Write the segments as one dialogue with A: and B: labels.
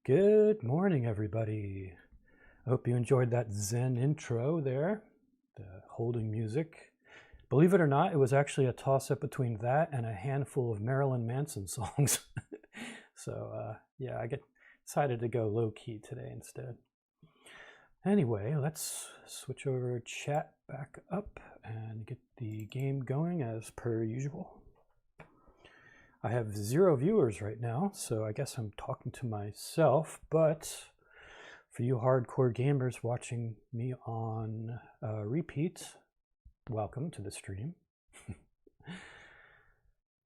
A: Good morning, everybody. I hope you enjoyed that Zen intro there, the holding music. Believe it or not, it was actually a toss-up between that and a handful of Marilyn Manson songs. So yeah, I decided to go low-key today instead. Anyway, let's switch over chat back up and get the game going as per usual. I have 0 viewers right now, so I guess I'm talking to myself, but for you hardcore gamers watching me on repeat, welcome to the stream.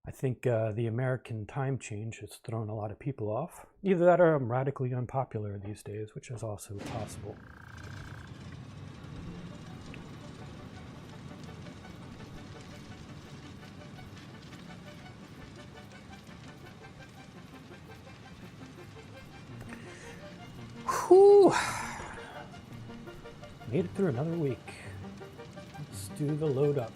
A: I think the American time change has thrown a lot of people off. Either that or I'm radically unpopular these days, which is also possible. Whew. Made it through another week. Let's do the load up.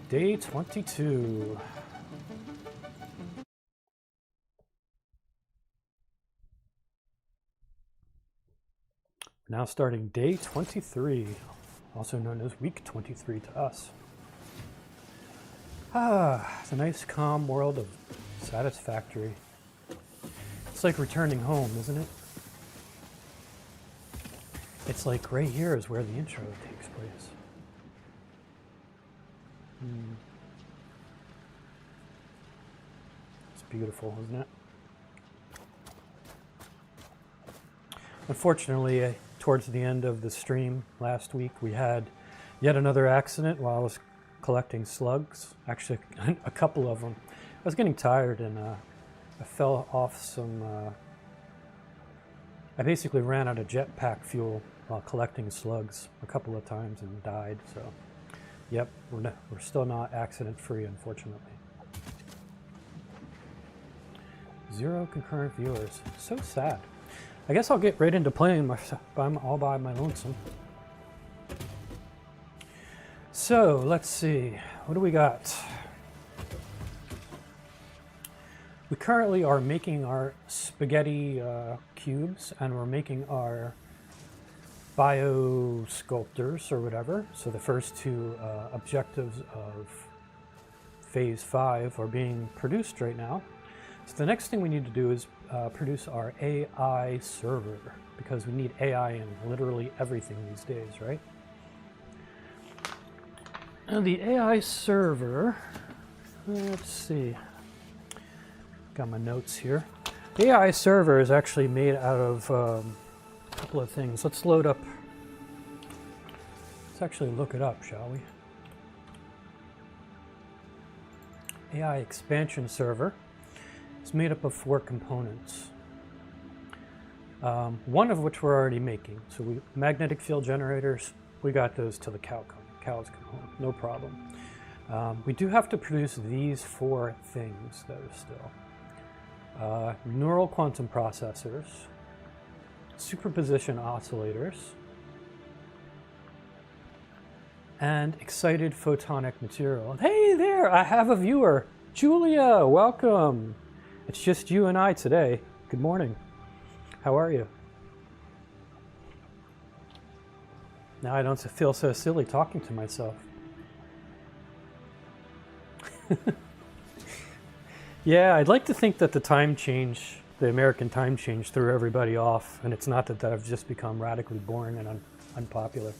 A: Day 22. Now starting day 23, also known as week 23 to us. It's a nice calm world of Satisfactory. It's like returning home, isn't it? It's like right here is where the intro takes place. It's beautiful, isn't it? Unfortunately, towards the end of the stream last week, we had yet another accident while I was collecting slugs. Actually, a couple of them. I was getting tired and I fell off some, I basically ran out of jetpack fuel while collecting slugs a couple of times and died, so yep, we're still not accident free, unfortunately. 0 concurrent viewers, so sad. I guess I'll get right into playing all by my lonesome. So let's see, what do we got? We currently are making our spaghetti cubes, and we're making our bio sculptors or whatever. So the first 2 objectives of phase 5 are being produced right now. So the next thing we need to do is produce our AI server, because we need AI in literally everything these days, right? And the AI server, let's see. Got my notes here. The AI server is actually made out of a couple of things. Let's load up. Let's actually look it up, shall we? AI expansion server. It's made up of 4 components. One of which we're already making. So magnetic field generators, we got those till the cows come home, no problem. We do have to produce these 4 things though still. Neural quantum processors, superposition oscillators, and excited photonic material. Hey there, I have a viewer. Julia, welcome. It's just you and I today. Good morning. How are you? Now I don't feel so silly talking to myself. Yeah, I'd like to think that the time change, the American time change, threw everybody off, and it's not that I've just become radically boring and unpopular.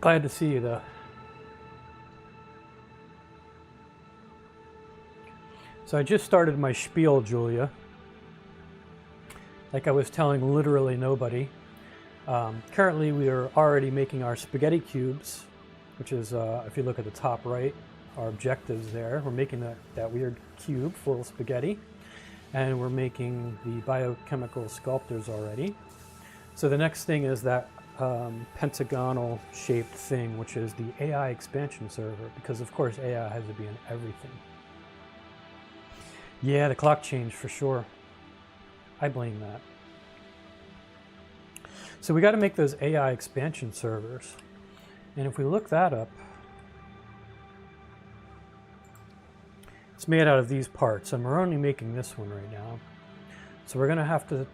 A: Glad to see you, though. So I just started my spiel, Julia. Like I was telling literally nobody. Currently, we are already making our spaghetti cubes, which is, if you look at the top right, our objectives there. We're making that weird cube full of spaghetti. and we're making the biochemical sculptors already. So the next thing is that pentagonal shaped thing, which is the AI expansion server, because of course AI has to be in everything. Yeah, the clock changed for sure. I blame that. So we got to make those AI expansion servers. And if we look that up, it's made out of these parts, and we're only making this one right now. So we're going to have to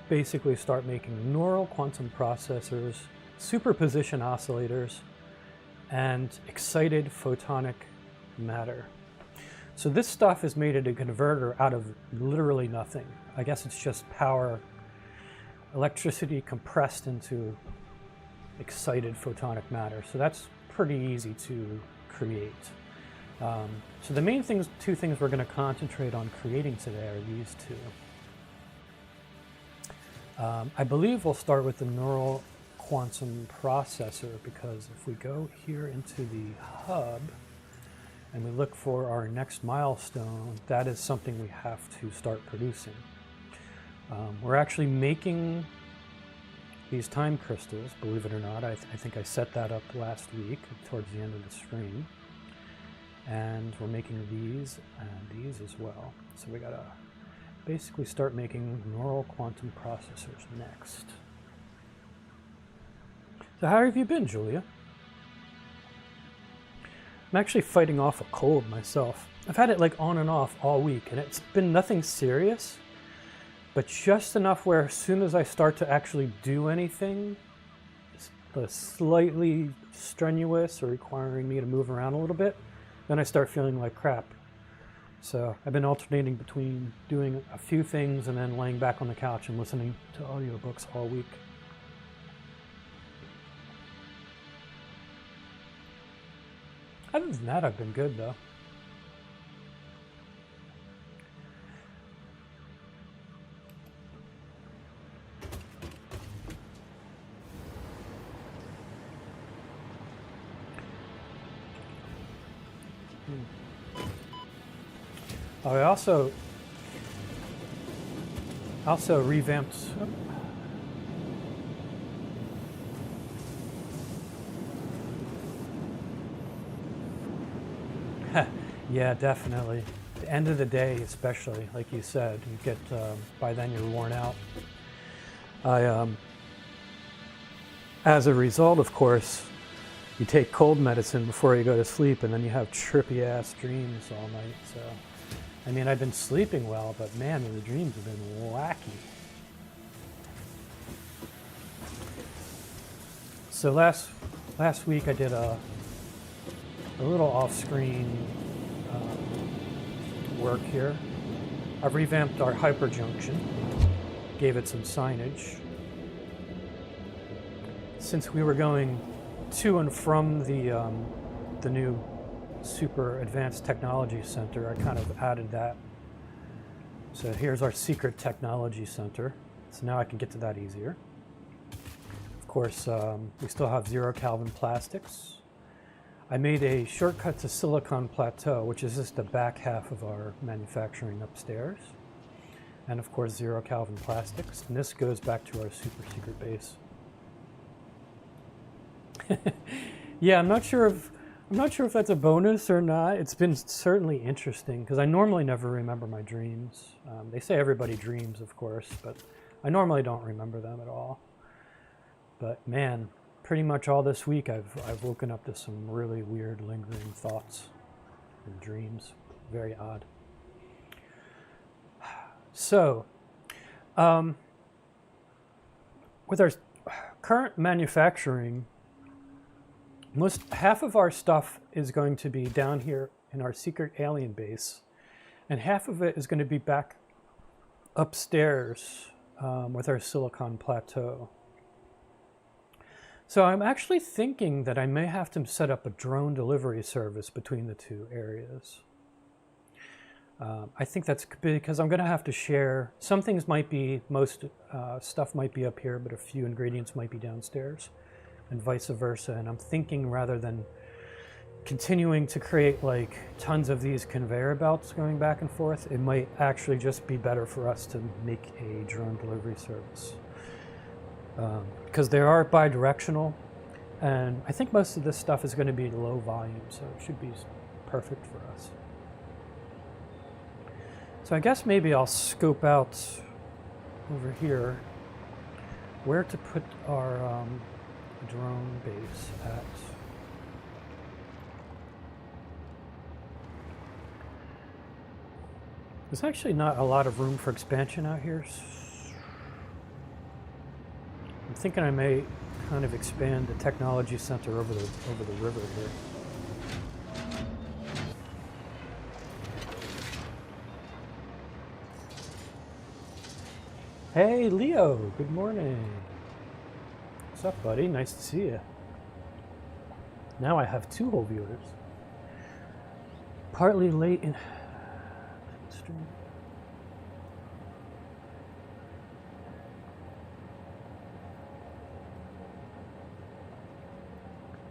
A: basically start making neural quantum processors, superposition oscillators, and excited photonic matter. So this stuff is made at a converter out of literally nothing. I guess it's just power, electricity compressed into excited photonic matter. So that's pretty easy to create. So the main two things we're going to concentrate on creating today are these two. I believe we'll start with the neural quantum processor, because if we go here into the hub and we look for our next milestone, that is something we have to start producing. We're actually making these time crystals, believe it or not. I think I set that up last week towards the end of the stream. And we're making these and these as well. So we gotta basically start making neural quantum processors next. So how have you been, Julia? I'm actually fighting off a cold myself. I've had it like on and off all week, and it's been nothing serious, but just enough where as soon as I start to actually do anything slightly strenuous or requiring me to move around a little bit, then I start feeling like crap. So I've been alternating between doing a few things and then laying back on the couch and listening to audiobooks all week. Other than that, I've been good though. Oh, I also revamped. Yeah, definitely. The end of the day, especially, like you said, you get by then you're worn out. As a result, of course, you take cold medicine before you go to sleep, and then you have trippy ass dreams all night. So, I mean, I've been sleeping well, but man, the dreams have been wacky. So last week I did a little off-screen work here. I've revamped our hyperjunction, gave it some signage. Since we were going to and from the new Super Advanced Technology Center, I kind of added that. So here's our secret technology center. So now I can get to that easier. Of course, we still have 0Calvin plastics. I made a shortcut to Silicon Plateau, which is just the back half of our manufacturing upstairs. And of course, 0Calvin plastics. And this goes back to our super secret base. Yeah, I'm not sure if that's a bonus or not. It's been certainly interesting because I normally never remember my dreams. They say everybody dreams, of course, but I normally don't remember them at all. But man, pretty much all this week I've woken up to some really weird lingering thoughts and dreams. Very odd. So, with our current manufacturing, half of our stuff is going to be down here in our secret alien base, and half of it is going to be back upstairs with our Silicon Plateau. So I'm actually thinking that I may have to set up a drone delivery service between the two areas. I think that's because I'm going to have to share. Some things might be, most stuff might be up here, but a few ingredients might be downstairs, and vice versa. And I'm thinking rather than continuing to create like tons of these conveyor belts going back and forth, it might actually just be better for us to make a drone delivery service. Because they are bi-directional, and I think most of this stuff is going to be low volume, so it should be perfect for us. So I guess maybe I'll scope out over here where to put our drone base at. There's actually not a lot of room for expansion out here. I'm thinking I may kind of expand the technology center over the river here. Hey Leo, good morning. What's up, buddy? Nice to see you. Now I have 2 whole viewers. Partly late in stream.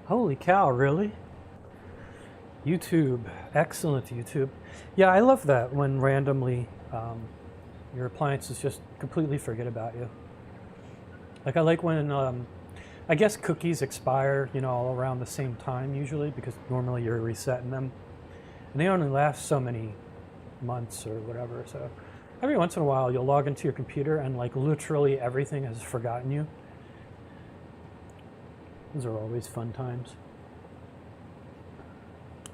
A: Holy cow, really? YouTube, excellent YouTube. Yeah, I love that when randomly your appliances just completely forget about you. Like I like when, I guess cookies expire, you know, all around the same time usually, because normally you're resetting them. And they only last so many months or whatever, so every once in a while you'll log into your computer and like literally everything has forgotten you. Those are always fun times.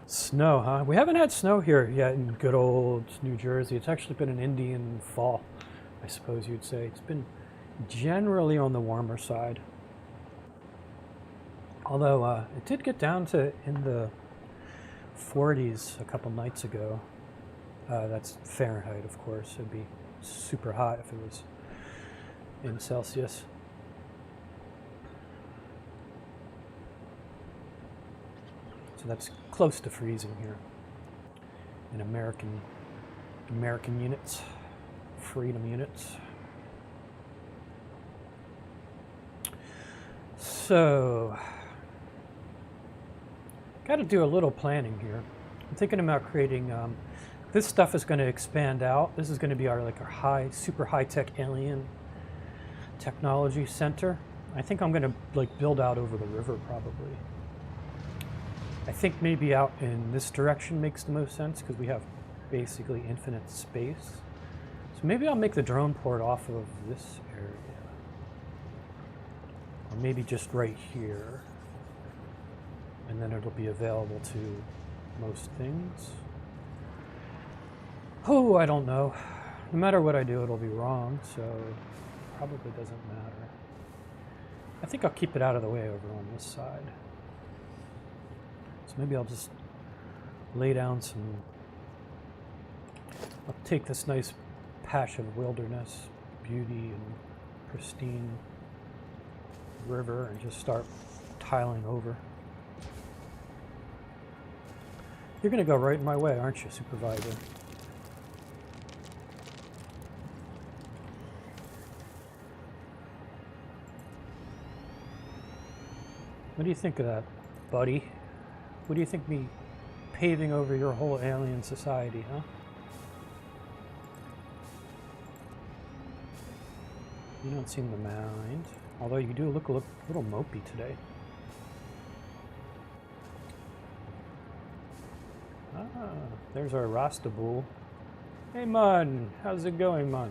A: Snow, huh? We haven't had snow here yet in good old New Jersey. It's actually been an Indian fall, I suppose you'd say. It's been generally on the warmer side. Although it did get down to in the 40s a couple nights ago. That's Fahrenheit, of course. It'd be super hot if it was in Celsius. So that's close to freezing here in American units, freedom units. So, got to do a little planning here. I'm thinking about creating. This stuff is going to expand out. This is going to be our super high tech alien technology center. I think I'm going to like build out over the river probably. I think maybe out in this direction makes the most sense because we have basically infinite space. So maybe I'll make the drone port off of this area. Or maybe just right here. And then it'll be available to most things. Oh, I don't know. No matter what I do, it'll be wrong, so probably doesn't matter. I think I'll keep it out of the way over on this side. So maybe I'll just lay down some, I'll take this nice patch of wilderness, beauty and pristine river and just start tiling over. You're going to go right in my way, aren't you, Supervisor? What do you think of that, buddy? What do you think me paving over your whole alien society, huh? You don't seem to mind. Although you do look a little mopey today. Ah, there's our Rasta Bull. Hey, man, how's it going, man?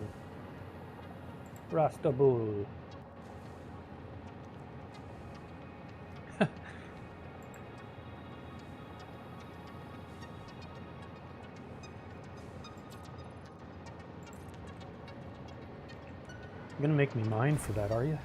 A: Rasta Bull. You're gonna make me mine for that, are you?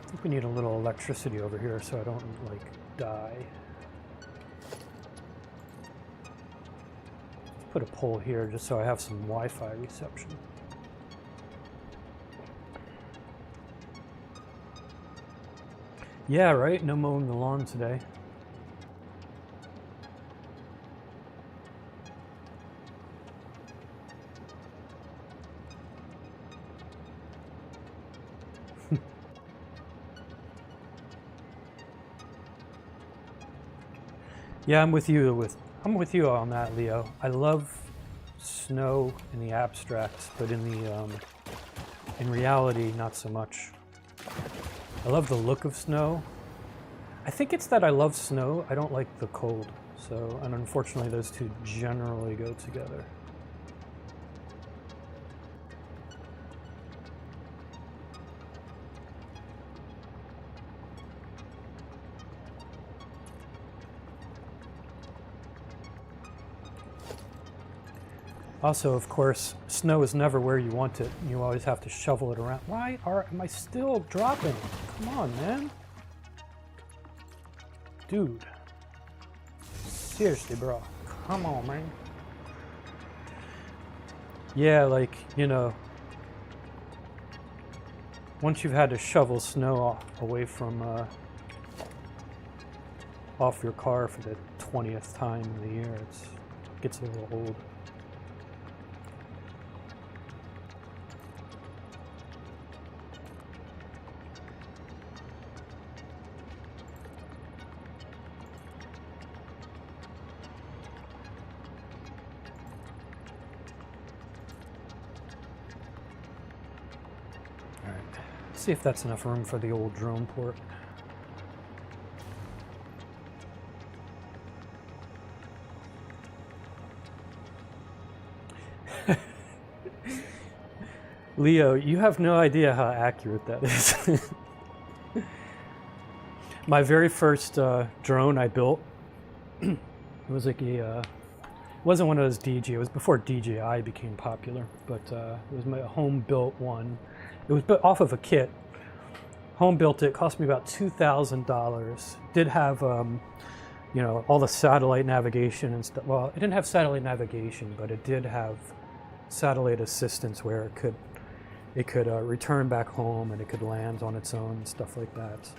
A: I think we need a little electricity over here so I don't, like, die. Put a pole here just so I have some Wi-Fi reception. Yeah, right? No mowing the lawn today. Yeah, I'm with you on that, Leo. I love snow in the abstract, but in reality, not so much. I love the look of snow. I think it's that I love snow. I don't like the cold. So, and unfortunately, those two generally go together. Also, of course, snow is never where you want it. You always have to shovel it around. Am I still dropping? Come on, man. Dude. Seriously, bro. Come on, man. Yeah, like, you know, once you've had to shovel snow away from off your car for the 20th time in the year, it gets a little old. See if that's enough room for the old drone port. Leo, you have no idea how accurate that is. My very first drone I built, it was like it wasn't one of those DJI, it was before DJI became popular, but it was my home-built one. It was built off of a kit. Home built it, cost me about $2,000. Did have, you know, all the satellite navigation and stuff. Well, it didn't have satellite navigation, but it did have satellite assistance where it could return back home and it could land on its own and stuff like that.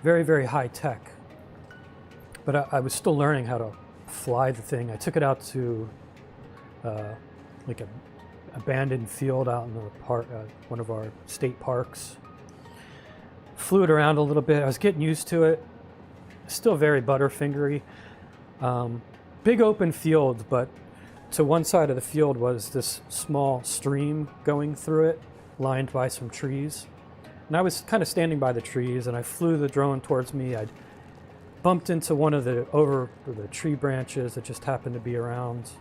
A: Very, very high tech. But I was still learning how to fly the thing. I took it out to like a abandoned field out in the park, one of our state parks. Flew it around a little bit. I was getting used to it. Still very butterfingery. Big open field, but to one side of the field was this small stream going through it, lined by some trees. And I was kind of standing by the trees, and I flew the drone towards me. I bumped into one of the tree branches that just happened to be around.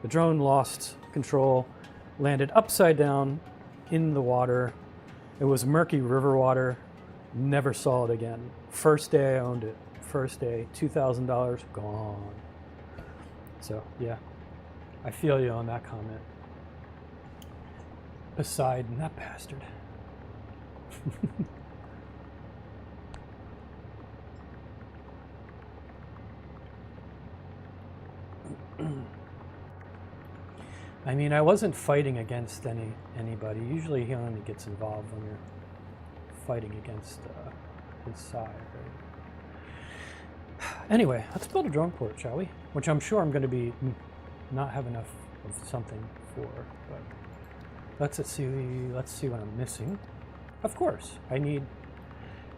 A: The drone lost control, landed upside down in the water. It was murky river water. Never saw it again. First day I owned it. First day, $2,000 gone. So yeah, I feel you on that comment. Poseidon, that bastard. I mean, I wasn't fighting against anybody. Usually he only gets involved when you're fighting against his side, right? Anyway, let's build a drone port, shall we? Which I'm sure I'm going to be not have enough of something for, but let's see what I'm missing. Of course, I need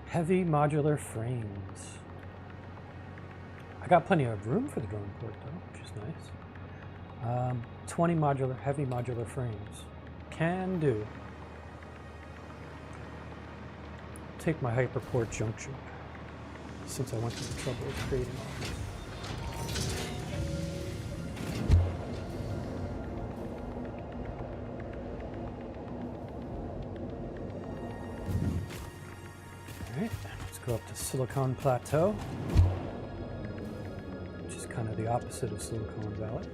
A: heavy modular frames. I got plenty of room for the drone port though, which is nice. 20 heavy modular frames. Can do. Take my hyperport junction, since I went to the trouble of creating all this. Alright, let's go up to Silicon Plateau, which is kind of the opposite of Silicon Valley.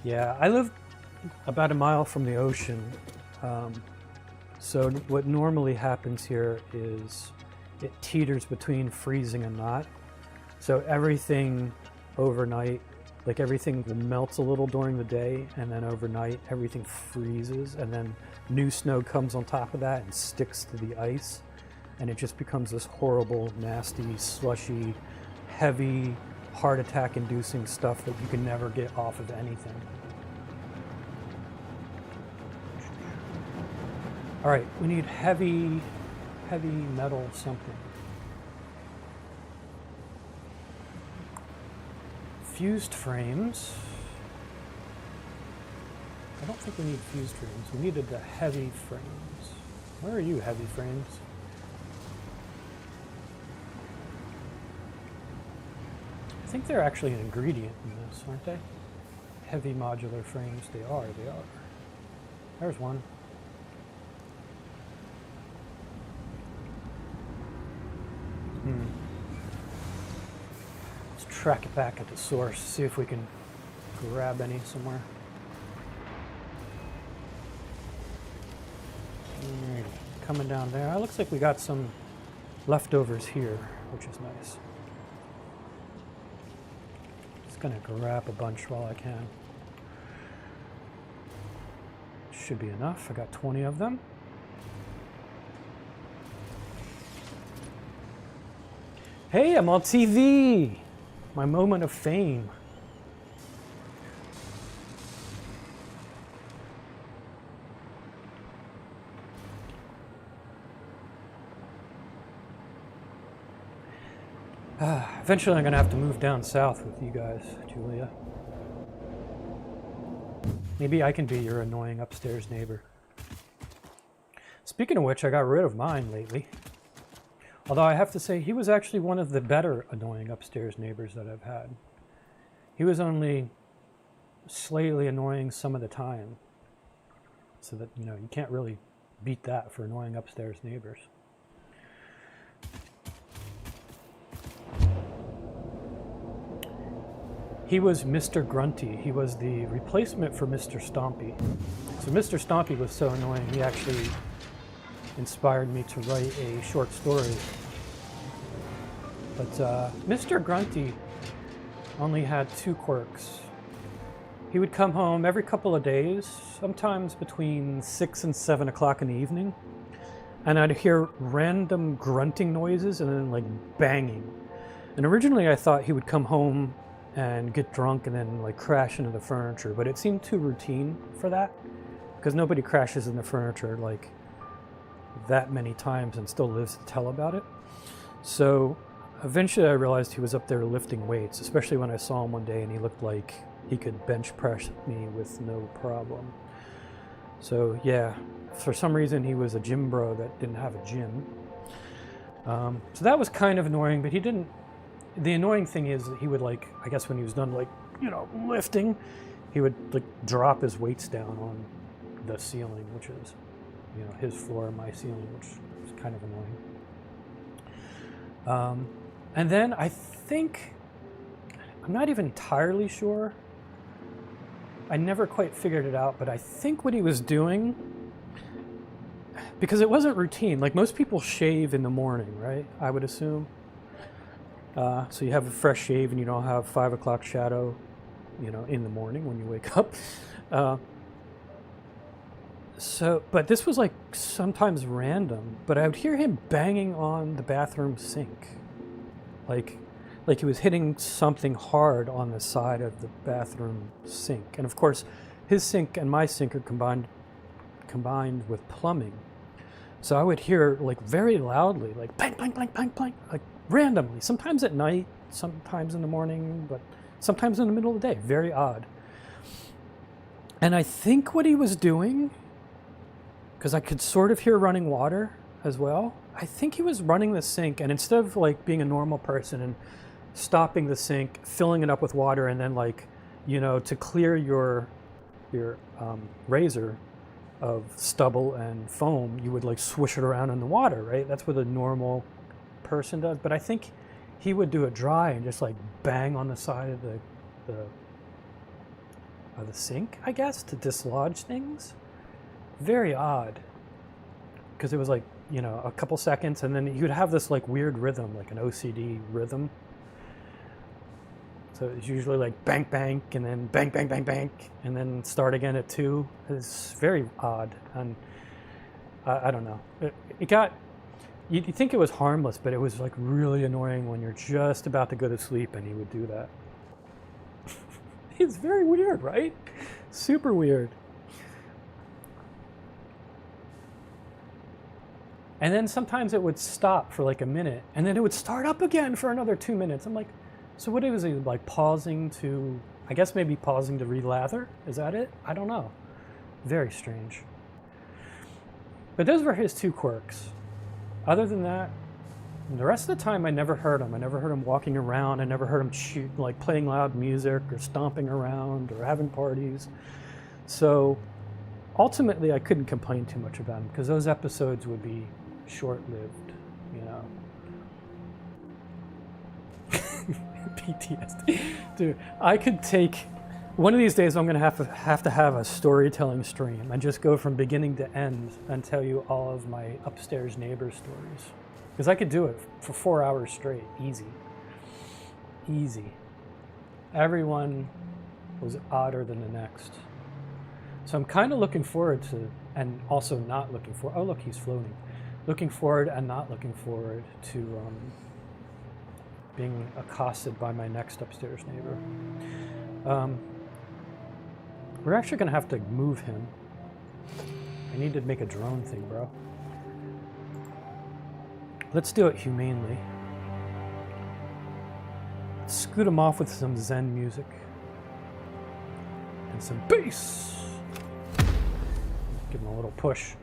A: Yeah, I live about a mile from the ocean, So what normally happens here is it teeters between freezing and not. So everything overnight, like everything melts a little during the day, and then overnight everything freezes, and then new snow comes on top of that and sticks to the ice, and it just becomes this horrible, nasty, slushy, heavy, heart attack inducing stuff that you can never get off of anything. All right, we need heavy metal something. Fused frames. I don't think we need fused frames. We needed the heavy frames. Where are you, heavy frames? I think they're actually an ingredient in this, aren't they? Heavy modular frames. They are. There's one. Let's track it back at the source, see if we can grab any somewhere. Alrighty, coming down there. It looks like we got some leftovers here, which is nice. Just gonna grab a bunch while I can. Should be enough. I got 20 of them. Hey, I'm on TV! My moment of fame. Eventually I'm gonna have to move down south with you guys, Julia. Maybe I can be your annoying upstairs neighbor. Speaking of which, I got rid of mine lately. Although I have to say, he was actually one of the better annoying upstairs neighbors that I've had. He was only slightly annoying some of the time. So that, you know, you can't really beat that for annoying upstairs neighbors. He was Mr. Grunty. He was the replacement for Mr. Stompy. So Mr. Stompy was so annoying, he actually inspired me to write a short story. But Mr. Grunty only had two quirks. He would come home every couple of days, sometimes between 6 and 7 o'clock in the evening, and I'd hear random grunting noises and then like banging. And originally I thought he would come home and get drunk and then like crash into the furniture, but it seemed too routine for that, because nobody crashes in the furniture like that many times and still lives to tell about it. So eventually I realized he was up there lifting weights, especially when I saw him one day and he looked like he could bench press me with no problem. So yeah, for some reason he was a gym bro that didn't have a gym. So that was kind of annoying, but he didn't. The annoying thing is that he would, like, I guess when he was done, like, you know, lifting, he would like drop his weights down on the ceiling, which is, you know, his floor, my ceiling, which is kind of annoying. And then I think, I'm not even entirely sure, I never quite figured it out, but I think what he was doing, because it wasn't routine, like most people shave in the morning, right? I would assume. So you have a fresh shave and you don't have 5 o'clock shadow, you know, in the morning when you wake up. But this was like sometimes random, but I would hear him banging on the bathroom sink. Like he was hitting something hard on the side of the bathroom sink. And of course, his sink and my sink are combined with plumbing. So I would hear like very loudly, like bang, bang, bang, bang, bang, like randomly, sometimes at night, sometimes in the morning, but sometimes in the middle of the day. Very odd. And I think what he was doing, because I could sort of hear running water as well, I think he was running the sink, and instead of like being a normal person and stopping the sink, filling it up with water, and then like, you know, to clear your razor of stubble and foam, you would like swish it around in the water, right? That's what a normal person does. But I think he would do it dry and just like bang on the side of the sink, I guess, to dislodge things. Very odd. because it was like, you know, a couple seconds, and then you'd have this like weird rhythm, like an OCD rhythm. So it's usually like bank, bank, and then bank, bank, bank, bank, and then start again at 2. It's very odd, and I don't know. It got, you'd think it was harmless, but it was like really annoying when you're just about to go to sleep and he would do that. It's very weird, right? Super weird. And then sometimes it would stop for like a minute, and then it would start up again for another 2 minutes. I'm like, so what was he, like pausing to, I guess maybe pausing to relather? Is that it? I don't know. Very strange. But those were his 2 quirks. Other than that, the rest of the time I never heard him. I never heard him walking around. I never heard him like playing loud music or stomping around or having parties. So ultimately I couldn't complain too much about him because those episodes would be short-lived, you know. PTSD. Dude, I could take, one of these days I'm going to have to have a storytelling stream and just go from beginning to end and tell you all of my upstairs neighbor stories. Because I could do it for 4 hours straight, easy. Easy. Everyone was odder than the next. So I'm kind of looking forward to, and also not looking forward, oh look, he's floating. Looking forward and not looking forward to being accosted by my next upstairs neighbor. We're actually going to have to move him. I need to make a drone thing, bro. Let's do it humanely. Scoot him off with some Zen music. And some bass. Give him a little push.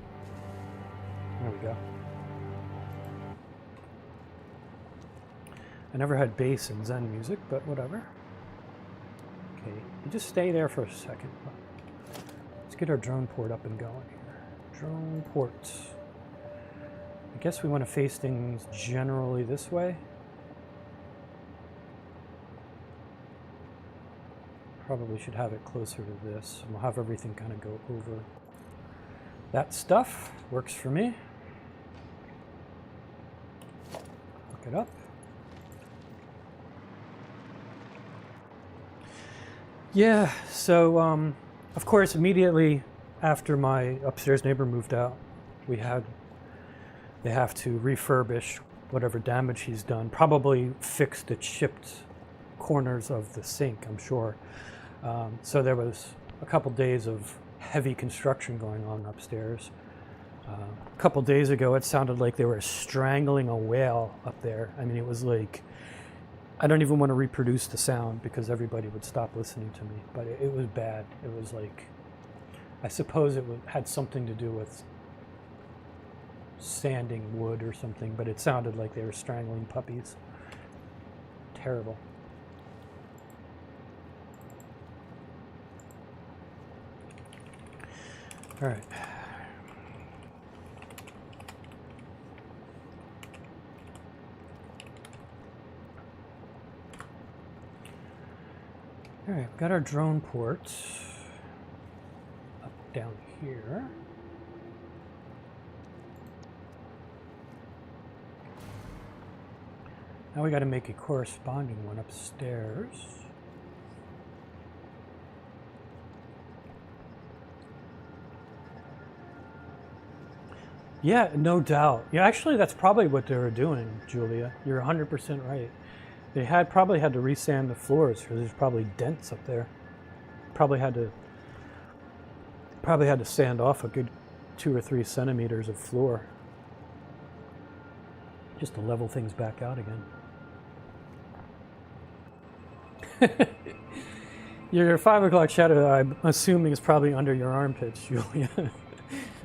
A: There we go. I never had bass in Zen music, but whatever. Okay, you just stay there for a second. Let's get our drone port up and going here. Drone port. I guess we want to face things generally this way. Probably should have it closer to this, and we'll have everything kind of go over. That stuff works for me. Look it up. Yeah, so of course immediately after my upstairs neighbor moved out, they have to refurbish whatever damage he's done, probably fix the chipped corners of the sink, I'm sure. So there was a couple days of heavy construction going on upstairs. A couple days ago it sounded like they were strangling a whale up there. I mean, it was like, I don't even want to reproduce the sound because everybody would stop listening to me, but it was bad. It was like, I suppose it had something to do with sanding wood or something, but it sounded like they were strangling puppies. Terrible. All right. All right, we've got our drone port up down here. Now we got to make a corresponding one upstairs. Yeah, no doubt. Yeah, actually, that's probably what they were doing, Julia. You're 100% right. They probably had to resand the floors because there's probably dents up there. Probably had to sand off a good 2 or 3 centimeters of floor just to level things back out again. Your 5 o'clock shadow, I'm assuming, is probably under your armpits, Julia.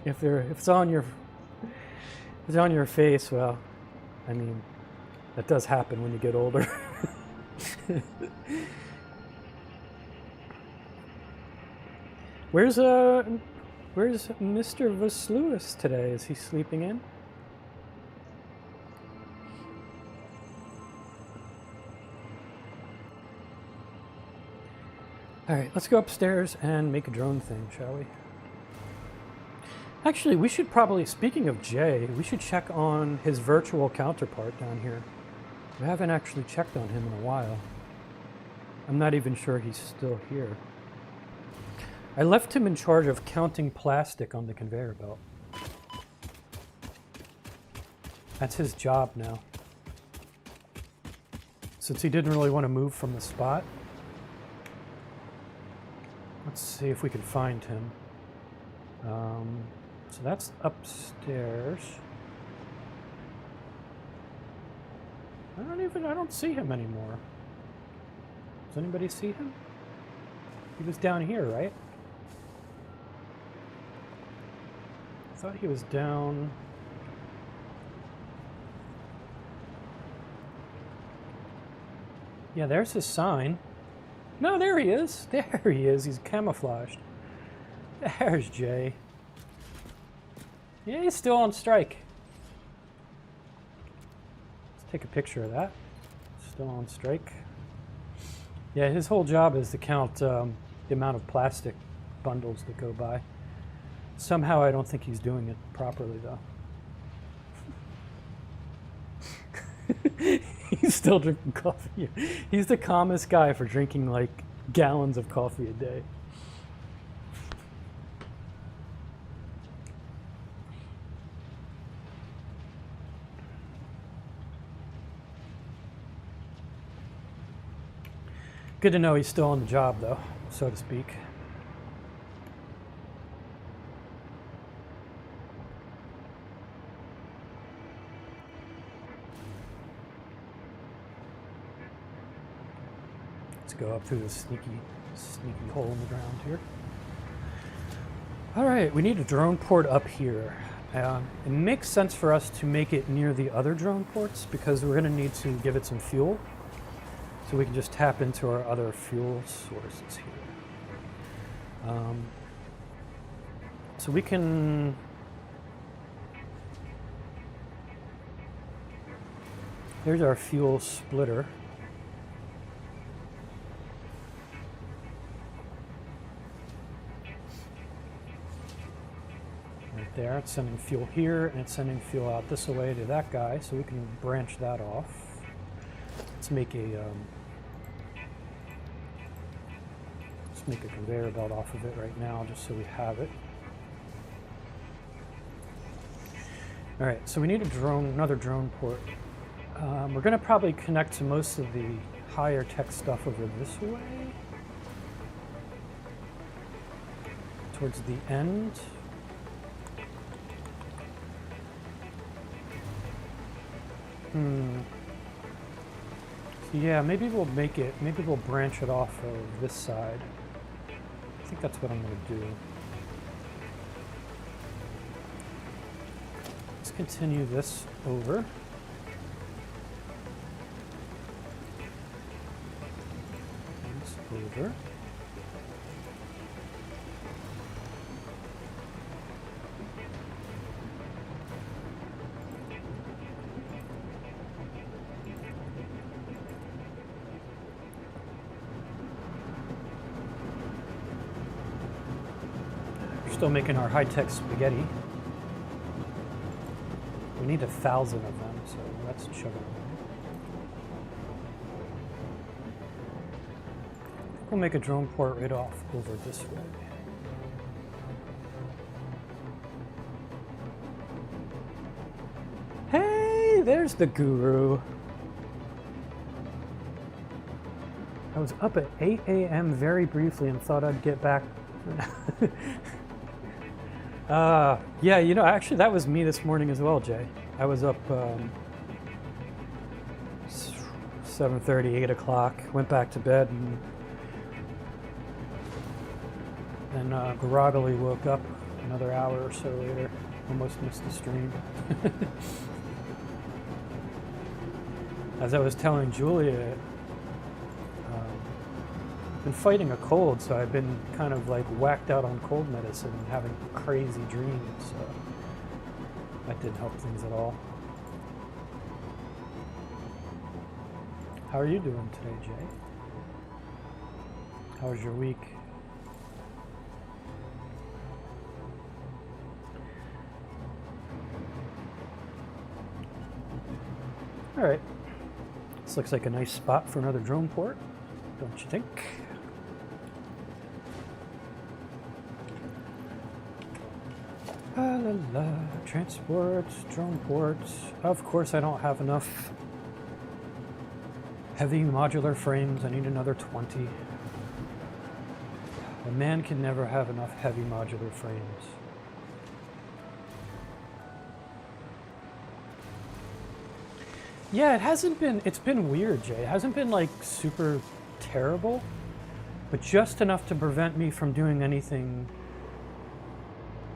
A: if it's on your face, well, I mean, that does happen when you get older. Where's Mr. Veslewis today? Is he sleeping in? All right, let's go upstairs and make a drone thing, shall we? Actually, we should probably, speaking of Jay, we should check on his virtual counterpart down here. We haven't actually checked on him in a while. I'm not even sure he's still here. I left him in charge of counting plastic on the conveyor belt. That's his job now. Since he didn't really want to move from the spot. Let's see if we can find him. So that's upstairs. I don't see him anymore. Does anybody see him? He was down here, right? I thought he was down. Yeah, there's his sign. No, there he is. There he is. He's camouflaged. There's Jay. Yeah, he's still on strike. Let's take a picture of that. Still on strike. Yeah, his whole job is to count the amount of plastic bundles that go by. Somehow I don't think he's doing it properly, though. He's still drinking coffee. He's the calmest guy for drinking like gallons of coffee a day. Good to know he's still on the job, though, so to speak. Let's go up through this sneaky hole in the ground here. All right, we need a drone port up here. It makes sense for us to make it near the other drone ports because we're going to need to give it some fuel. So we can just tap into our other fuel sources here. So we can... There's our fuel splitter. Right there, it's sending fuel here, and it's sending fuel out this way to that guy, so we can branch that off. Let's make a conveyor belt off of it right now, just so we have it. All right, so we need another drone port. We're going to probably connect to most of the higher tech stuff over this way, towards the end. Yeah, maybe we'll branch it off of this side. I think that's what I'm going to do. Let's continue this over. This over. Still making our high-tech spaghetti. We need 1,000 of them, so let's chug them. We'll make a drone port right off over this way. Hey, there's the guru. I was up at 8 a.m. very briefly and thought I'd get back. Yeah, you know, actually that was me this morning as well, Jay. I was up 7:30, 8 o'clock, went back to bed, and then groggily woke up another hour or so later. Almost missed the stream. As I was telling Julia, been fighting a cold, so I've been kind of like whacked out on cold medicine and having crazy dreams, so that didn't help things at all. How are you doing today, Jay? How was your week? All right, this looks like a nice spot for another drone port, don't you think? La la la, transport, drone ports. Of course I don't have enough heavy modular frames. I need another 20. A man can never have enough heavy modular frames. Yeah, it's been weird, Jay. It hasn't been like super terrible, but just enough to prevent me from doing anything,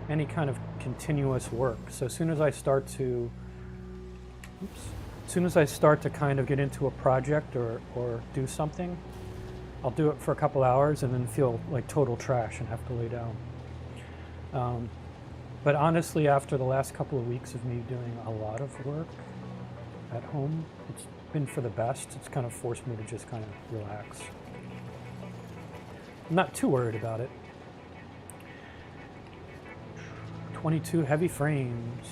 A: any kind of continuous work. So as soon as I start to, kind of get into a project or do something, I'll do it for a couple hours and then feel like total trash and have to lay down. But honestly, after the last couple of weeks of me doing a lot of work at home, it's been for the best. It's kind of forced me to just kind of relax. I'm not too worried about it. 22 heavy frames.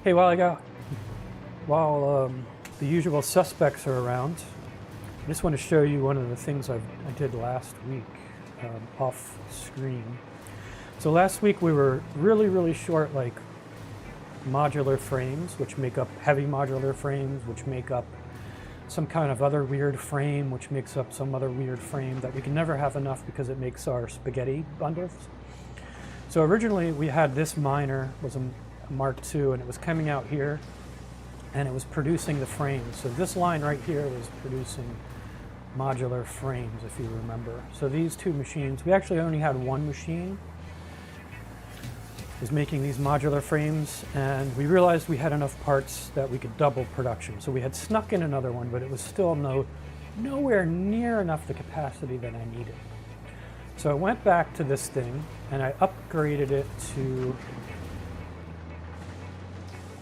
A: Hey, while the usual suspects are around, I just want to show you one of the things I did last week off screen. So last week we were really short, like modular frames, which make up heavy modular frames, which make up some kind of other weird frame, which makes up some other weird frame that we can never have enough because it makes our spaghetti bundles. So originally we had this miner, was a Mark II, and it was coming out here and it was producing the frames. So this line right here was producing modular frames, if you remember. So these two machines, we actually only had one machine, was making these modular frames, and we realized we had enough parts that we could double production. So we had snuck in another one, but it was still nowhere near enough the capacity that I needed. So I went back to this thing and I upgraded it to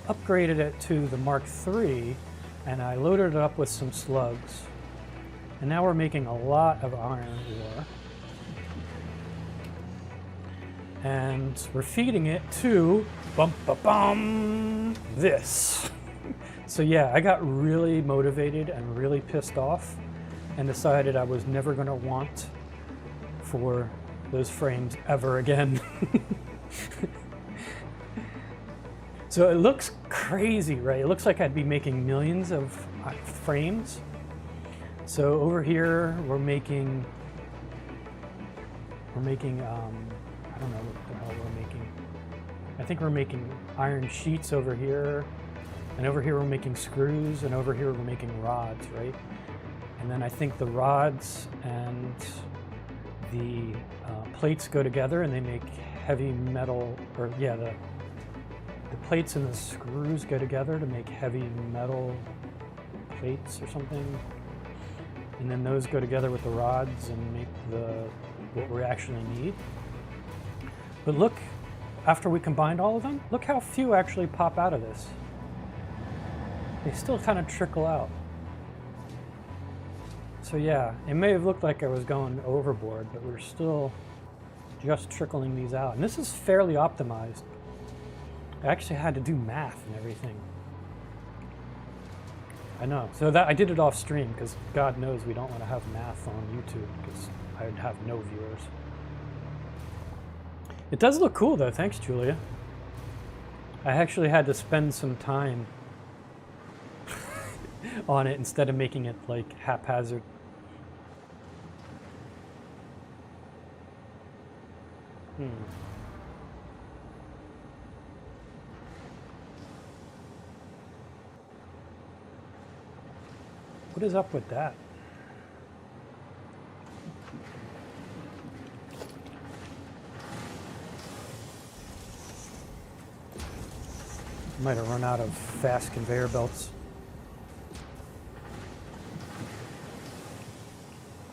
A: the Mark III, and I loaded it up with some slugs. And now we're making a lot of iron ore. And we're feeding it to this. So yeah, I got really motivated and really pissed off and decided I was never going to want for those frames ever again. So it looks crazy, right? It looks like I'd be making millions of frames. So over here we're making I don't know what the hell we're making. I think we're making iron sheets over here, and over here we're making screws, and over here we're making rods, right? And then I think the rods and the plates go together and they make heavy metal, or yeah, the plates and the screws go together to make heavy metal plates or something. And then those go together with the rods and make what we actually need. But look, after we combined all of them, look how few actually pop out of this. They still kind of trickle out. So yeah, it may have looked like I was going overboard, but we're still just trickling these out. And this is fairly optimized. I actually had to do math and everything. I know. So that I did it off stream because God knows we don't want to have math on YouTube because I'd have no viewers. It does look cool though, thanks Julia. I actually had to spend some time on it instead of making it like haphazard. What is up with that? Might have run out of fast conveyor belts.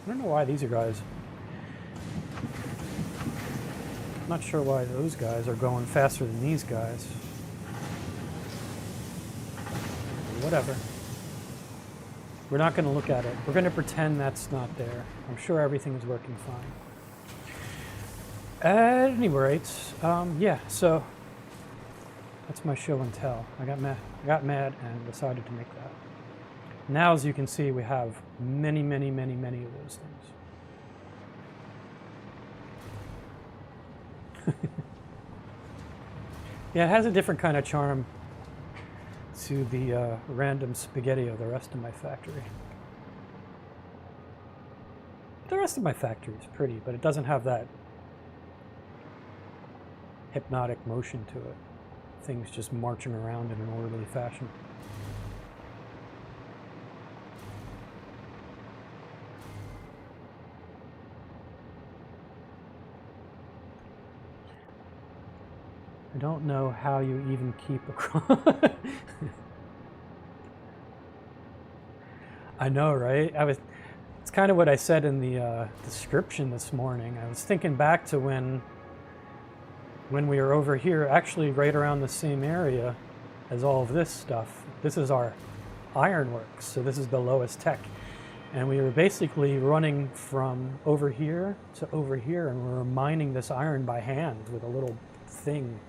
A: I don't know why these are guys. I'm not sure why those guys are going faster than these guys. Whatever. We're not going to look at it. We're going to pretend that's not there. I'm sure everything's working fine. At any rate, yeah, so That's my show and tell. I got mad and decided to make that. Now, as you can see, we have many of those things. Yeah, it has a different kind of charm to the random spaghetti of the rest of my factory. The rest of my factory is pretty, but it doesn't have that hypnotic motion to it. Things just marching around in an orderly fashion. I don't know how you even keep across. I know, right? It's kind of what I said in the description this morning. I was thinking back to when we were over here, actually right around the same area as all of this stuff. This is our ironworks, so this is the lowest tech. And we were basically running from over here to over here, and we were mining this iron by hand with a little thing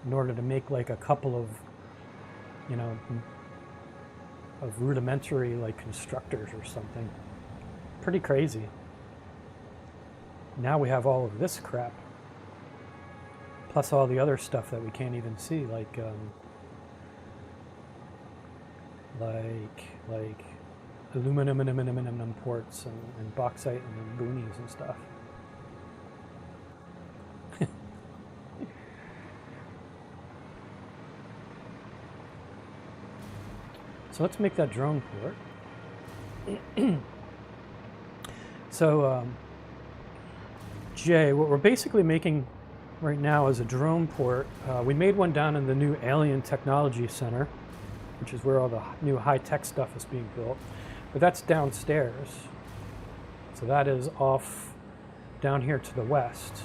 A: in order to make like a couple of, you know, of rudimentary like constructors or something. Pretty crazy. Now we have all of this crap. Plus all the other stuff that we can't even see, like aluminum ports and bauxite and boonies and stuff. So let's make that drone port. So Jay, what we're basically making right now is a drone port. We made one down in the new Alien Technology Center, which is where all the new high-tech stuff is being built. But that's downstairs. So that is off down here to the west.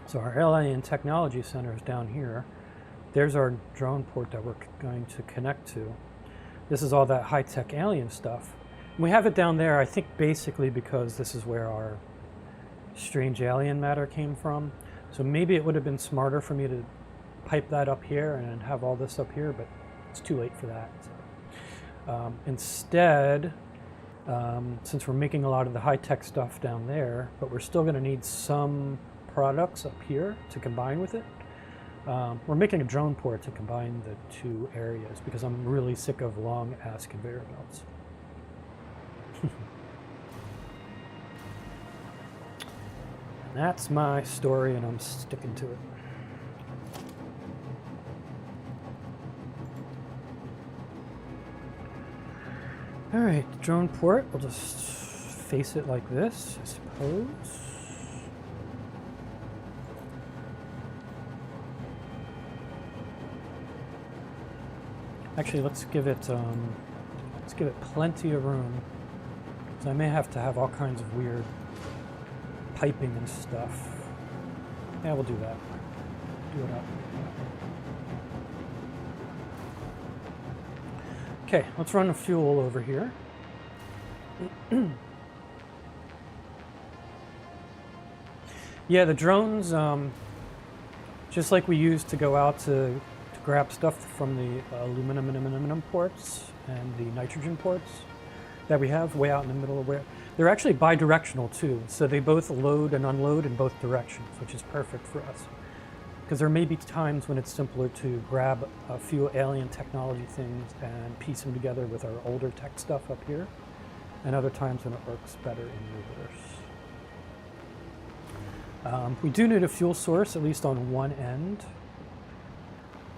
A: So our Alien Technology Center is down here. There's our drone port that we're going to connect to. This is all that high-tech alien stuff. And we have it down there, I think, basically because this is where our strange alien matter came from. So maybe it would have been smarter for me to pipe that up here and have all this up here, but it's too late for that. So, instead, since we're making a lot of the high-tech stuff down there, but we're still going to need some products up here to combine with it, we're making a drone port to combine the two areas because I'm really sick of long-ass conveyor belts. That's my story, and I'm sticking to it. All right, the drone port, we'll just face it like this, I suppose. Actually, let's give it plenty of room, because I may have to have all kinds of weird piping and stuff. Yeah, we'll do that. Do it up. Okay, let's run the fuel over here. Yeah, the drones, just like we used to go out to grab stuff from the aluminum ports and the nitrogen ports that we have way out in the middle of where they're actually bi-directional too, so they both load and unload in both directions, which is perfect for us. Because there may be times when it's simpler to grab a few alien technology things and piece them together with our older tech stuff up here, and other times when it works better in reverse. We do need a fuel source, at least on one end.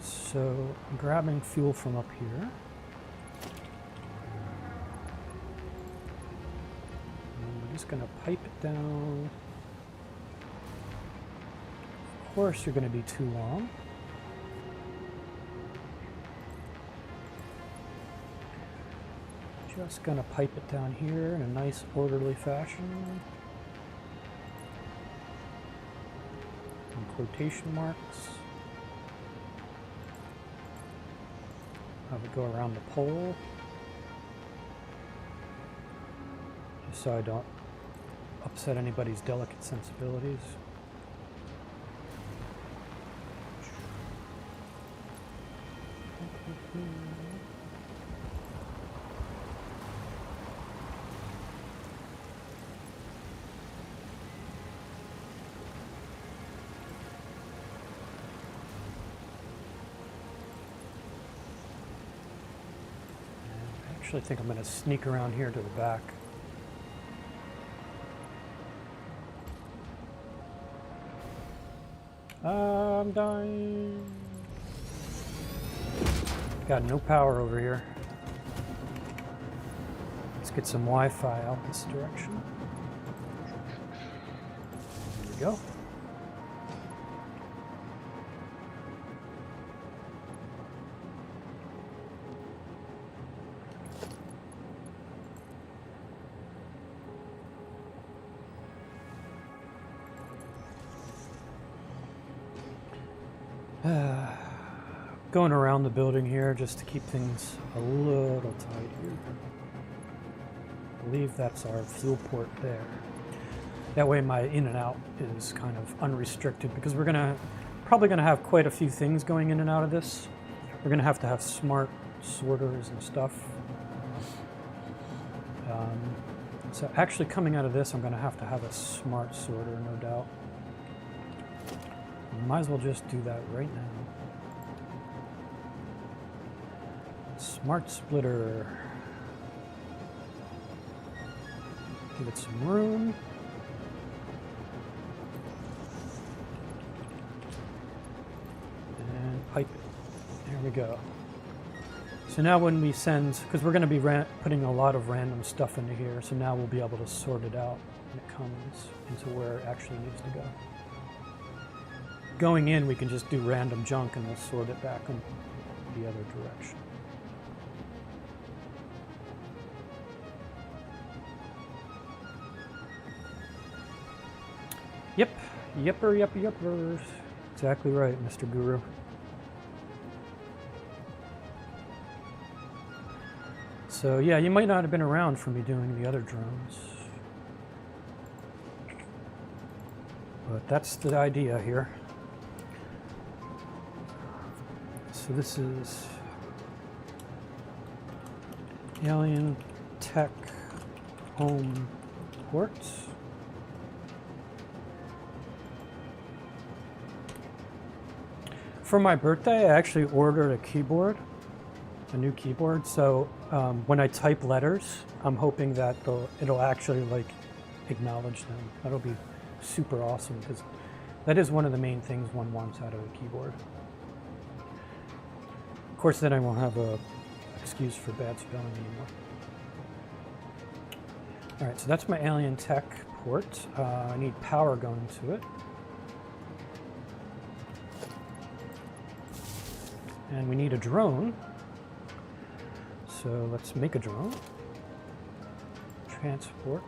A: So I'm grabbing fuel from up here. And we're just going to pipe it down. Of course, you're going to be too long. Just going to pipe it down here in a nice orderly fashion. And quotation marks. Have it go around the pole. Just so I don't upset anybody's delicate sensibilities. Actually, I think I'm going to sneak around here to the back. I'm dying. Got no power over here. Let's get some Wi-Fi out this direction. There we go. Going around the building here just to keep things a little tight here. I believe that's our fuel port there. That way my in and out is kind of unrestricted, because we're probably gonna have quite a few things going in and out of this. We're gonna have to have smart sorters and stuff. So actually coming out of this, I'm gonna have to have a smart sorter, no doubt. Might as well just do that right now. Smart splitter. Give it some room. And pipe it. There we go. So now when we send, because we're going to be putting a lot of random stuff into here, so now we'll be able to sort it out when it comes into where it actually needs to go. Going in, we can just do random junk and we'll sort it back in the other direction. Yep, yepper. Exactly right, Mr. Guru. So yeah, you might not have been around for me doing the other drones. But that's the idea here. So this is Alien Tech Home Port. For my birthday, I actually ordered a keyboard, a new keyboard. So when I type letters, I'm hoping that it'll actually like acknowledge them. That'll be super awesome, because that is one of the main things one wants out of a keyboard. Of course, then I won't have an excuse for bad spelling anymore. All right, so that's my Alien Tech port. I need power going to it. And we need a drone. So let's make a drone. Transport.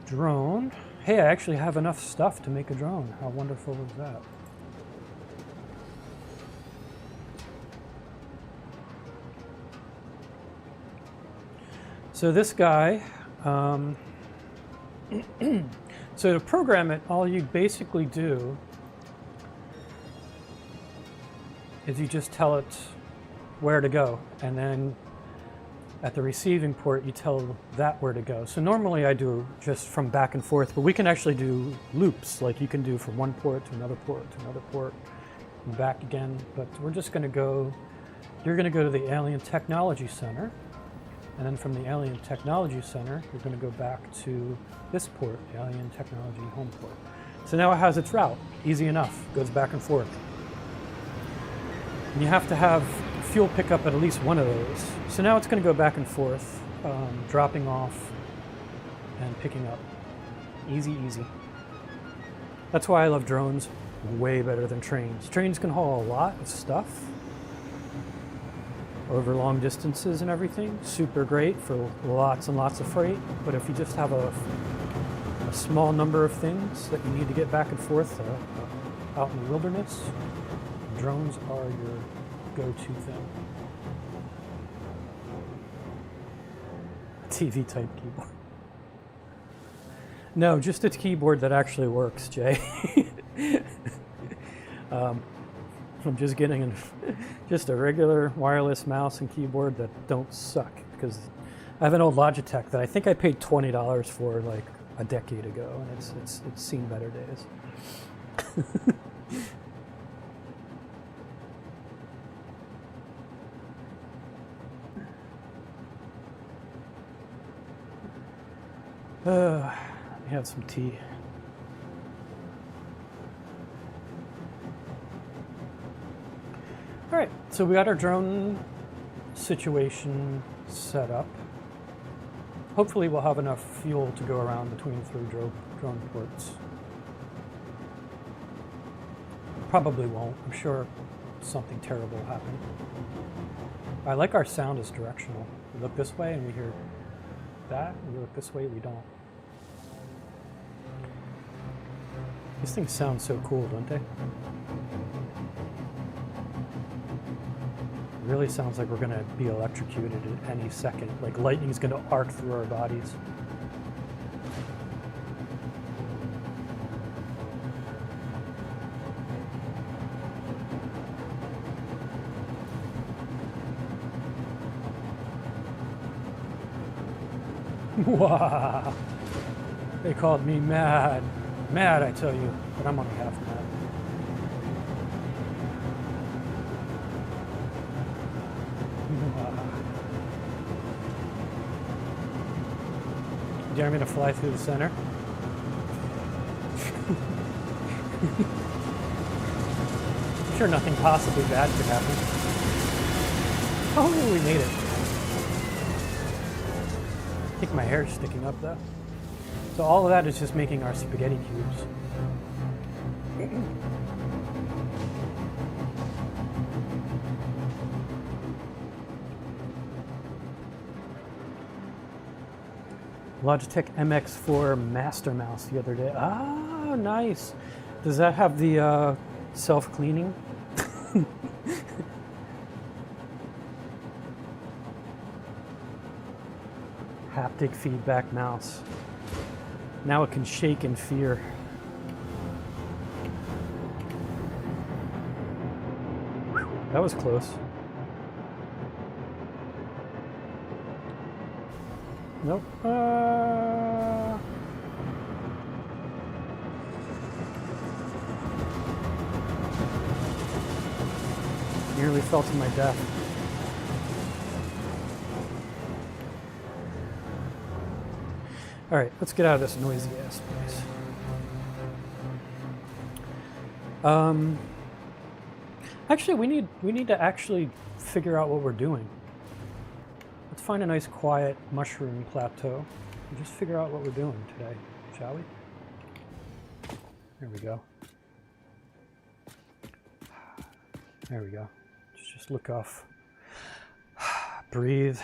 A: Drone. Hey, I actually have enough stuff to make a drone. How wonderful is that? So this guy, so to program it, all you basically do is you just tell it where to go, and then at the receiving port you tell that where to go. So normally I do just from back and forth, but we can actually do loops, like you can do from one port to another port to another port and back again. But we're just going to go, you're going to go to the Alien Technology Center, and then from the Alien Technology Center you're going to go back to this port, the Alien Technology Home Port. So now it has its route, easy enough, goes back and forth. And you have to have fuel pickup at least one of those. So now it's going to go back and forth, dropping off and picking up. Easy, easy. That's why I love drones way better than trains. Trains can haul a lot of stuff over long distances and everything. Super great for lots and lots of freight. But if you just have a small number of things that you need to get back and forth out in the wilderness, drones are your go-to thing. TV type keyboard. No, just a keyboard that actually works, Jay. I'm just getting just a regular wireless mouse and keyboard that don't suck, because I have an old Logitech that I think I paid $20 for like a decade ago, and it's seen better days. Let me have some tea. All right, so we got our drone situation set up. Hopefully we'll have enough fuel to go around between 3 drone ports. Probably won't. I'm sure something terrible will happen. I like our sound is directional. We look this way and we hear that. We look this way, we don't. These things sound so cool, don't they? It really sounds like we're going to be electrocuted at any second. Like lightning's going to arc through our bodies. Wow. They called me mad. Mad, I tell you, but I'm only half mad. Dare me to fly through the center? I'm sure nothing possibly bad could happen. Oh, we made it. I think my hair is sticking up though. So all of that is just making our spaghetti cubes. Logitech MX4 Master Mouse the other day. Ah, nice. Does that have the self-cleaning? Haptic feedback mouse. Now it can shake in fear. That was close. Nope. Nearly fell to my death. All right, let's get out of this noisy ass place. Actually, we need to actually figure out what we're doing. Let's find a nice quiet mushroom plateau and just figure out what we're doing today, shall we? There we go. There we go. Just look off. Breathe.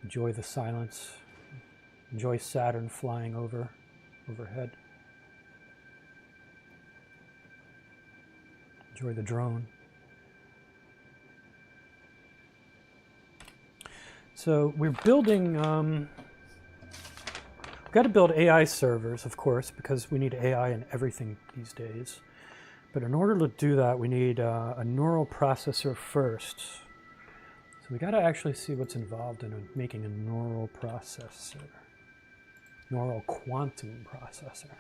A: Enjoy the silence. Enjoy Saturn flying overhead. Enjoy the drone. So we're building, we've got to build AI servers, of course, because we need AI in everything these days. But in order to do that, we need a neural processor first. So we got to actually see what's involved in making a neural processor. Neural quantum processor.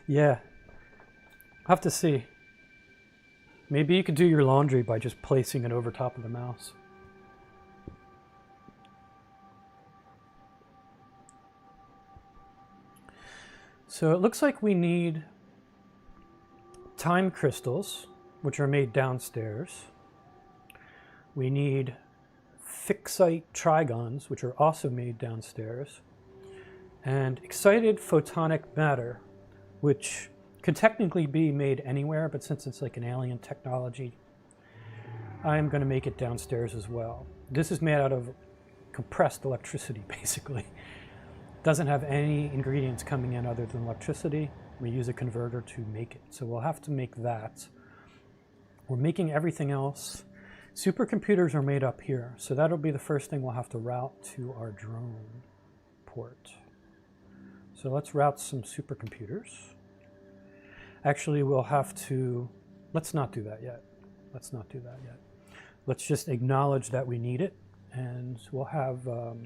A: Yeah, I'll have to see. Maybe you could do your laundry by just placing it over top of the mouse. So it looks like we need time crystals, which are made downstairs. We need fixite trigons, which are also made downstairs. And excited photonic matter, which could technically be made anywhere, but since it's like an alien technology, I'm going to make it downstairs as well. This is made out of compressed electricity, basically. Doesn't have any ingredients coming in other than electricity. We use a converter to make it. So we'll have to make that. We're making everything else. Supercomputers are made up here. So that'll be the first thing we'll have to route to our drone port. So let's route some supercomputers. Actually, we'll have to, let's not do that yet. Let's not do that yet. Let's just acknowledge that we need it, and we'll have, we'll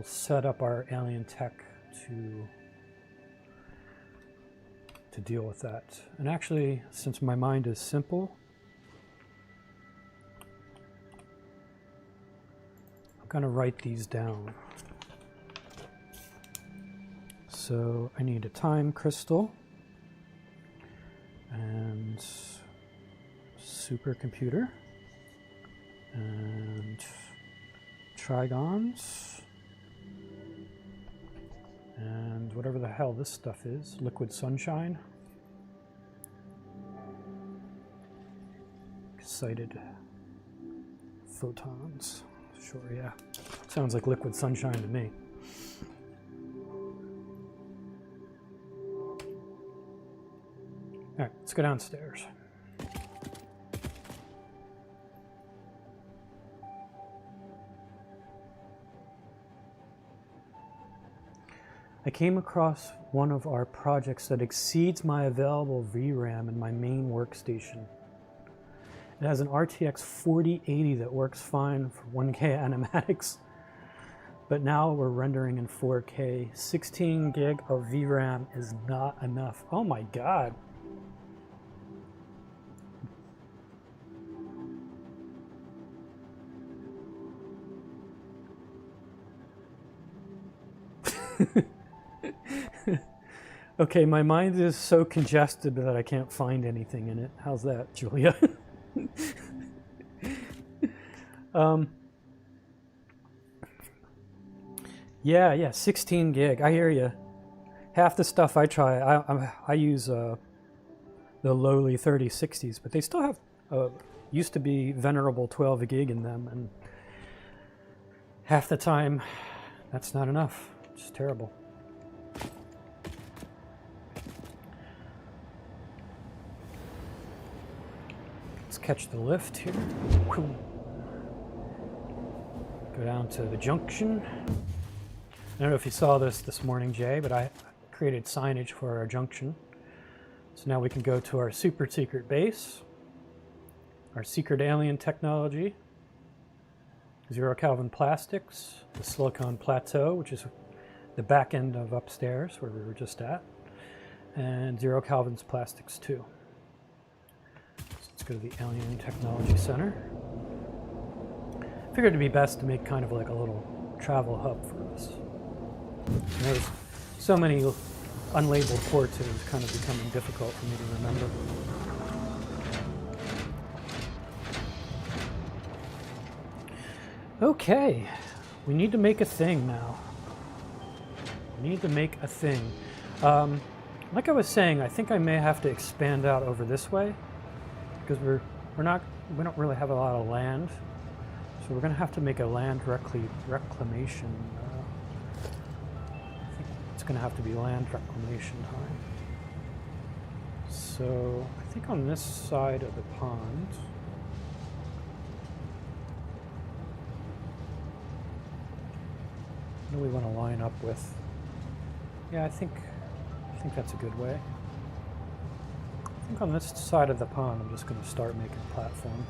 A: set up our alien tech to deal with that. And actually, since my mind is simple, I'm going to write these down. So I need a time crystal and supercomputer and trigons and whatever the hell this stuff is, liquid sunshine, excited photons. Sure, yeah, sounds like liquid sunshine to me. All right, let's go downstairs. I came across one of our projects that exceeds my available VRAM in my main workstation. It has an RTX 4080 that works fine for 1K animatics, but now we're rendering in 4K. 16 gig of VRAM is not enough. Oh my God. Okay, my mind is so congested that I can't find anything in it. How's that, Julia? Yeah, 16 gig. I hear you. Half the stuff I try, I use the lowly 3060s, but they still have used to be venerable 12 gig in them, and half the time that's not enough. It's terrible. Let's catch the lift here. Go down to the junction. I don't know if you saw this morning, Jay, but I created signage for our junction. So now we can go to our super secret base, our secret alien technology, 0Calvin plastics, the silicon plateau, which is the back end of upstairs where we were just at, and 0Calvin's plastics too. So let's go to the Alien Technology Center. Figured it'd be best to make kind of like a little travel hub for us. And there's so many unlabeled ports, it was kind of becoming difficult for me to remember. Okay, we need to make a thing now. We need to make a thing. Like I was saying, I think I may have to expand out over this way because we don't really have a lot of land, so we're going to have to make a land reclamation. I think it's going to have to be land reclamation time. So I think on this side of the pond. What do we want to line up with? Yeah, I think that's a good way. I think on this side of the pond, I'm just going to start making platforms.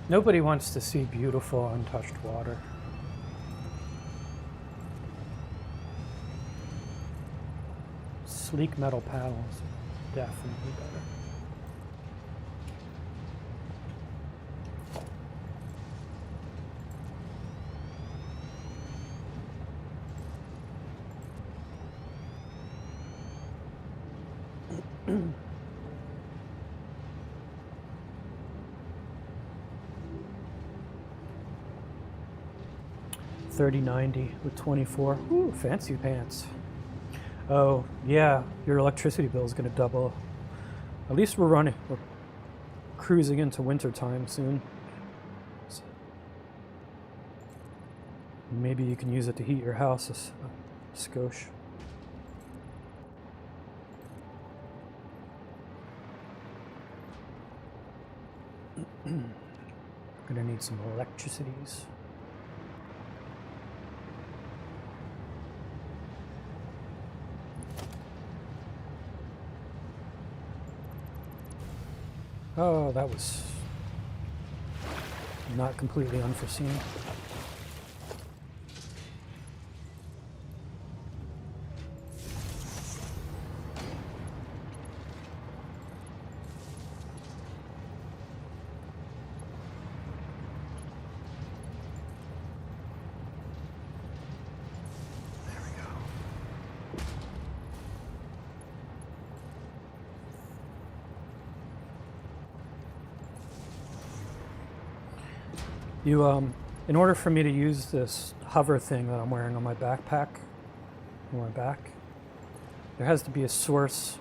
A: Nobody wants to see beautiful, untouched water. Sleek metal panels, definitely better. $30.90 with 24. Ooh, fancy pants. Oh yeah, your electricity bill is going to double. At least we're cruising into winter time soon. So maybe you can use it to heat your house a skosh. Gonna need some electricities. Oh, that was not completely unforeseen. In order for me to use this hover thing that I'm wearing on my backpack, on my back, there has to be a source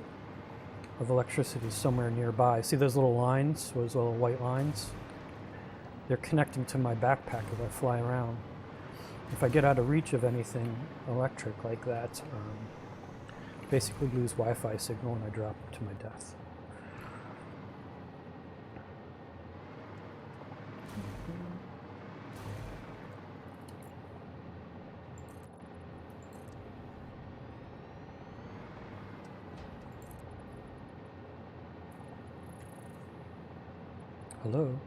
A: of electricity somewhere nearby. See those little lines, those little white lines? They're connecting to my backpack as I fly around. If I get out of reach of anything electric like that, basically lose Wi-Fi signal and I drop to my death. Hello?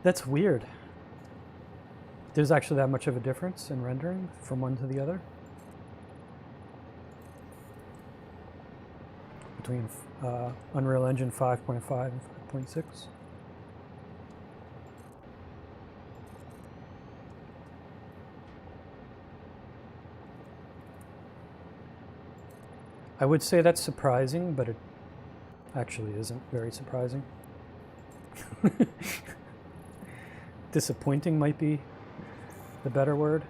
A: That's weird. There's actually that much of a difference in rendering from one to the other? Between Unreal Engine 5.5 and 5.6? I would say that's surprising, but it actually isn't very surprising. Disappointing might be the better word.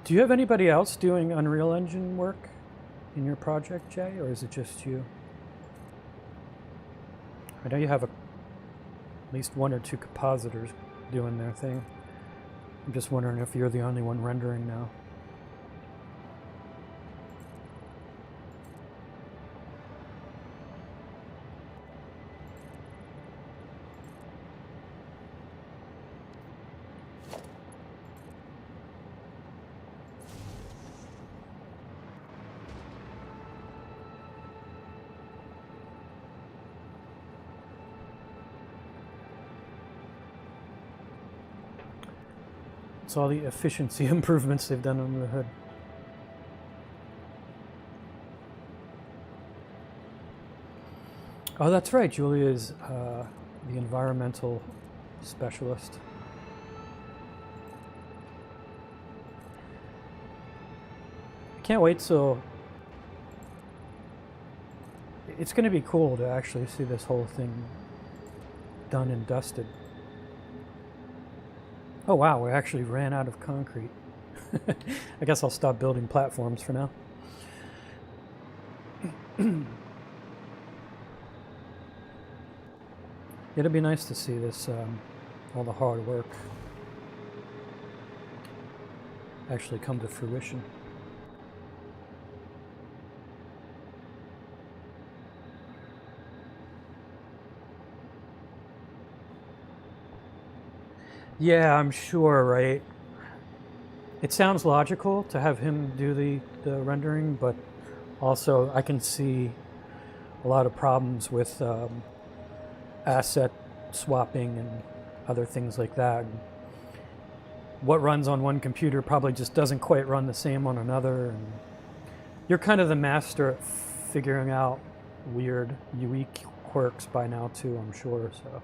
A: Do you have anybody else doing Unreal Engine work in your project, Jay, or is it just you? I know you have at least one or two compositors doing their thing. I'm just wondering if you're the only one rendering now. It's all the efficiency improvements they've done under the hood. Oh, that's right. Julia is the environmental specialist. I can't wait till... It's going to be cool to actually see this whole thing done and dusted. Oh wow, we actually ran out of concrete. I guess I'll stop building platforms for now. It'd be nice to see this, all the hard work actually come to fruition. Yeah, I'm sure, right? It sounds logical to have him do the rendering, but also I can see a lot of problems with asset swapping and other things like that. What runs on one computer probably just doesn't quite run the same on another. And you're kind of the master at figuring out weird UE quirks by now too, I'm sure. So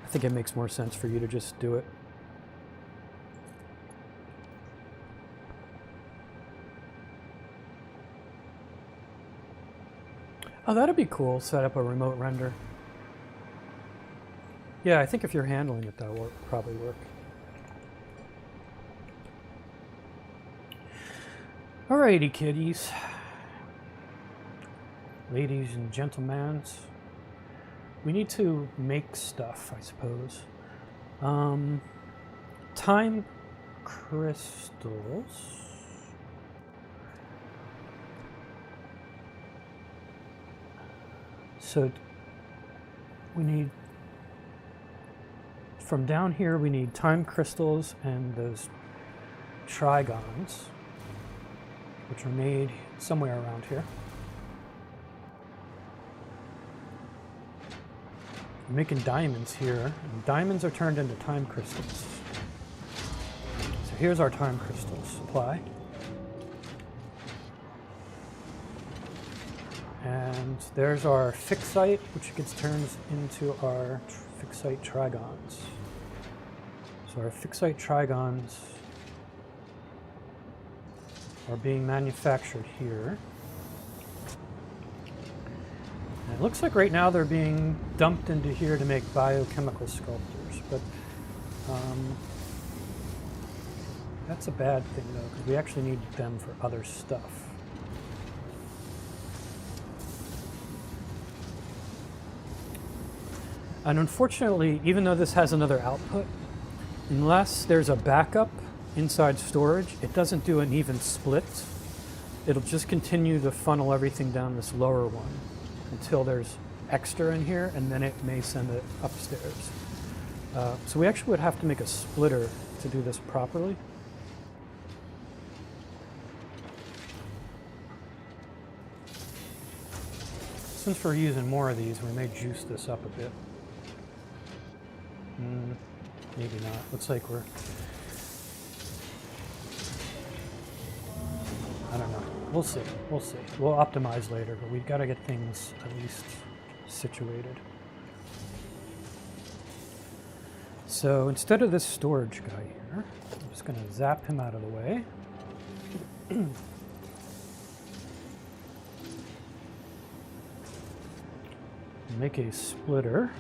A: I think it makes more sense for you to just do it. Oh, that'd be cool, set up a remote render. Yeah, I think if you're handling it, that'll probably work. Alrighty, kiddies. Ladies and gentlemen. We need to make stuff, I suppose. Time crystals. So we need, from down here, we need time crystals and those trigons, which are made somewhere around here. I'm making diamonds here, and diamonds are turned into time crystals. So here's our time crystal supply. And there's our fixite, which gets turned into our fixite trigons. So our fixite trigons are being manufactured here. And it looks like right now they're being dumped into here to make biochemical sculptors, but that's a bad thing though, because we actually need them for other stuff. And unfortunately, even though this has another output, unless there's a backup inside storage, it doesn't do an even split. It'll just continue to funnel everything down this lower one until there's extra in here, and then it may send it upstairs. So we actually would have to make a splitter to do this properly. Since we're using more of these, we may juice this up a bit. Maybe not. Looks like we're... I don't know. We'll see. We'll see. We'll optimize later, but we've got to get things at least situated. So instead of this storage guy here, I'm just going to zap him out of the way. Make a splitter.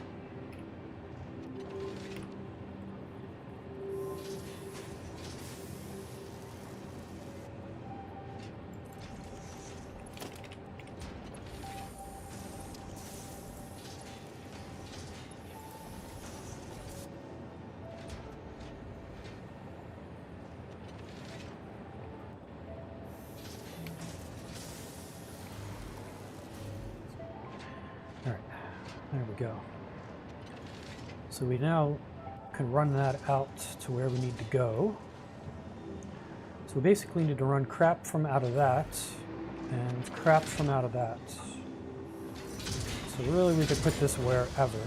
A: There we go. So we now can run that out to where we need to go. So we basically need to run crap from out of that and crap from out of that. So really we could put this wherever.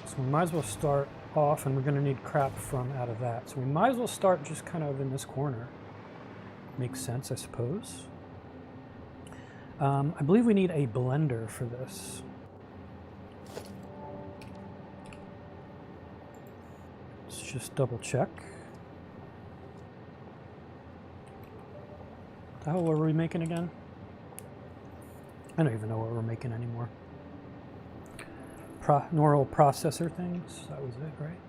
A: So we might as well start off, and we're going to need crap from out of that. So we might as well start just kind of in this corner. Makes sense, I suppose. I believe we need a blender for this. Let's just double check. What the hell were we making again? I don't even know what we're making anymore. Neural processor things, that was it, right?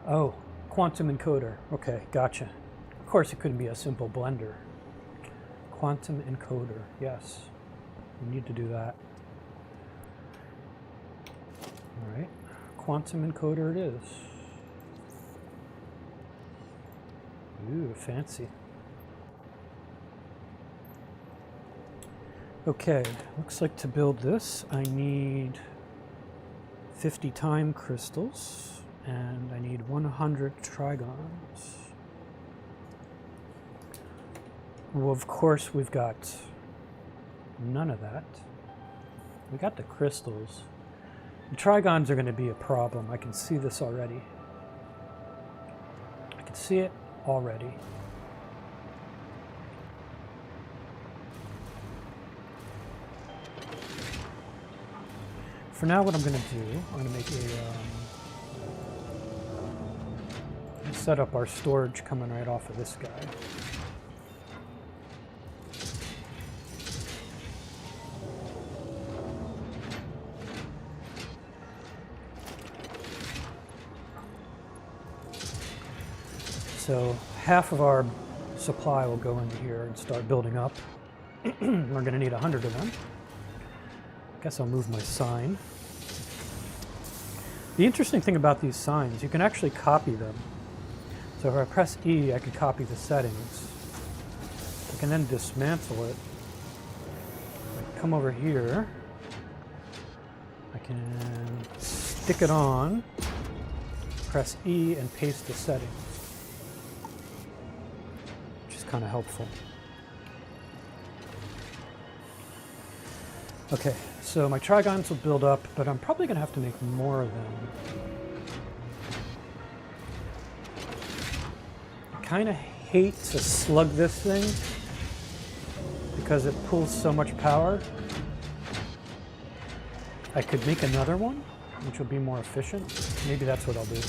A: Oh, quantum encoder. Okay, gotcha. Of course it couldn't be a simple blender. Quantum encoder, yes. We need to do that. All right, quantum encoder it is. Ooh, fancy. Okay, looks like to build this, I need 50 time crystals, and I need 100 trigons. Well, of course, we've got none of that. We got the crystals. The trigons are going to be a problem. I can see this already. I can see it already. For now, what I'm going to do, I'm going to make a... set up our storage coming right off of this guy. So half of our supply will go into here and start building up. We're going to need 100 of them. Guess I'll move my sign. The interesting thing about these signs, you can actually copy them. So if I press E, I can copy the settings. I can then dismantle it. I come over here. I can stick it on, press E, and paste the settings, which is kind of helpful. Okay, so my trigons will build up, but I'm probably going to have to make more of them. I kind of hate to slug this thing because it pulls so much power. I could make another one, which will be more efficient. Maybe that's what I'll do.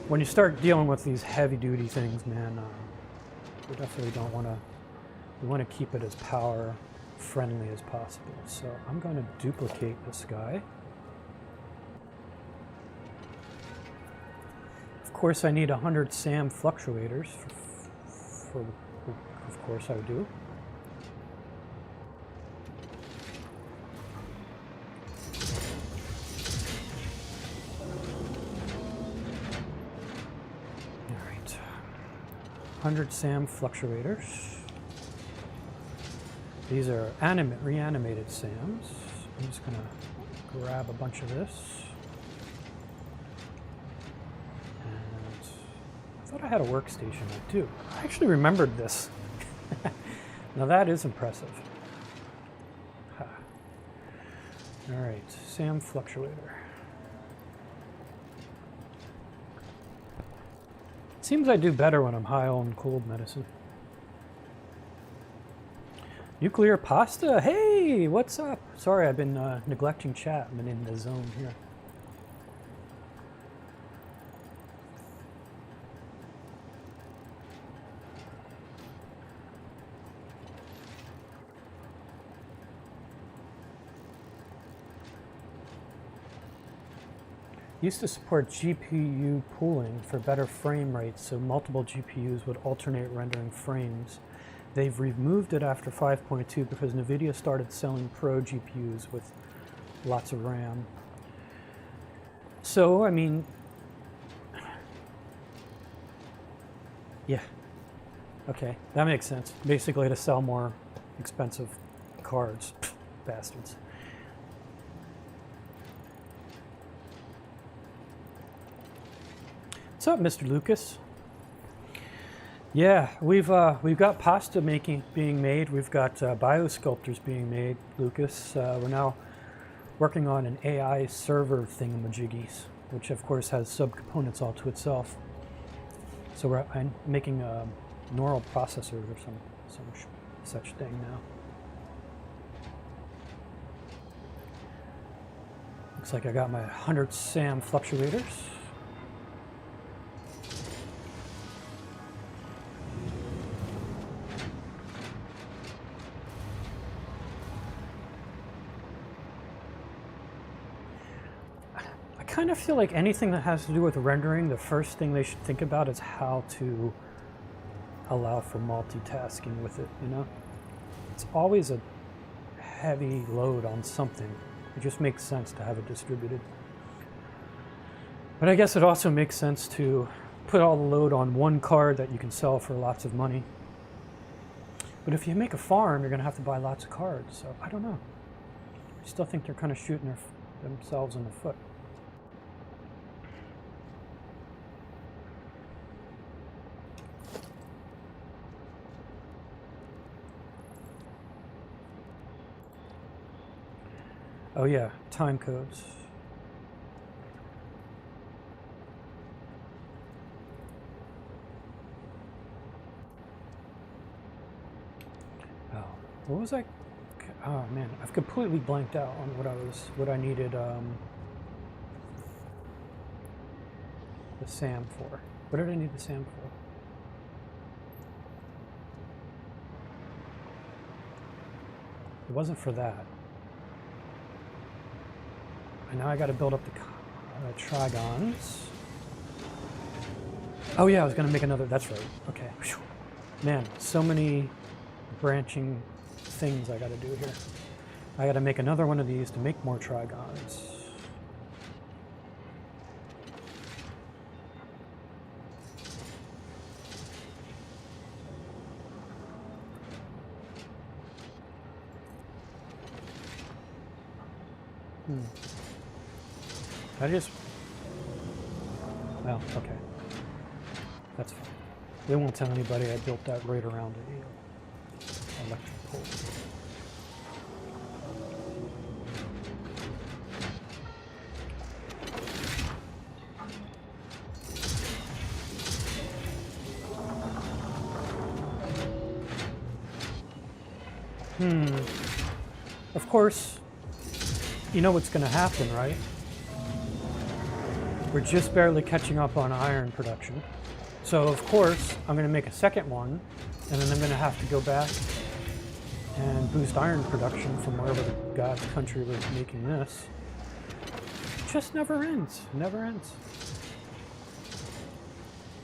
A: When you start dealing with these heavy-duty things, man, you definitely don't want to. You want to keep it as power-friendly as possible. So I'm going to duplicate this guy. Of course, I need 100 SAM fluctuators. Of course, I do. All right, 100 SAM fluctuators. These are reanimated SAMs. I'm just going to grab a bunch of this. I thought I had a workstation. I do. I actually remembered this. Now that is impressive. Ha. All right, SAM fluctuator. Seems I do better when I'm high on cold medicine. Nuclear pasta? Hey, what's up? Sorry, I've been neglecting chat. I've been in the zone here. Used to support GPU pooling for better frame rates, so multiple GPUs would alternate rendering frames. They've removed it after 5.2 because NVIDIA started selling Pro GPUs with lots of RAM. So, I mean, yeah, okay, that makes sense. Basically to sell more expensive cards, bastards. What's up, Mr. Lucas? Yeah, we've got pasta being made. We've got biosculptors being made, Lucas. We're now working on an AI server thingamajiggies, which of course has subcomponents all to itself. So I'm making neural processors or some such thing now. Looks like I got my 100 SAM fluctuators. I kind of feel like anything that has to do with rendering, the first thing they should think about is how to allow for multitasking with it, you know? It's always a heavy load on something. It just makes sense to have it distributed. But I guess it also makes sense to put all the load on one card that you can sell for lots of money. But if you make a farm, you're going to have to buy lots of cards, so I don't know. I still think they're kind of shooting themselves in the foot. Oh yeah, time codes. Oh, what was I? Oh man, I've completely blanked out on what I needed the SAM for. What did I need the SAM for? It wasn't for that. And now I got to build up the trigons. Oh yeah, I was gonna make another, that's right. Okay. Whew. Man, so many branching things I gotta do here. I gotta make another one of these to make more trigons. I just... Well, okay. That's fine. They won't tell anybody I built that right around a electric pole. Of course, you know what's going to happen, right? We're just barely catching up on iron production. So of course, I'm going to make a second one, and then I'm going to have to go back and boost iron production from wherever the God's country was making this. It just never ends, never ends.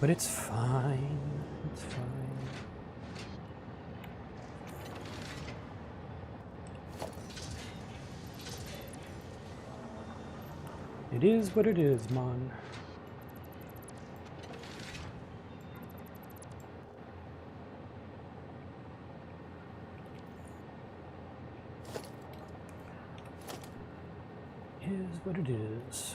A: But it's fine, it's fine. It is what it is, man. Is what it is.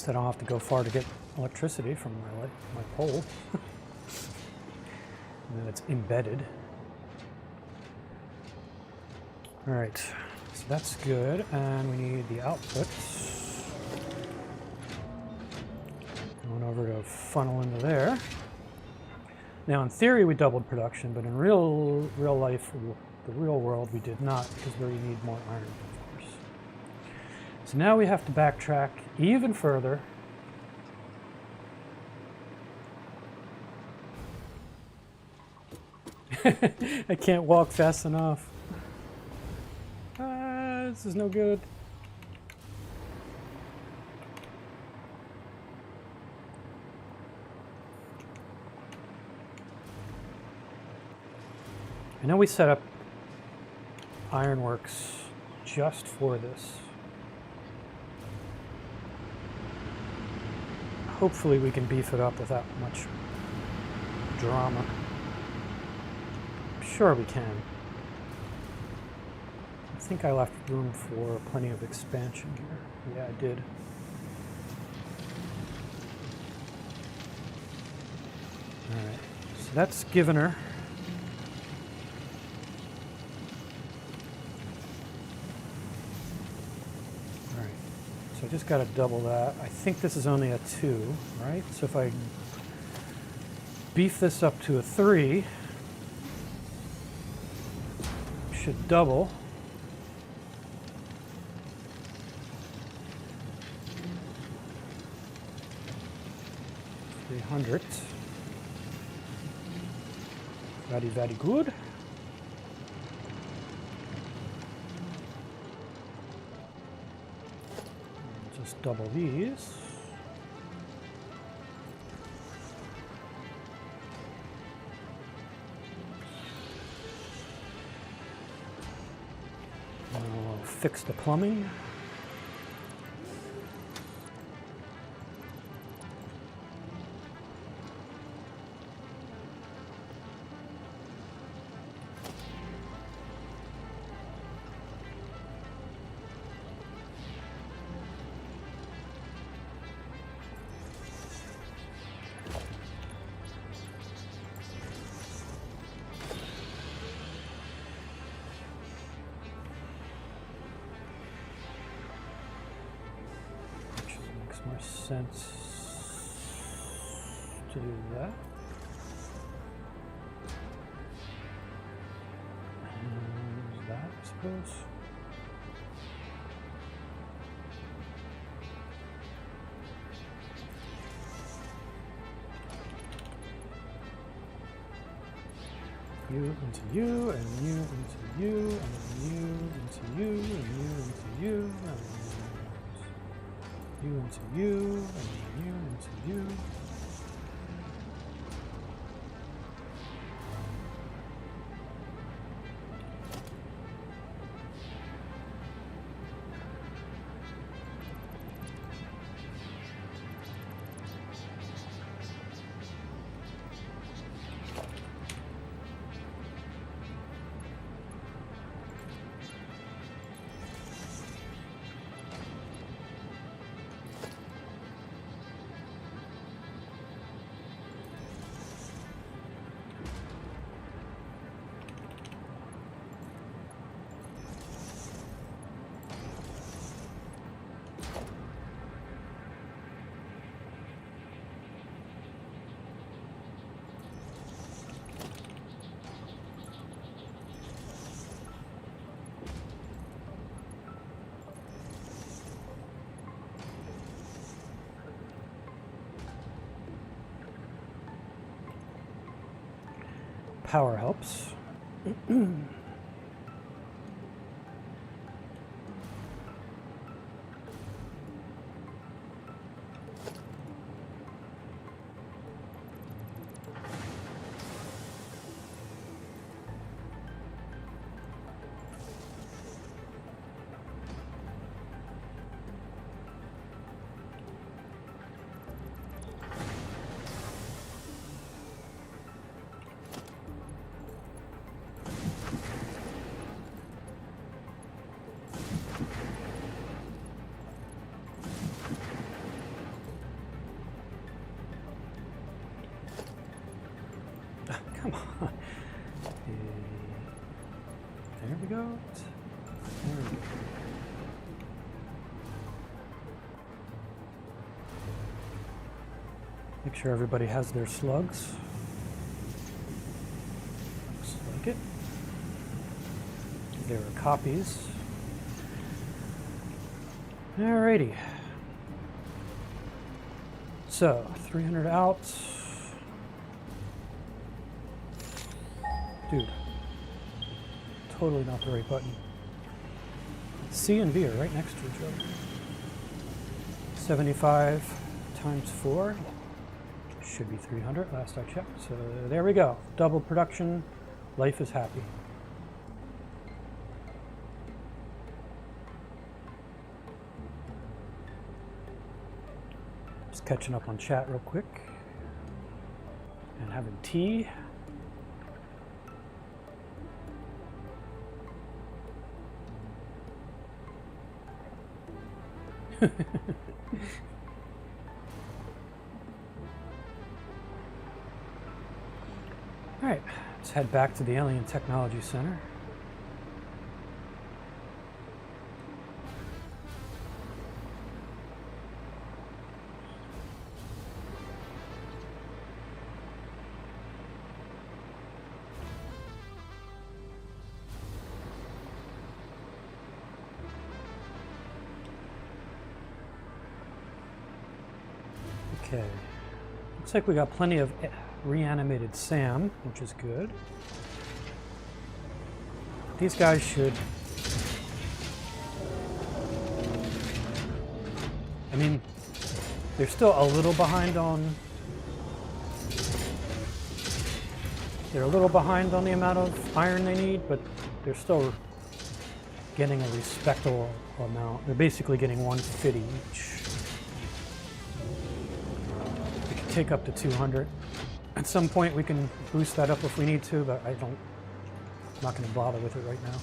A: I don't have to go far to get electricity from my pole. And then it's embedded. All right, so that's good. And we need the outputs. Going over to funnel into there. Now in theory we doubled production, but in real life, the real world, we did not, because we need more iron. So now we have to backtrack even further. I can't walk fast enough. This is no good. I know we set up ironworks just for this. Hopefully we can beef it up without much drama. I'm sure we can. I think I left room for plenty of expansion here. Yeah, I did. Alright, so that's given her. So I just got to double that. I think this is only a 2, right? So if I beef this up to a 3, should double. $300. Very, very good. Double these. I'll fix the plumbing. sense to do that. And that, I suppose. You into you, and you into you, and then you into you, and you into you, and then you into you, and then you into you. Power helps. Come on. There we go. There we go. Make sure everybody has their slugs. Looks like it. There are copies. Alrighty. So, 300 out. Dude, totally not the right button. C and B are right next to each other. 75 times 4 should be 300, last I checked. So there we go. Double production. Life is happy. Just catching up on chat real quick. And having tea. All right, let's head back to the Alien Technology Center. Okay, looks like we got plenty of reanimated Sam, which is good. These guys should... I mean, they're still a little behind on... They're a little behind on the amount of iron they need, but they're still getting a respectable amount. They're basically getting 150 each. Take up to 200. At some point we can boost that up if we need to, but I'm not going to bother with it right now.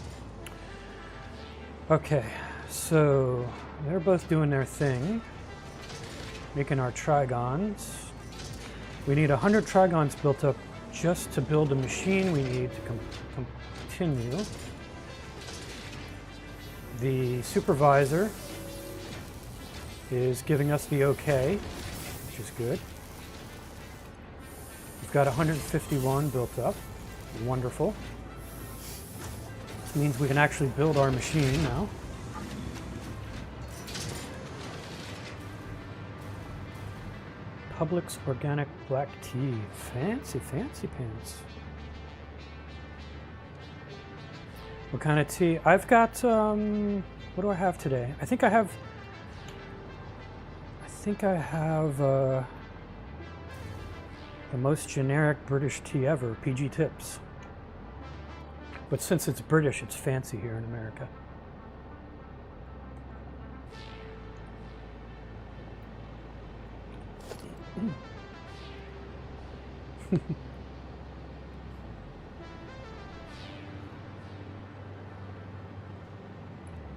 A: Okay, so they're both doing their thing, making our trigons. We need 100 trigons built up just to build a machine. We need to continue. The supervisor is giving us the okay, which is good. We've got 151 built up. Wonderful. This means we can actually build our machine now. Publix organic black tea. Fancy, fancy pants. What kind of tea? I've got, what do I have today? I think I have the most generic British tea ever, PG Tips. But since it's British, it's fancy here in America.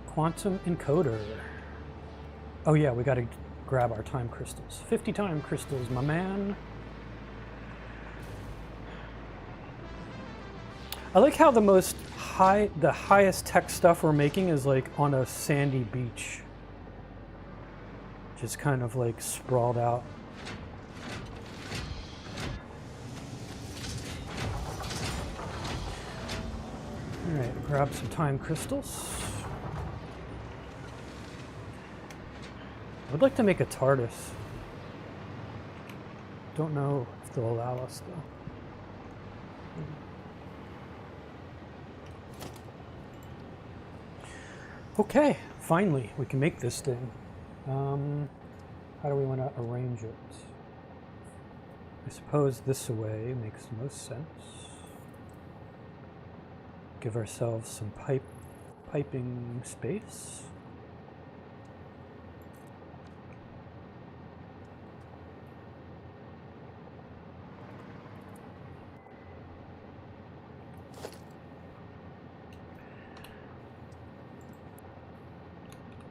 A: Quantum encoder. Oh yeah, we got to grab our time crystals. 50 time crystals, my man. I like how the highest tech stuff we're making is like on a sandy beach. Just kind of like sprawled out. All right, grab some time crystals. I would like to make a TARDIS. Don't know if they'll allow us though. Okay, finally, we can make this thing. How do we want to arrange it? I suppose this way makes the most sense. Give ourselves some piping space.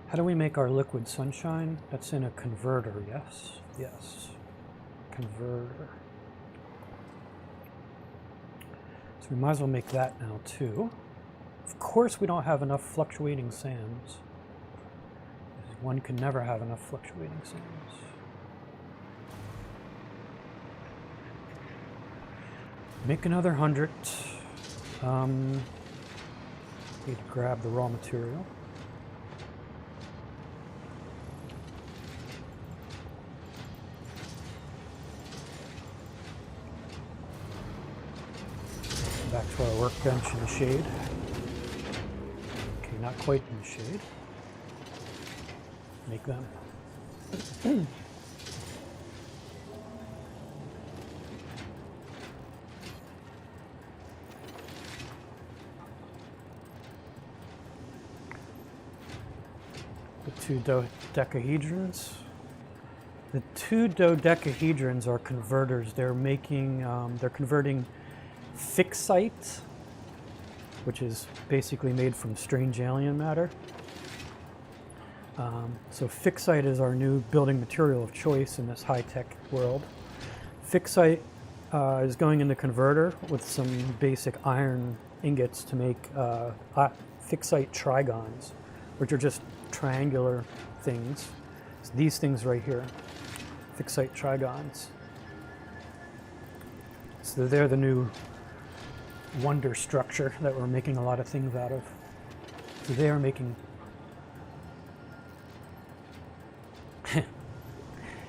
A: How do we make our liquid sunshine? That's in a converter, yes? Yes. Converter. So we might as well make that now too. Of course we don't have enough fluctuating sands. One can never have enough fluctuating sands. Make another 100. Need to grab the raw material. Back to our workbench in the shade. Okay, not quite in the shade. Make them. The two dodecahedrons. The two dodecahedrons are converters. They're making, they're converting fixite, which is basically made from strange alien matter. So fixite is our new building material of choice in this high-tech world. Fixite is going in the converter with some basic iron ingots to make fixite trigons, which are just triangular things. So these things right here, fixite trigons. So they're the new wonder structure that we're making a lot of things out of. So they are making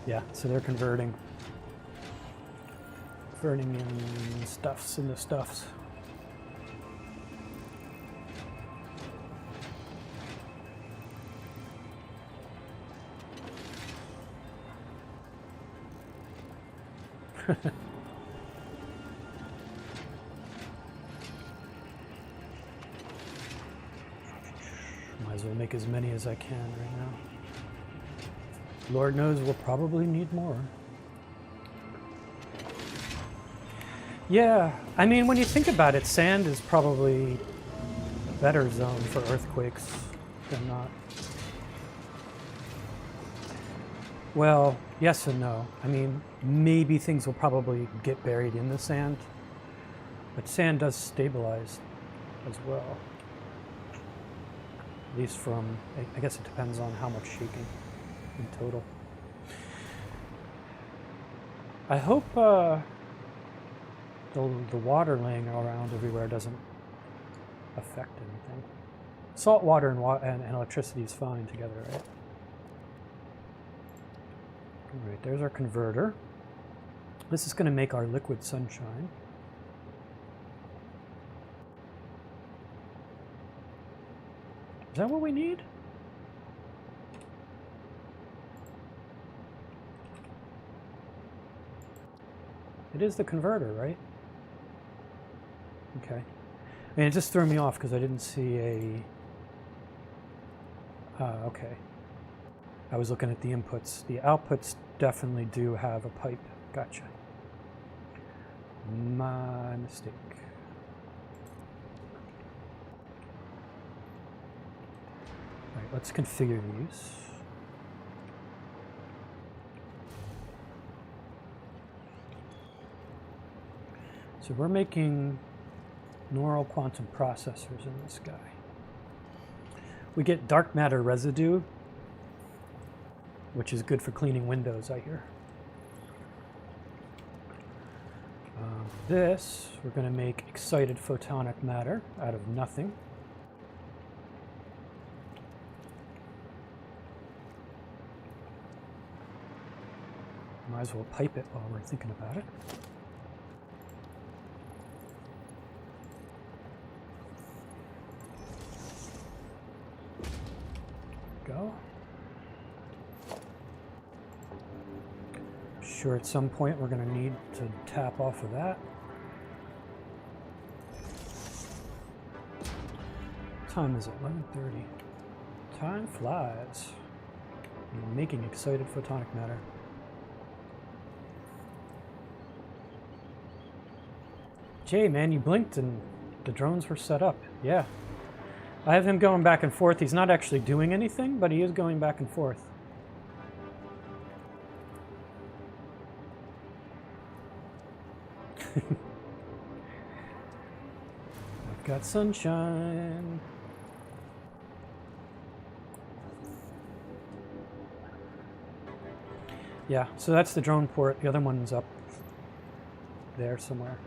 A: yeah, so they're converting in stuffs into stuffs. Might as well make as many as I can right now. Lord knows we'll probably need more. Yeah, I mean, when you think about it, sand is probably a better zone for earthquakes than not. Well, yes and no. I mean, maybe things will probably get buried in the sand, but sand does stabilize as well. At least from, I guess it depends on how much shaking. in total. I hope the water laying around everywhere doesn't affect anything. Salt water and electricity is fine together, right? All right, there's our converter. This is going to make our liquid sunshine. Is that what we need? It is the converter, right? Okay. I mean, it just threw me off because I didn't see a... okay. I was looking at the inputs. The outputs definitely do have a pipe. Gotcha. My mistake. All right, let's configure these. So we're making neural quantum processors in this guy. We get dark matter residue, which is good for cleaning windows, I hear. This, we're going to make excited photonic matter out of nothing. Might as well pipe it while we're thinking about it. Go. Sure, at some point we're going to need to tap off of that. What time is it? 11:30. Time flies. I'm making excited photonic matter. Jay, man, you blinked and the drones were set up. Yeah. I have him going back and forth. He's not actually doing anything, but he is going back and forth. I've got sunshine. Yeah, so that's the drone port. The other one's up there somewhere.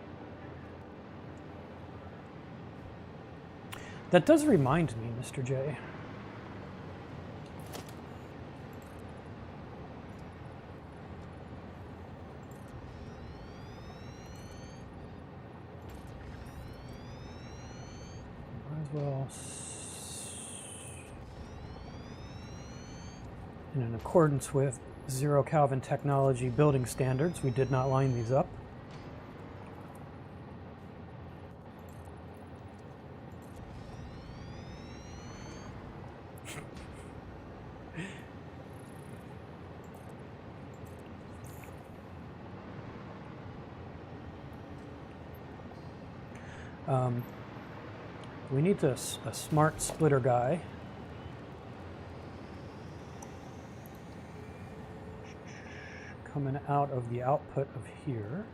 A: That does remind me, Mr. J. Might as well. And in accordance with 0Calvin technology building standards, we did not line these up. We need a smart splitter guy. Coming out of the output of here.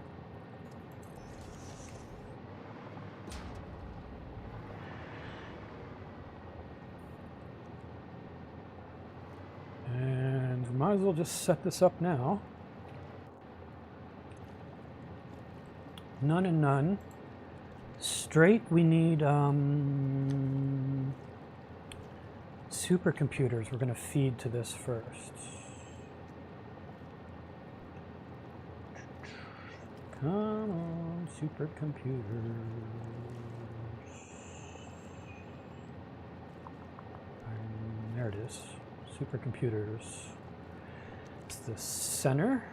A: And we might as well just set this up now. None and none. Straight, we need supercomputers. We're going to feed to this first. Come on, supercomputers. There it is. Supercomputers. It's the center.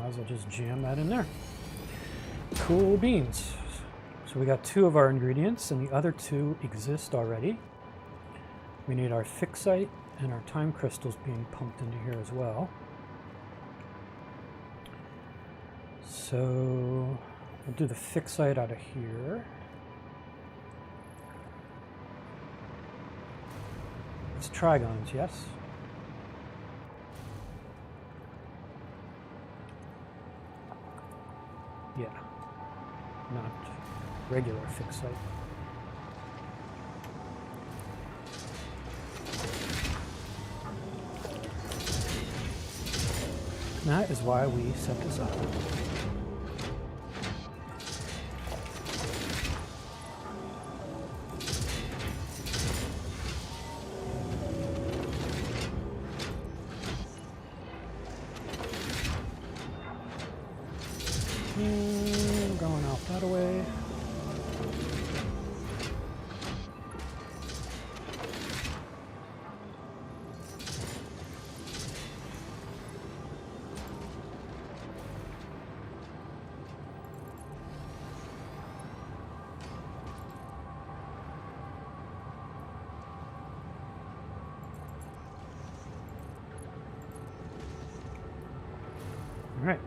A: I'll just jam that in there. Cool beans. So we got 2 of our ingredients and the other 2 exist already. We need our fixite and our time crystals being pumped into here as well. So we'll do the fixite out of here. It's trigons, yes? not regular fixed site. And that is why we set this up. Going off that away. All right.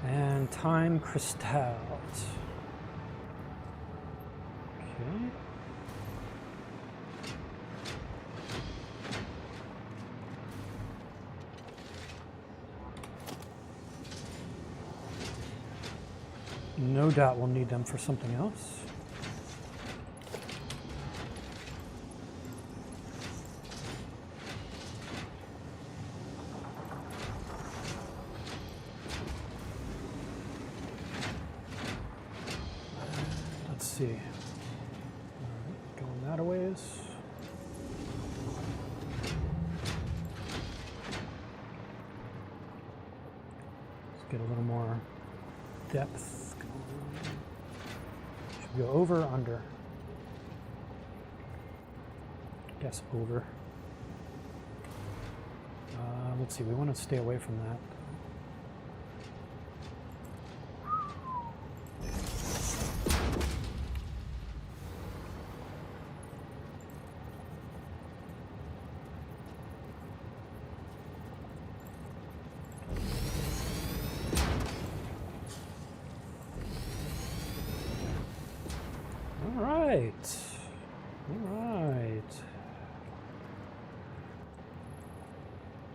A: And time crystals. Okay. No doubt we'll need them for something else. See. All right, going that a ways. Let's get a little more depth. Should we go over or under? Guess over. Let's see, we want to stay away from that.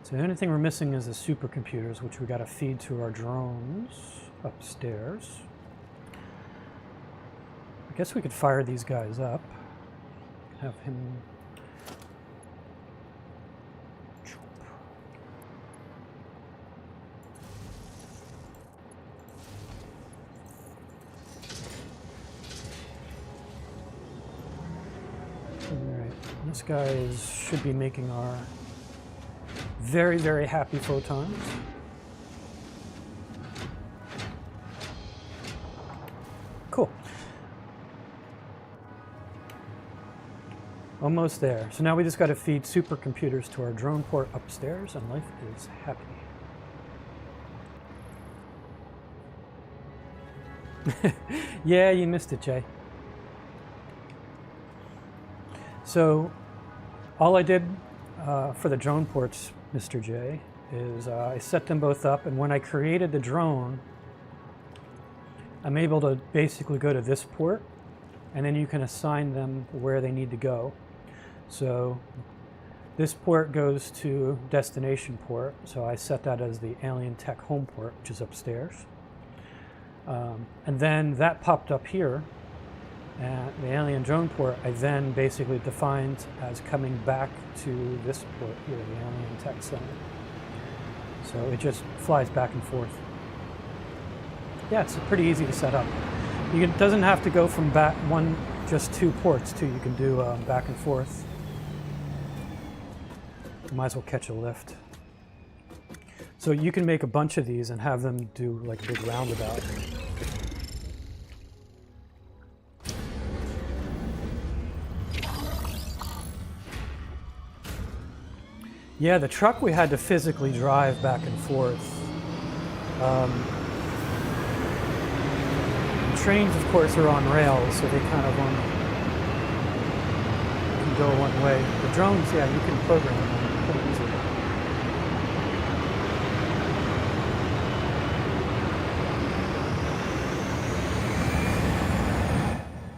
A: So the only thing we're missing is the supercomputers, which we got to feed to our drones upstairs. I guess we could fire these guys up. Have him... Alright, this guy should be making our very, very happy photons. Cool. Almost there. So now we just got to feed supercomputers to our drone port upstairs, and life is happy. Yeah, you missed it, Jay. So all I did for the drone ports, Mr. J, is I set them both up, and when I created the drone, I'm able to basically go to this port, and then you can assign them where they need to go. So this port goes to destination port, so I set that as the Alien Tech home port, which is upstairs. And then that popped up here, and the Alien Drone port I then basically defined as coming back to this port here, the Alien Tech Center. So it just flies back and forth. Yeah, it's pretty easy to set up. It doesn't have to go from just two ports too. You can do back and forth. You might as well catch a lift. So you can make a bunch of these and have them do like a big roundabout. Yeah, the truck we had to physically drive back and forth. Trains, of course, are on rails, so they kind of can go one way. The drones, yeah, you can program them pretty easily.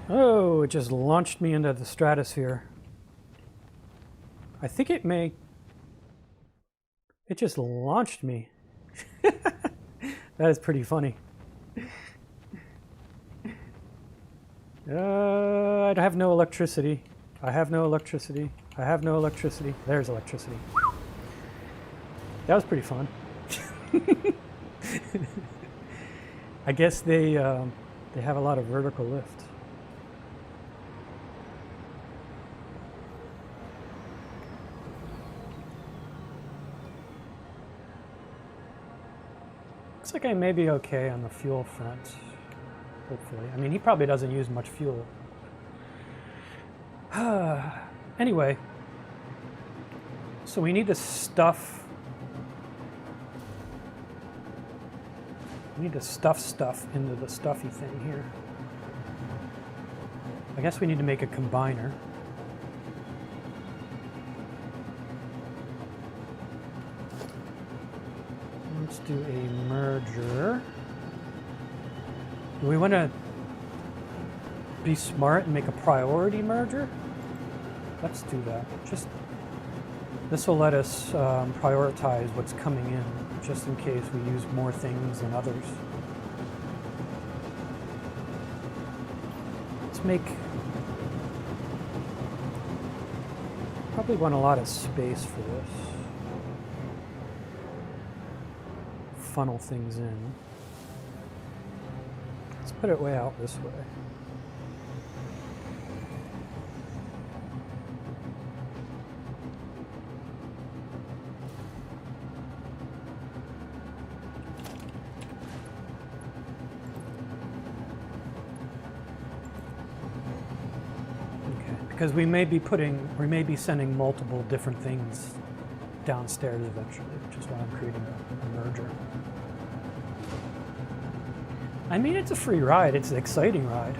A: Oh, it just launched me into the stratosphere. I think it may... It just launched me. That is pretty funny. I have no electricity. I have no electricity. I have no electricity. There's electricity. That was pretty fun. I guess they have a lot of vertical lift. Looks like I may be okay on the fuel front, hopefully. I mean, he probably doesn't use much fuel. Anyway, so we need to stuff. We need to stuff stuff into the stuffy thing here. I guess we need to make a combiner. Let's do a merger. Do we want to be smart and make a priority merger? Let's do that. This will let us prioritize what's coming in, just in case we use more things than others. Let's make... Probably want a lot of space for this. Funnel things in. Let's put it way out this way. Because we may be sending multiple different things downstairs eventually, which is why I'm creating a merger. I mean, it's a free ride. It's an exciting ride.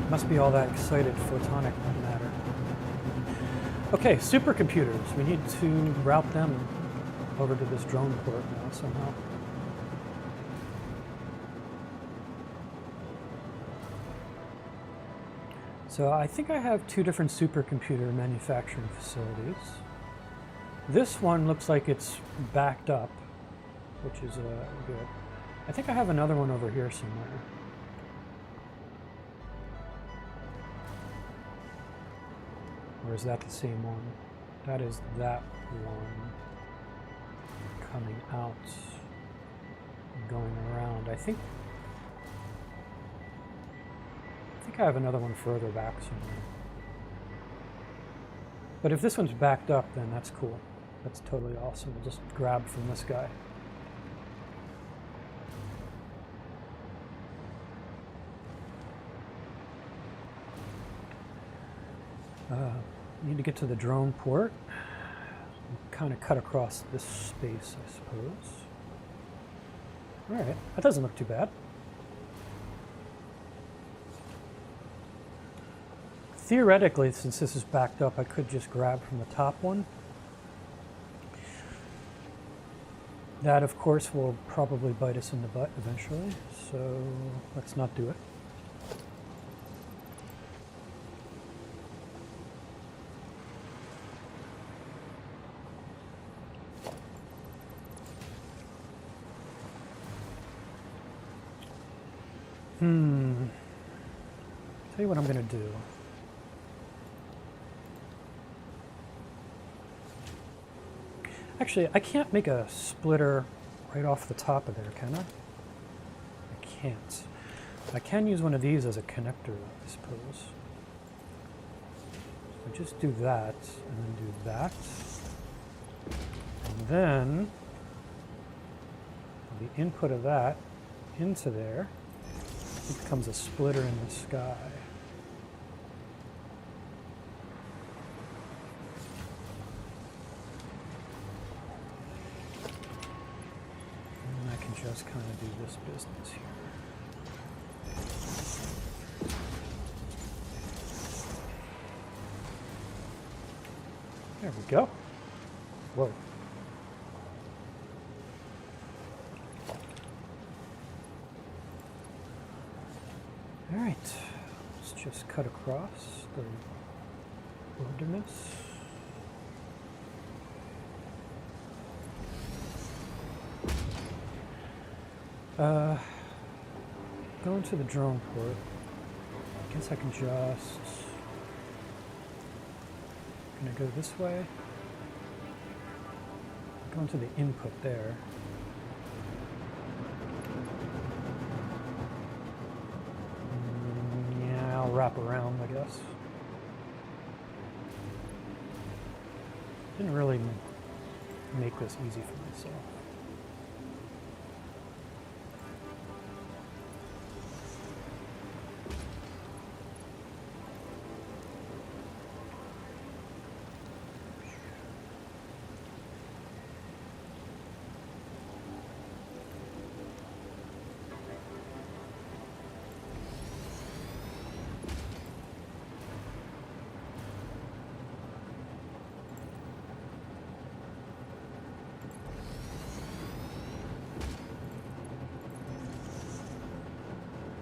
A: Must be all that excited photonic matter. Okay, supercomputers. We need to route them over to this drone port now somehow. So I think I have two different supercomputer manufacturing facilities. This one looks like it's backed up, which is good. I think I have another one over here somewhere. Or is that the same one? That is that one coming out and going around. I think I have another one further back somewhere. But if this one's backed up, then that's cool. That's totally awesome. We'll just grab from this guy. Need to get to the drone port. Kind of cut across this space, I suppose. All right, that doesn't look too bad. Theoretically, since this is backed up, I could just grab from the top one. That, of course, will probably bite us in the butt eventually, so let's not do it. Tell you what I'm going to do. Actually, I can't make a splitter right off the top of there, can I? I can't. I can use one of these as a connector, I suppose. So just do that, and then do that. And then the input of that into there, it becomes a splitter in the sky. Just kind of do this business here. There we go. Whoa. All right. Let's just cut across the wilderness. Going to the drone port. I guess I can just... Gonna go this way. Going to the input there. Yeah, I'll wrap around, I guess. Didn't really make this easy for myself.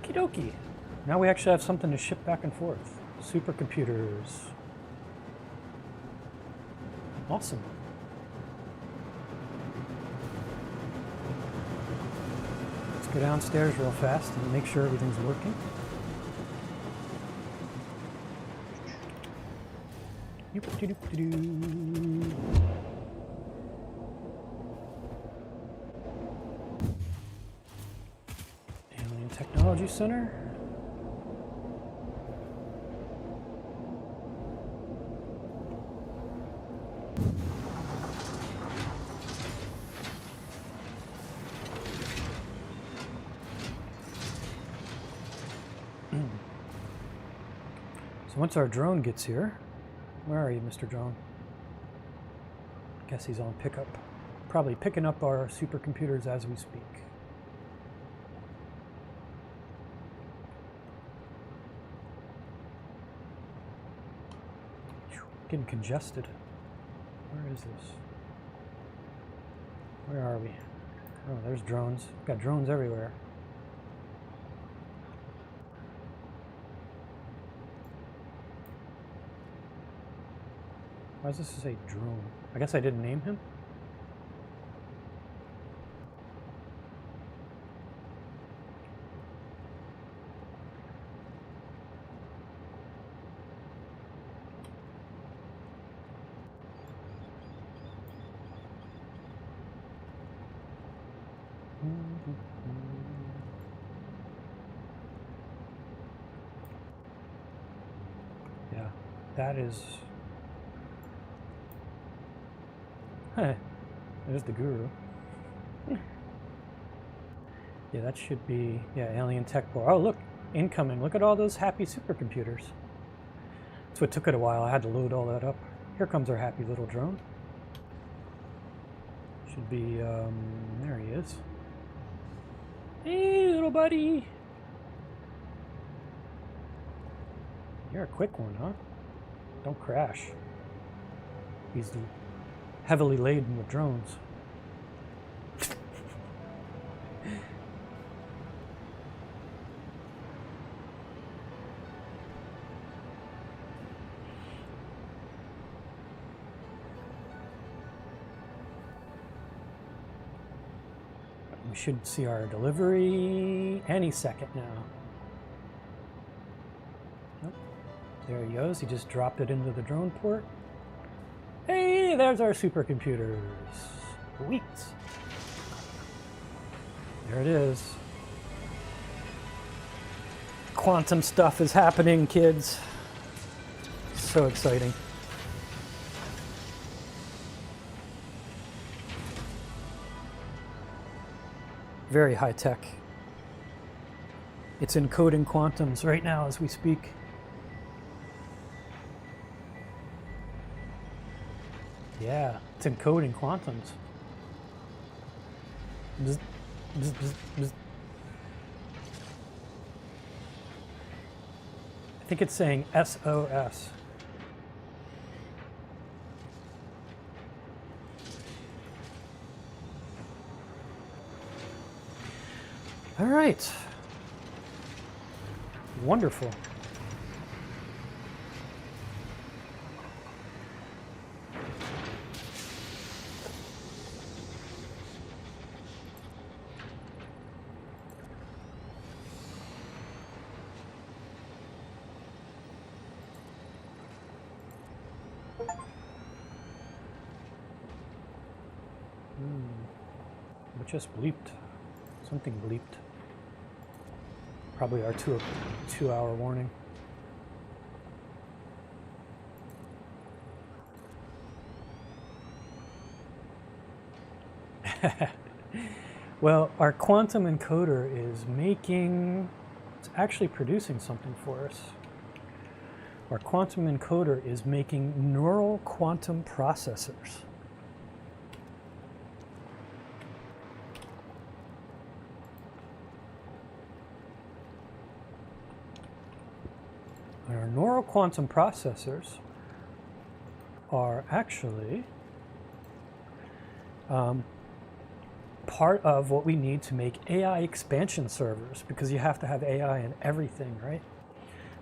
A: Okie dokie. Now we actually have something to ship back and forth. Supercomputers. Awesome. Let's go downstairs real fast and make sure everything's working. Alien Technology Center. So once our drone gets here, where are you, Mr. Drone? Guess he's on pickup. Probably picking up our supercomputers as we speak. Getting congested. Where is this? Where are we? Oh, there's drones. Got drones everywhere. Why does this say drone? I guess I didn't name him. Yeah, that is... Hey, there's the guru. Yeah, that should be, yeah, Alien Tech Bar. Oh, look, incoming. Look at all those happy supercomputers. That's what took it a while. I had to load all that up. Here comes our happy little drone. Should be, there he is. Hey, little buddy. You're a quick one, huh? Don't crash. He's heavily laden with drones. We should see our delivery any second now. Nope. There he goes. He just dropped it into the drone port. Hey, there's our supercomputers. Sweet. There it is. Quantum stuff is happening, kids. So exciting. Very high tech. It's encoding quantums right now as we speak. Yeah, it's encoding quantums. Bzz, bzz, bzz, bzz. I think it's saying SOS. All right. Wonderful. just bleeped. Something bleeped. Probably our two-hour warning. Well, our quantum encoder is it's actually producing something for us. Our quantum encoder is making neural quantum processors. And our neural quantum processors are actually part of what we need to make AI expansion servers, because you have to have AI in everything, right?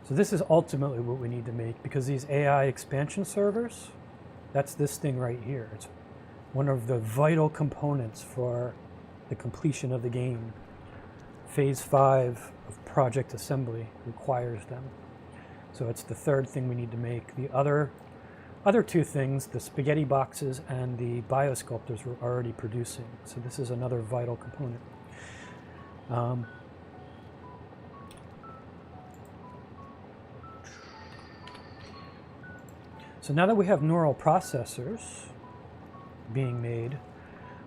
A: So this is ultimately what we need to make, because these AI expansion servers, that's this thing right here. It's one of the vital components for the completion of the game. Phase 5 of Project Assembly requires them. So it's the third thing we need to make. The other two things, the spaghetti boxes and the biosculptors, were already producing. So this is another vital component. So now that we have neural processors being made,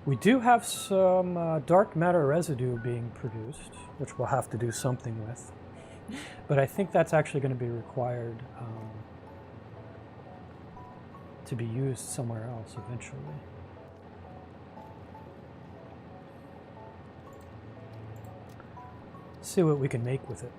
A: we do have some dark matter residue being produced, which we'll have to do something with. But I think that's actually going to be required to be used somewhere else eventually. See what we can make with it.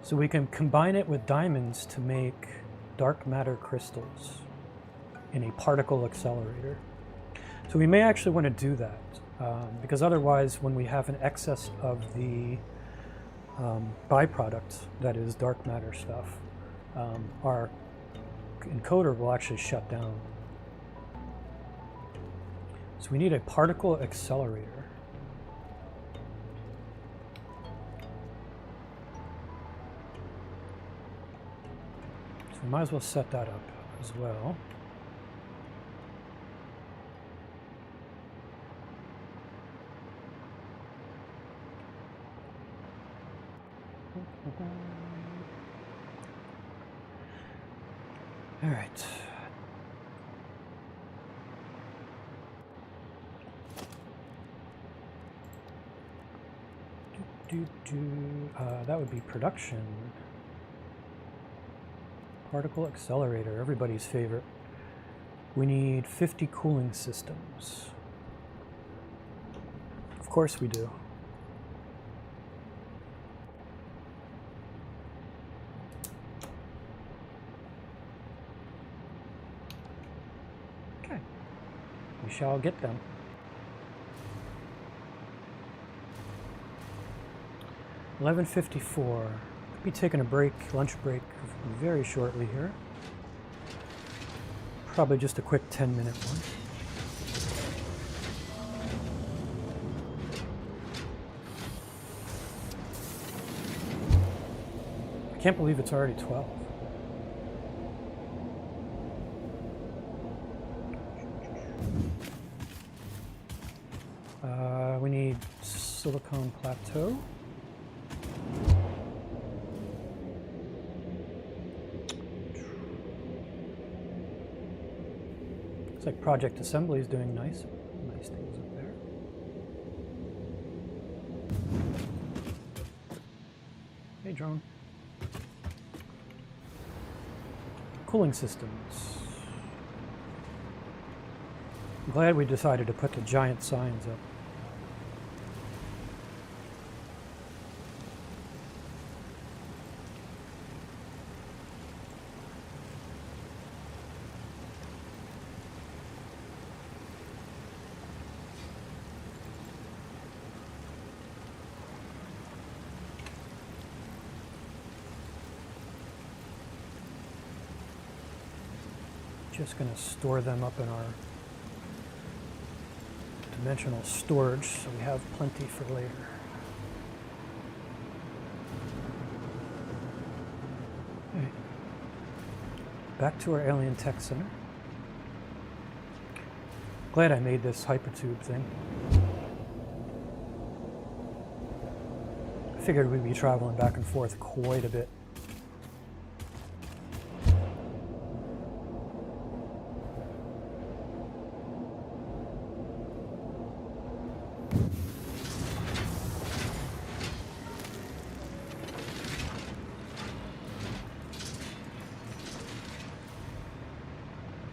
A: So we can combine it with diamonds to make dark matter crystals in a particle accelerator. So we may actually want to do that, because otherwise when we have an excess of the byproduct, that is dark matter stuff, our encoder will actually shut down. So we need a particle accelerator. So we might as well set that up as well. All right. That would be production. Particle accelerator, everybody's favorite. We need 50 cooling systems. Of course we do. Okay, we shall get them. 11:54. Could be taking a break, lunch break, very shortly here. Probably just a quick 10-minute one. I can't believe it's already 12. We need silicon plateau. Looks like Project Assembly is doing nice things up there. Hey, drone. Cooling systems. I'm glad we decided to put the giant signs up. Just going to store them up in our dimensional storage so we have plenty for later. back to our alien tech center. Glad I made this hypertube thing. I figured we'd be traveling back and forth quite a bit.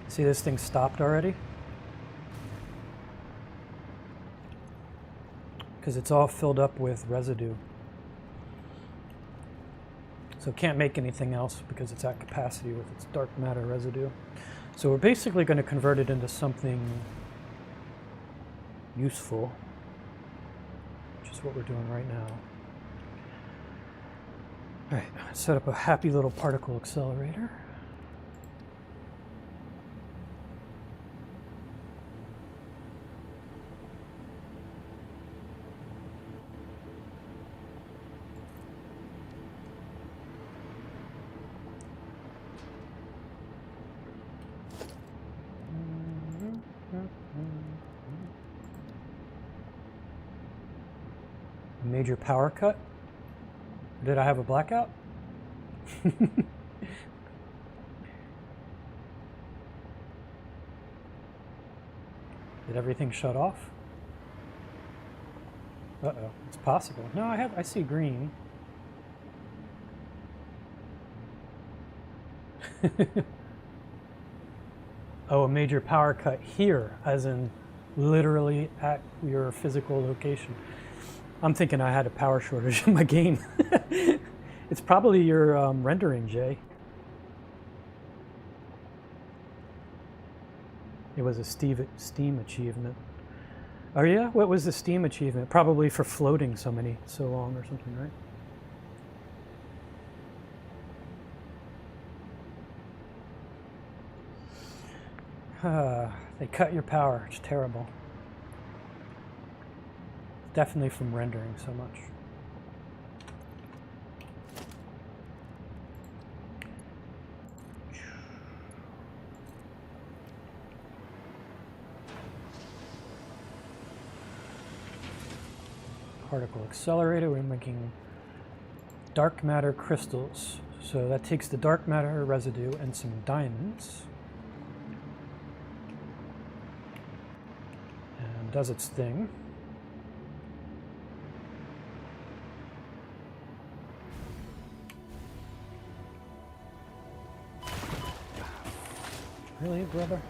A: See, this thing stopped already? Because it's all filled up with residue. So it can't make anything else because it's at capacity with its dark matter residue. So we're basically going to convert it into something useful, which is what we're doing right now. All right, set up a happy little particle accelerator. Major power cut? Did I have a blackout? Did everything shut off? Uh-oh, it's possible. No, I see green. Oh, a major power cut here, as in literally at your physical location. I'm thinking I had a power shortage in my game. It's probably your rendering, Jay. It was a Steam achievement. Oh yeah? What was the Steam achievement? Probably for floating so long or something, right? They cut your power. It's terrible. Definitely from rendering so much. Particle accelerator, we're making dark matter crystals. So that takes the dark matter residue and some diamonds and does its thing. Really, brother?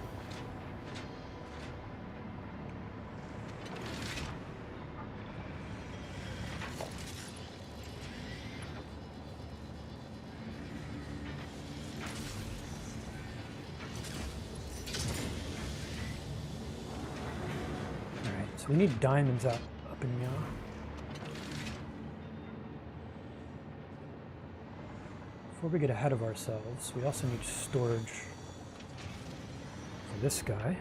A: Alright, so we need diamonds up in the Before we get ahead of ourselves, we also need storage for this guy.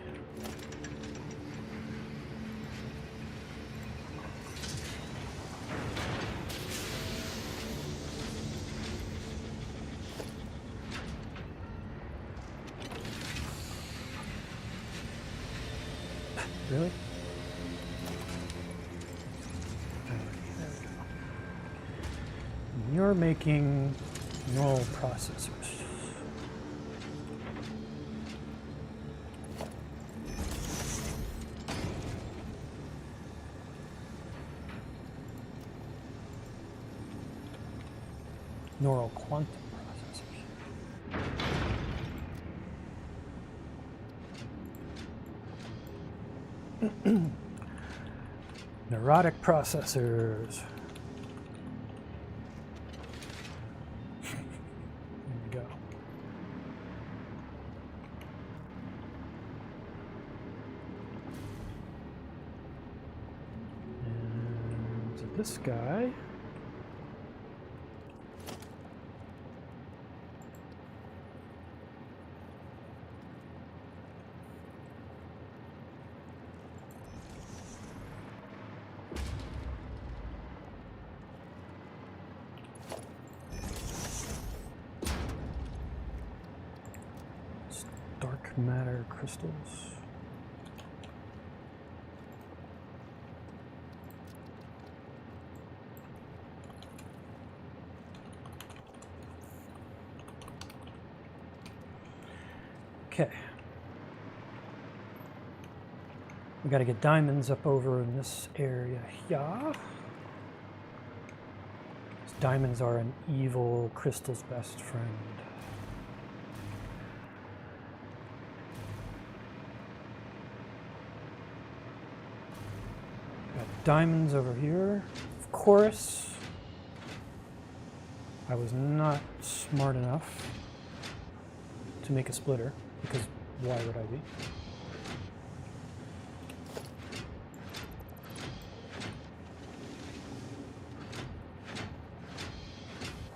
A: Really? You're making neural processors. Neural quantum processors. Neurotic processors. There we go. And so this guy. dark matter crystals. Okay. We got to get diamonds up over in this area here. Diamonds are an evil crystal's best friend. Got diamonds over here. Of course, I was not smart enough to make a splitter, because why would I be?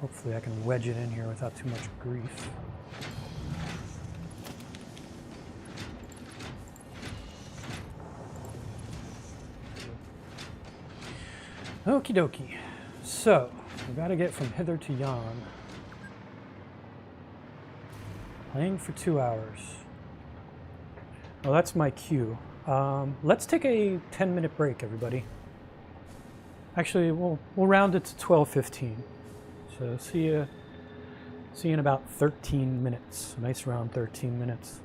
A: Hopefully I can wedge it in here without too much grief. Okie dokie. So, we gotta get from hither to yon. Playing for 2 hours. Well, that's my cue. Let's take a 10-minute break, everybody. Actually, we'll round it to 12:15. So see you in about 13 minutes. A nice round 13 minutes.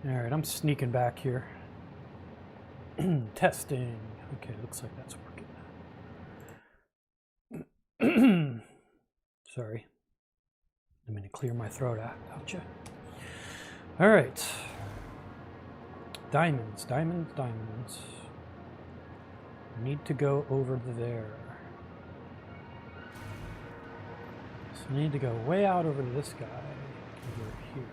A: All right, I'm sneaking back here. Testing. Okay, looks like that's working. Sorry. I'm going to clear my throat out. Gotcha. All right. Diamonds, diamonds, diamonds. I need to go over there. So I need to go way out over to this guy over here.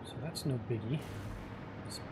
A: So that's no biggie, I suppose.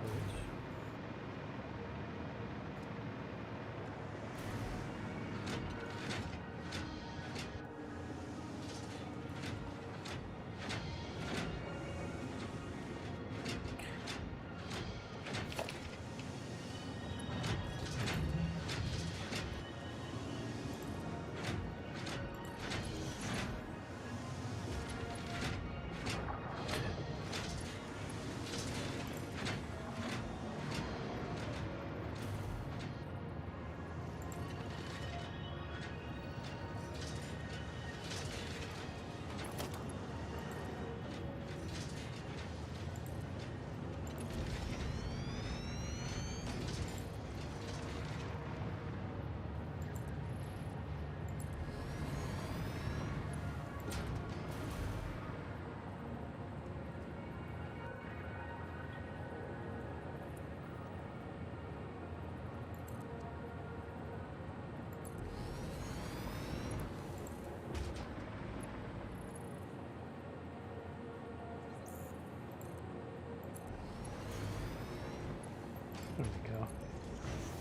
A: There we go.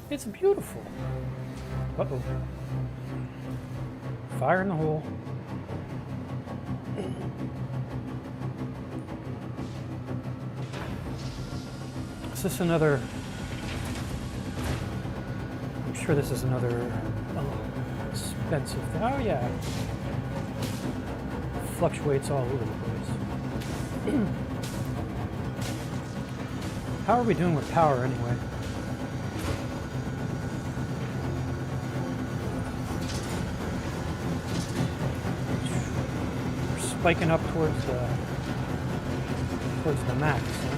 A: It's beautiful. Uh-oh. Fire in the hole. Is this another... I'm sure this is another expensive thing. Oh, yeah. Fluctuates all over the place. How are we doing with power anyway? We're spiking up towards the max. Huh?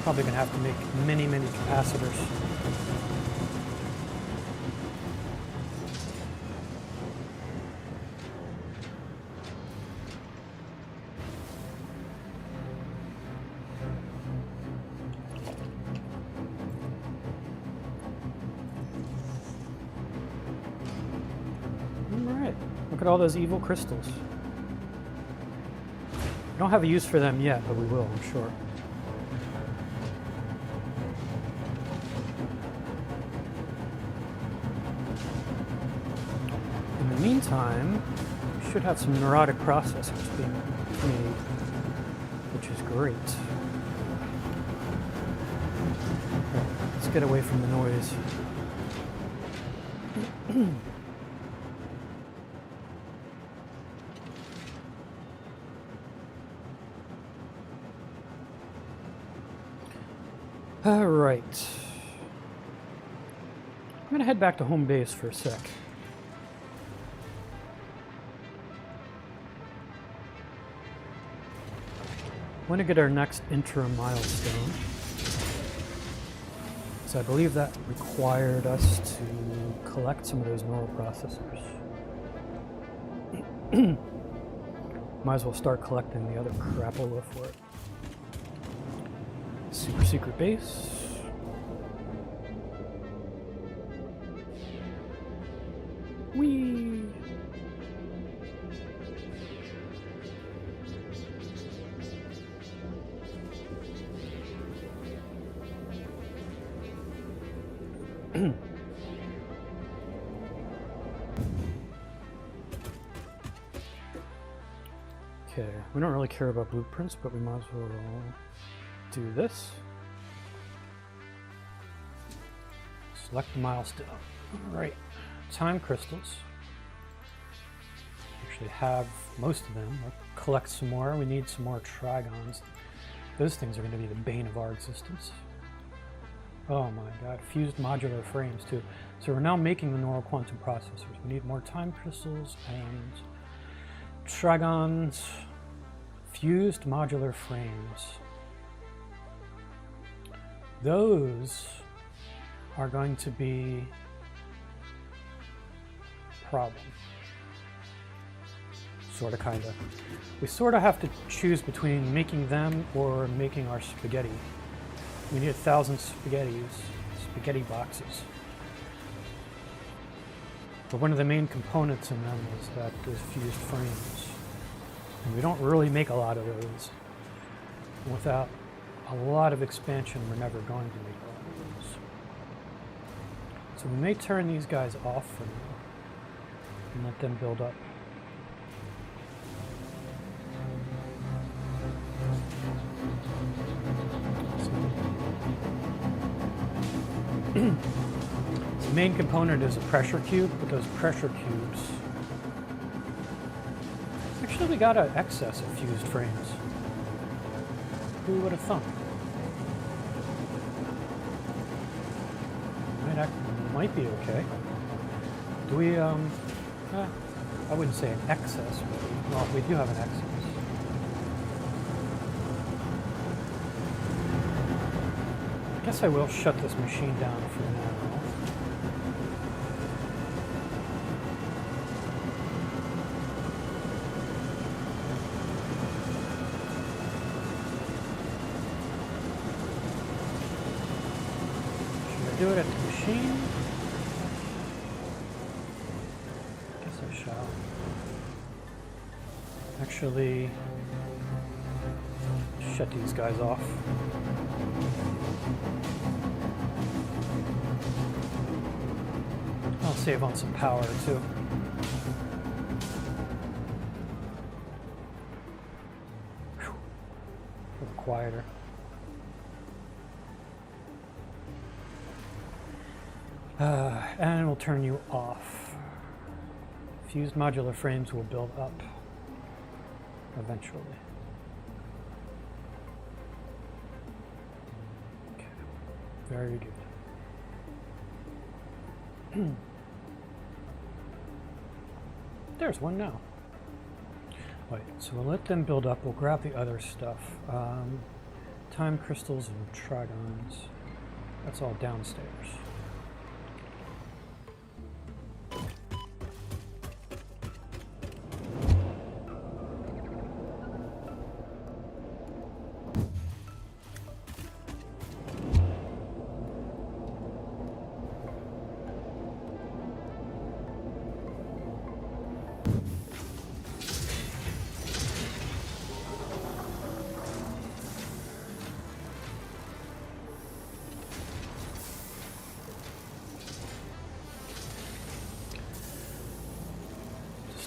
A: Probably gonna have to make many capacitors. Look at all those evil crystals. We don't have a use for them yet, but we will, I'm sure. In the meantime, we should have some neurotic processors being made, which is great. Okay, let's get away from the noise. All right. I'm going to head back to home base for a sec. I want to get our next interim milestone. So I believe that required us to collect some of those neural processors. Might as well start collecting the other crapola for it. Super secret base. Whee! Okay, we don't really care about blueprints, but we might as well do this. Select the milestone. All right, time crystals. Actually have most of them. We'll collect some more. We need some more trigons. Those things are going to be the bane of our existence. Oh my god, fused modular frames too. So we're now making the neural quantum processors. We need more time crystals and trigons, fused modular frames. Those are going to be a problem. Sort of, kind of. We sort of have to choose between making them or making our spaghetti. We need 1,000 spaghetti boxes. But one of the main components in them is that those fused frames. And we don't really make a lot of those. Without a lot of expansion, we're never going to make a lot of those. So we may turn these guys off for now and let them build up. The main component is a pressure cube, but those pressure cubes... Actually, we got an excess of fused frames. Who would have thunk? Might be okay. Do we, I wouldn't say an excess, but well, we do have an excess. I guess I will shut this machine down for now. Should I do it at the machine? I guess I shall. Actually, shut these guys off. I'll save on some power too. Whew. A little quieter. And we'll turn you off. Fused modular frames will build up eventually. Okay, very good. There's one now. Wait, so we'll let them build up. We'll grab the other stuff. Time crystals and trigons. That's all downstairs.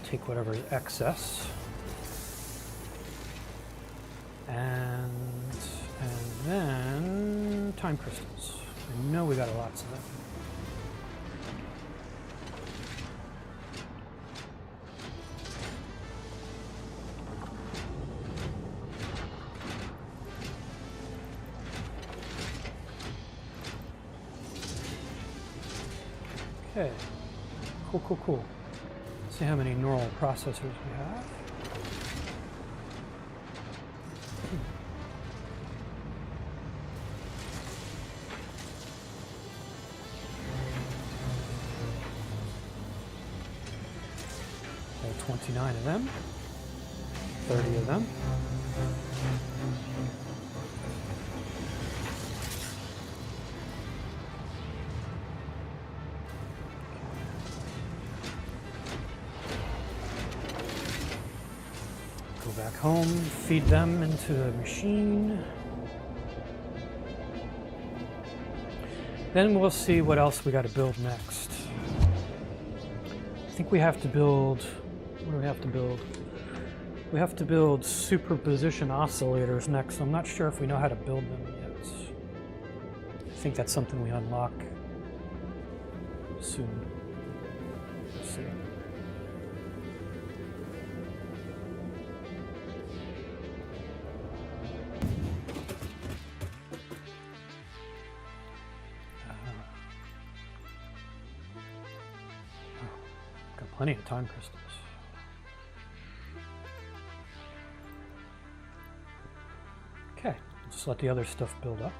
A: Take whatever is excess, and then time crystals. I know we got lots of them. Okay, cool. See how many neural processors we have. There are 29 of them, 30 of them. Back home, feed them into the machine. Then we'll see what else we got to build next. I think we have to build, what do we have to build? We have to build superposition oscillators next. I'm not sure if we know how to build them yet. I think that's something we unlock soon. Let's see. Plenty of time crystals. Okay, just let the other stuff build up.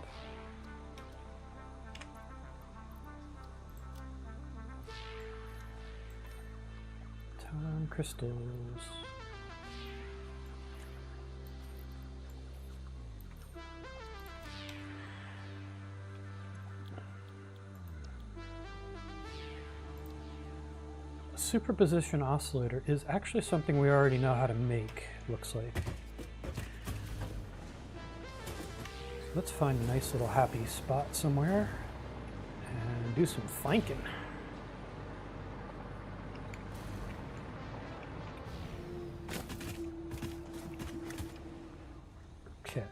A: Time crystals. Superposition oscillator is actually something we already know how to make, looks like. So let's find a nice little happy spot somewhere and do some flanking. Okay.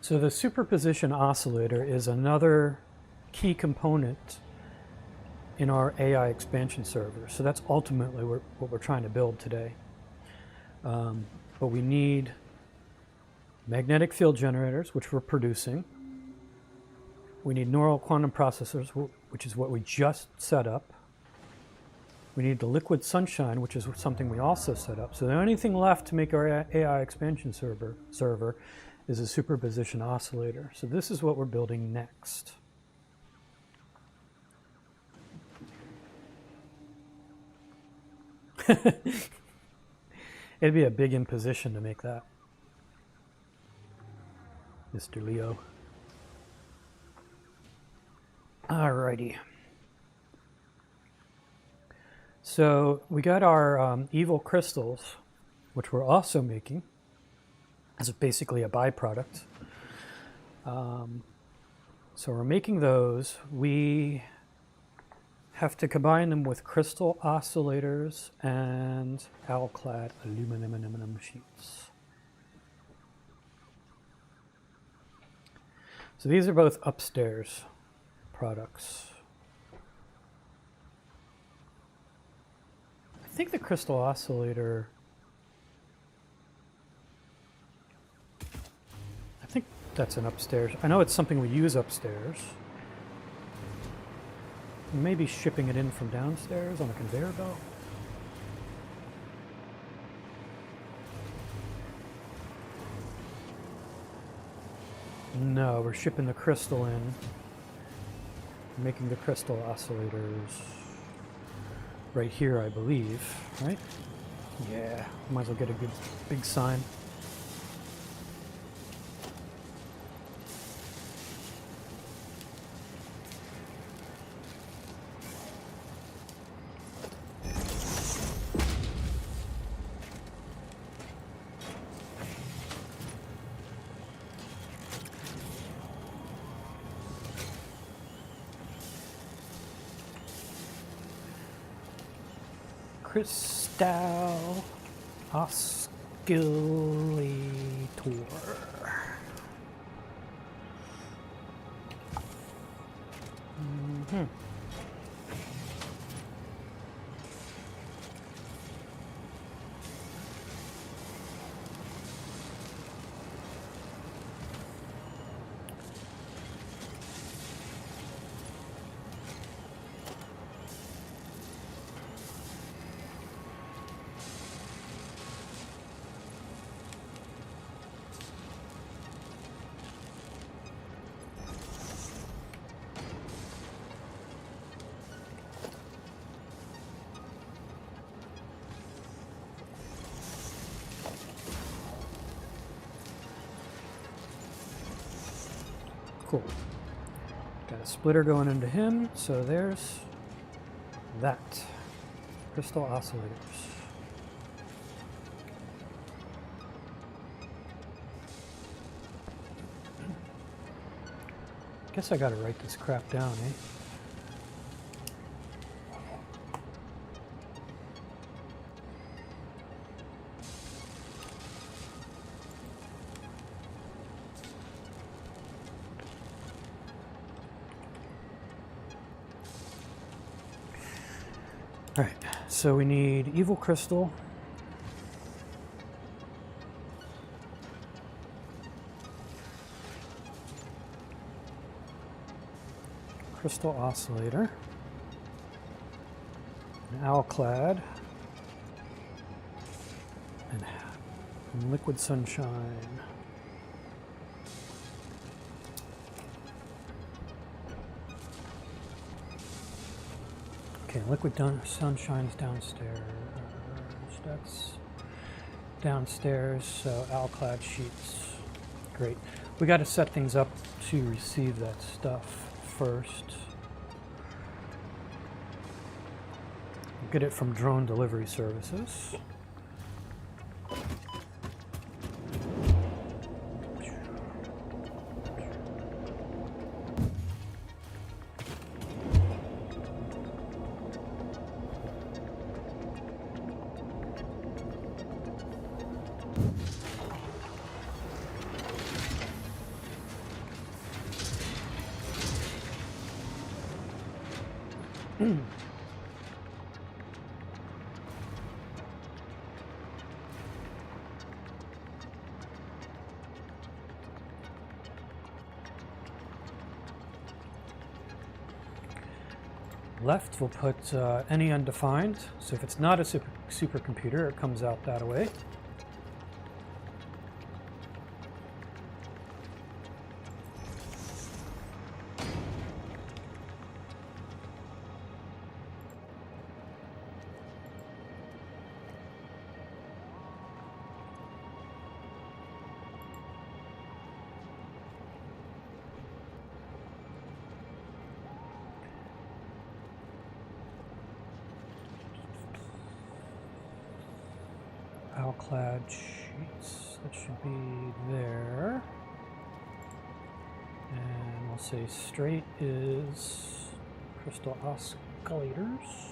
A: So the superposition oscillator is another key component in our AI expansion server. So that's ultimately what we're trying to build today. But we need magnetic field generators, which we're producing. We need neural quantum processors, which is what we just set up. We need the liquid sunshine, which is something we also set up. So the only thing left to make our AI expansion server is a superposition oscillator. So this is what we're building next. It'd be a big imposition to make that, Mr. Leo. Alrighty. So we got our evil crystals, which we're also making as basically a byproduct. So we're making those. We have to combine them with crystal oscillators and alclad aluminum sheets. So these are both upstairs products. I think the crystal oscillator, I think that's an upstairs. I know it's something we use upstairs. Maybe shipping it in from downstairs on a conveyor belt. No, we're shipping the crystal in. Making the crystal oscillators right here, I believe, right? Yeah, might as well get a good big sign. Crystal oscillator. Cool. Got a splitter going into him, so there's that. Crystal oscillators. Guess I gotta write this crap down, eh? Alright, so we need evil crystal. crystal oscillator, an MacLeod, and liquid sunshine. Okay, liquid sunshine's downstairs. That's downstairs, so MacLeod sheets. Great. We got to set things up to receive that stuff first. Get it from drone delivery services. Left, we'll put any undefined. So if it's not a supercomputer, it comes out that way. MacLeod sheets, that should be there. And we'll say straight is crystal oscillators.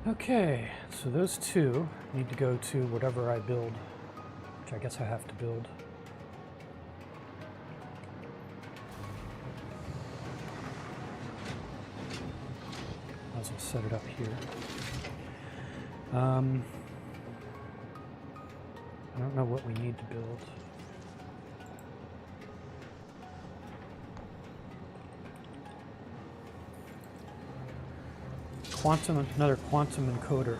A: Okay, so those two need to go to whatever I build, which I guess I have to build. Might as well set it up here. I don't know what we need to build. Another quantum encoder.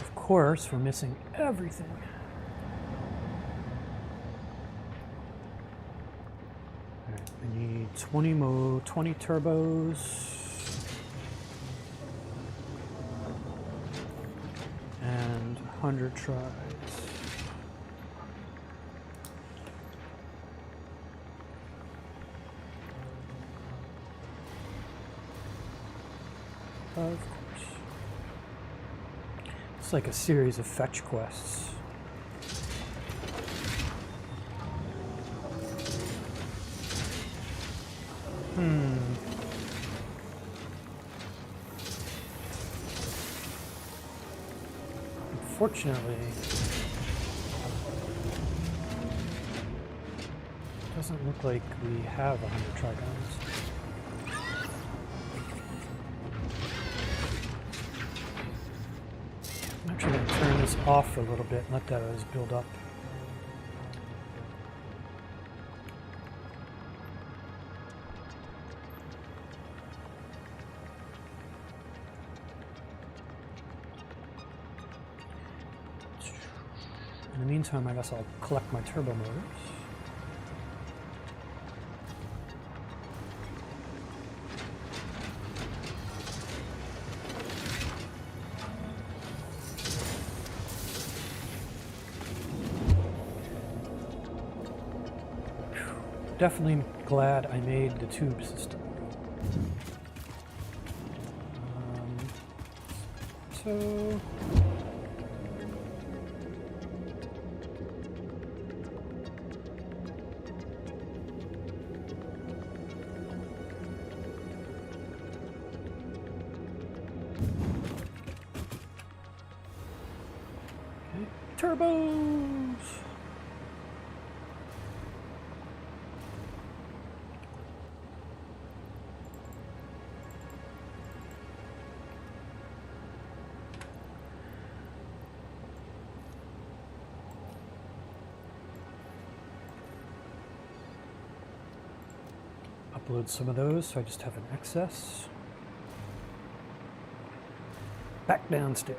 A: Of course, we're missing everything. All right, we need 20 turbos and 100 tries. Of course. It's like a series of fetch quests. Unfortunately, it doesn't look like we have 100 trigons. I'm actually going to turn this off for a little bit and let those build up. In the meantime, I guess I'll collect my turbo motors. Definitely glad I made the tube system. So Turbos! Upload some of those so I just have an excess. Back downstairs.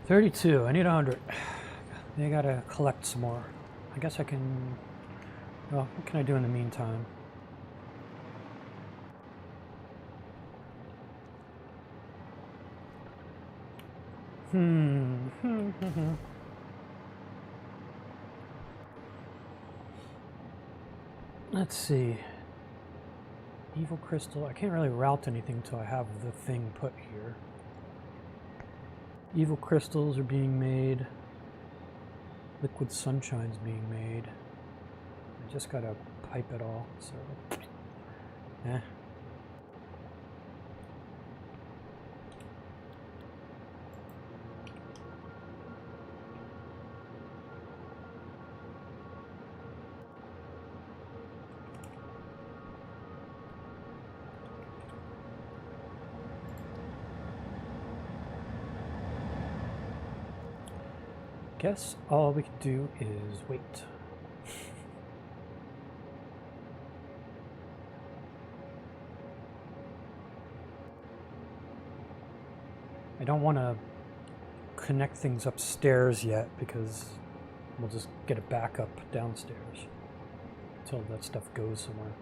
A: $32. I need 100. I gotta collect some more. I guess I can. Well, what can I do in the meantime? Let's see. Evil crystal. I can't really route anything until I have the thing put here. Evil crystals are being made. Liquid sunshine's being made. I just gotta pipe it all, so guess all we can do is wait. I don't want to connect things upstairs yet because we'll just get a backup downstairs until that stuff goes somewhere.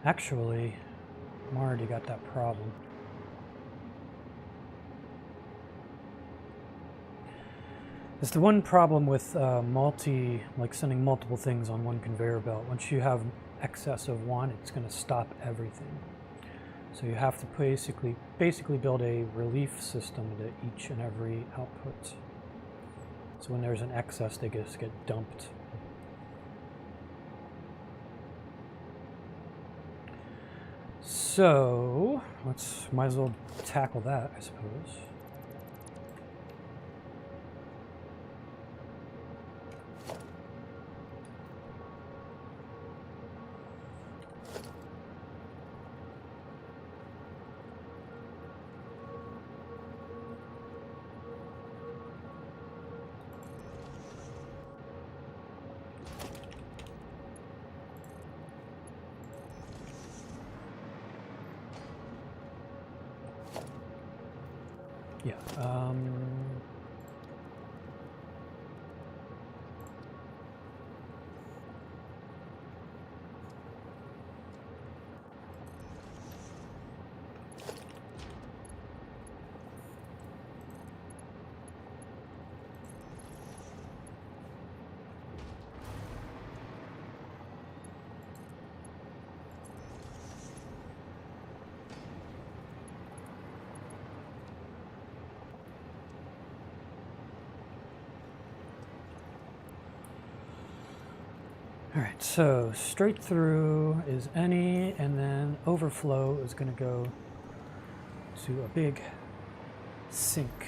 A: Actually, I already got that problem. It's the one problem with like sending multiple things on one conveyor belt. Once you have excess of one, it's going to stop everything. So you have to basically build a relief system to each and every output. So when there's an excess, they just get dumped. So might as well tackle that, I suppose. Yeah. All right, so straight through is any, and then overflow is going to go to a big sink.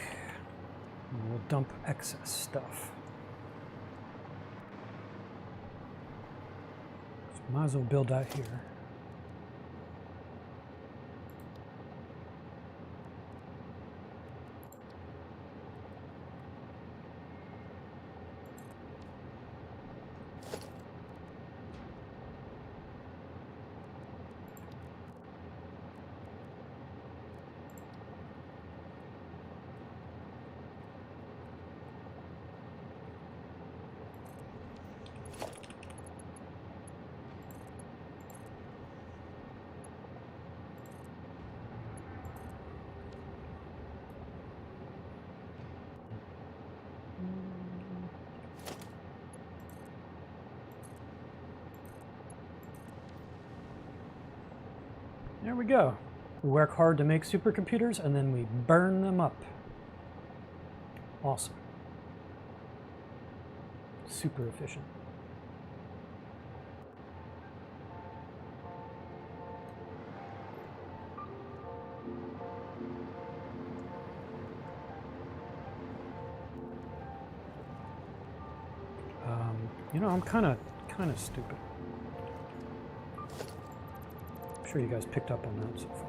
A: And we'll dump excess stuff. So might as well build that here. we go. We work hard to make supercomputers and then we burn them up. Awesome. Super efficient. You know, I'm kind of stupid. I'm sure you guys picked up on that so far.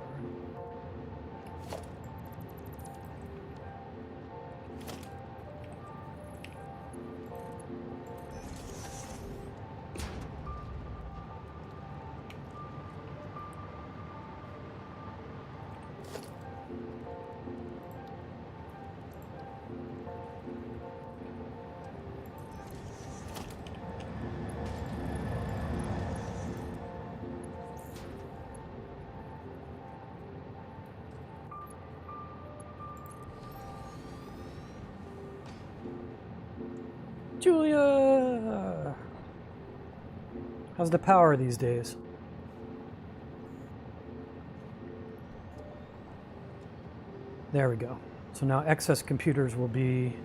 A: Julia! How's the power these days? There we go. So now excess computers will be...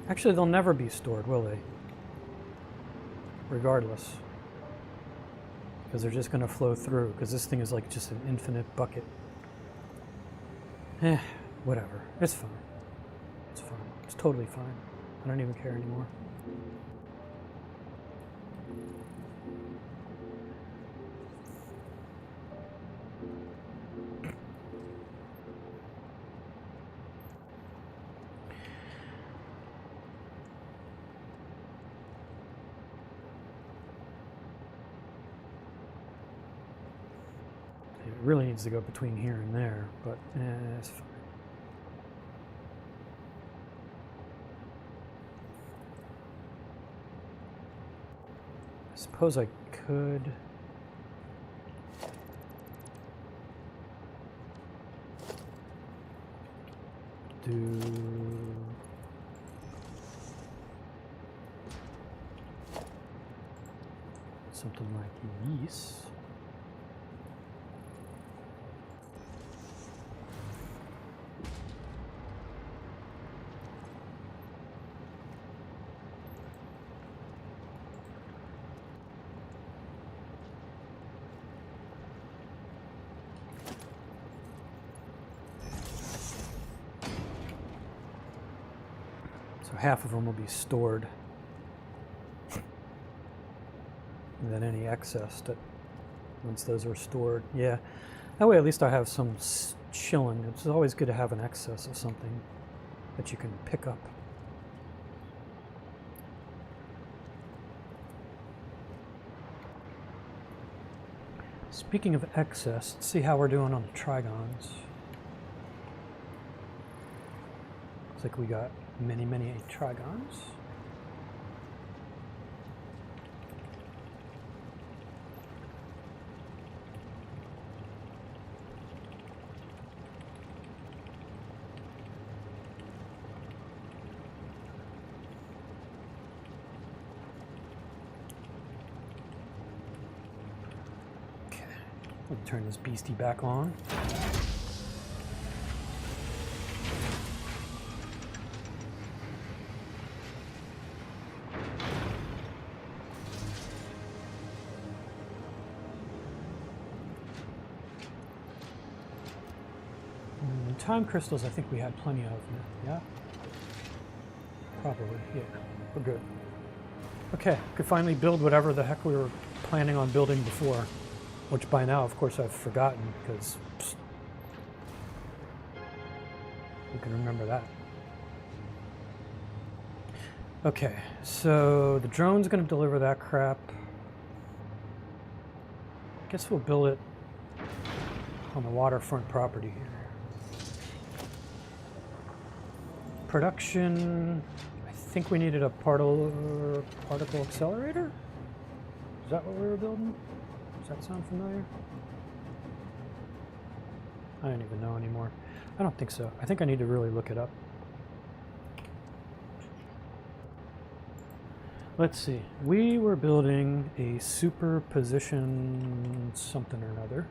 A: Actually, they'll never be stored, will they? Regardless. Because they're just going to flow through, because this thing is like just an infinite bucket. Whatever. It's fine. It's fine. It's totally fine. I don't even care anymore. It really needs to go between here and there, but it's fine. I suppose I could do something like this. Half of them will be stored, and then any excess that once those are stored, yeah, that way at least I have some chilling. It's always good to have an excess of something that you can pick up. Speaking of excess, let's see how we're doing on the trigons. Looks like we got many trigons. Okay, we'll turn this beastie back on. Time crystals, I think we had plenty of. Yeah? Probably, yeah. We're good. Okay, could finally build whatever the heck we were planning on building before. Which by now, of course, I've forgotten, because... who can remember that? Okay, so the drone's going to deliver that crap. I guess we'll build it on the waterfront property here. Production, I think we needed a particle accelerator? Is that what we were building? Does that sound familiar? I don't even know anymore. I don't think so. I think I need to really look it up. Let's see. We were building a superposition something or another.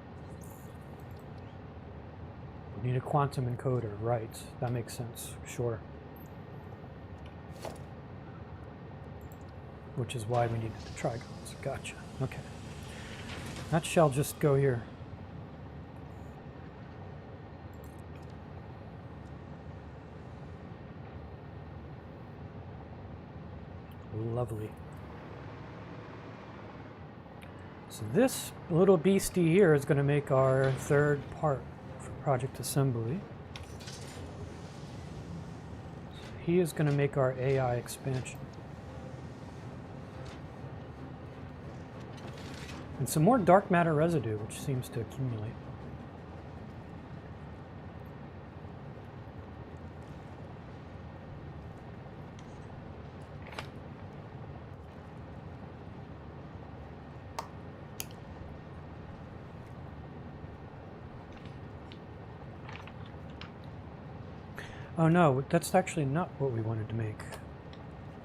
A: We need a quantum encoder, right? That makes sense, sure. Which is why we needed the trigons. Gotcha. Okay. That shall just go here. Lovely. So this little beastie here is going to make our third part for Project Assembly. So he is going to make our AI expansion. And some more dark matter residue, which seems to accumulate. Oh no, that's actually not what we wanted to make,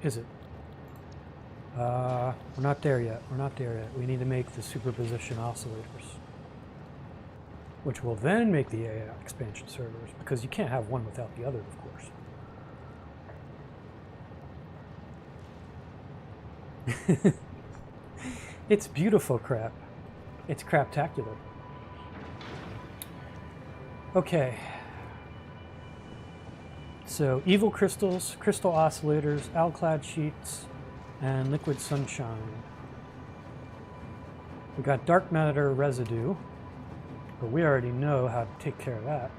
A: is it? We're not there yet. We're not there yet. We need to make the superposition oscillators, which will then make the AI expansion servers, because you can't have one without the other, of course. It's beautiful crap. It's craptacular. Okay. So evil crystals, crystal oscillators, MacLeod sheets, and liquid sunshine. We got dark matter residue, but we already know how to take care of that.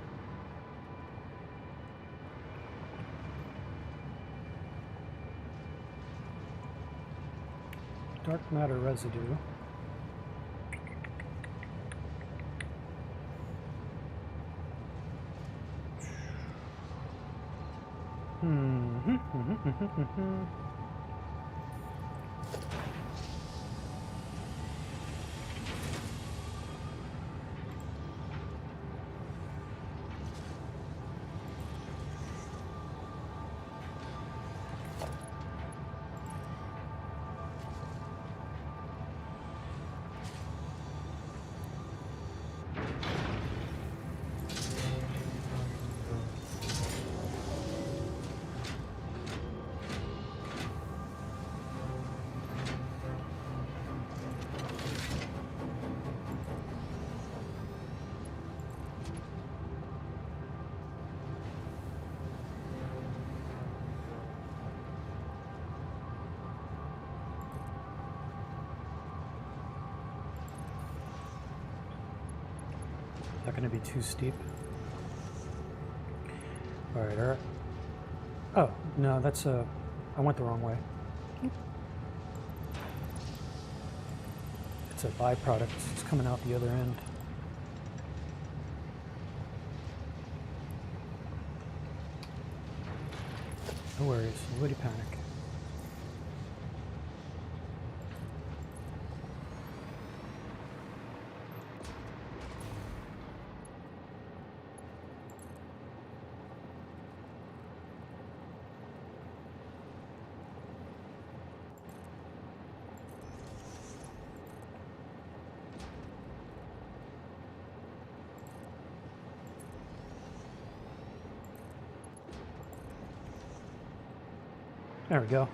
A: Dark matter residue. Not going to be too steep. All right. Oh, no, that's I went the wrong way. It's a byproduct. It's coming out the other end. No worries. Nobody panic. There we go.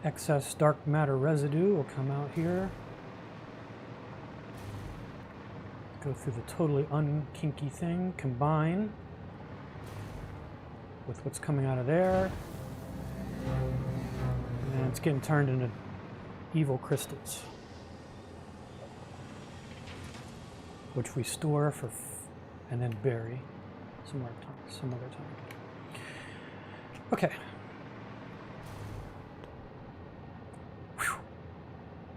A: Excess dark matter residue will come out here. Go through the totally unkinky thing, combine with what's coming out of there. And it's getting turned into evil crystals, which we store for and then bury some other time. Okay. Whew.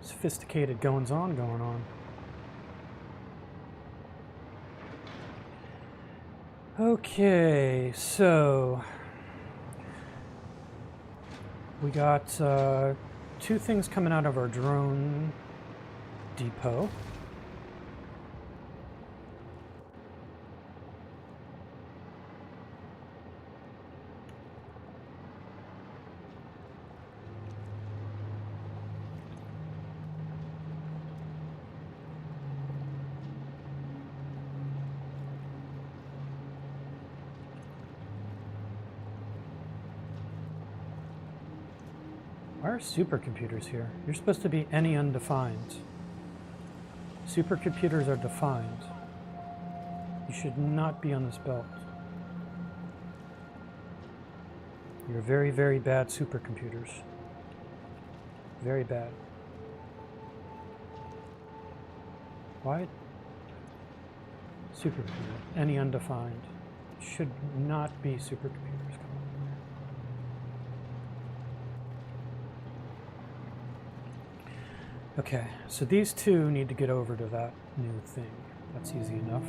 A: Sophisticated goings on going on. Okay, so we got two things coming out of our drone depot. Why are supercomputers here? You're supposed to be any undefined. Supercomputers are defined. You should not be on this belt. You're very, very bad supercomputers. Very bad. Why? Supercomputer. Any undefined. Should not be supercomputers. Come on. Okay, so these two need to get over to that new thing. That's easy enough.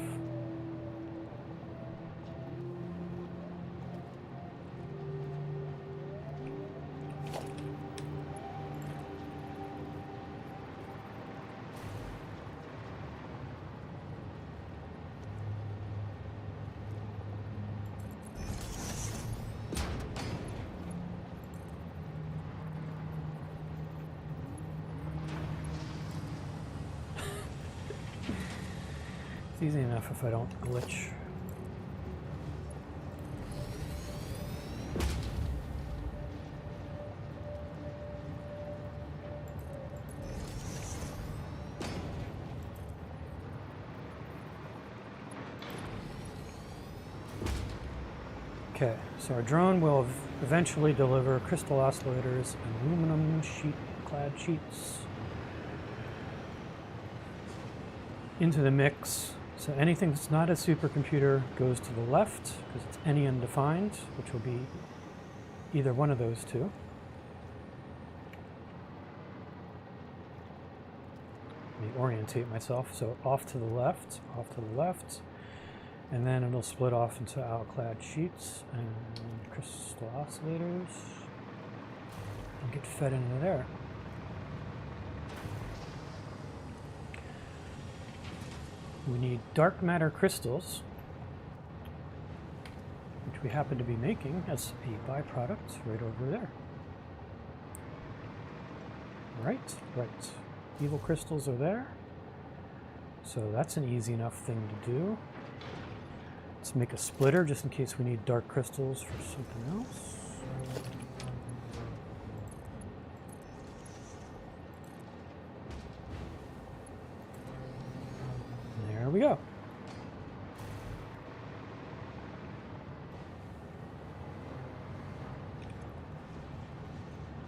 A: It's easy enough if I don't glitch. Okay, so our drone will eventually deliver crystal oscillators and aluminum clad sheets into the mix. So anything that's not a supercomputer goes to the left because it's any undefined, which will be either one of those two. Let me orientate myself. So off to the left, and then it'll split off into alclad sheets and crystal oscillators and get fed into there. We need dark matter crystals, which we happen to be making as a byproduct right over there. Right. Evil crystals are there. So that's an easy enough thing to do. Let's make a splitter just in case we need dark crystals for something else. There we go.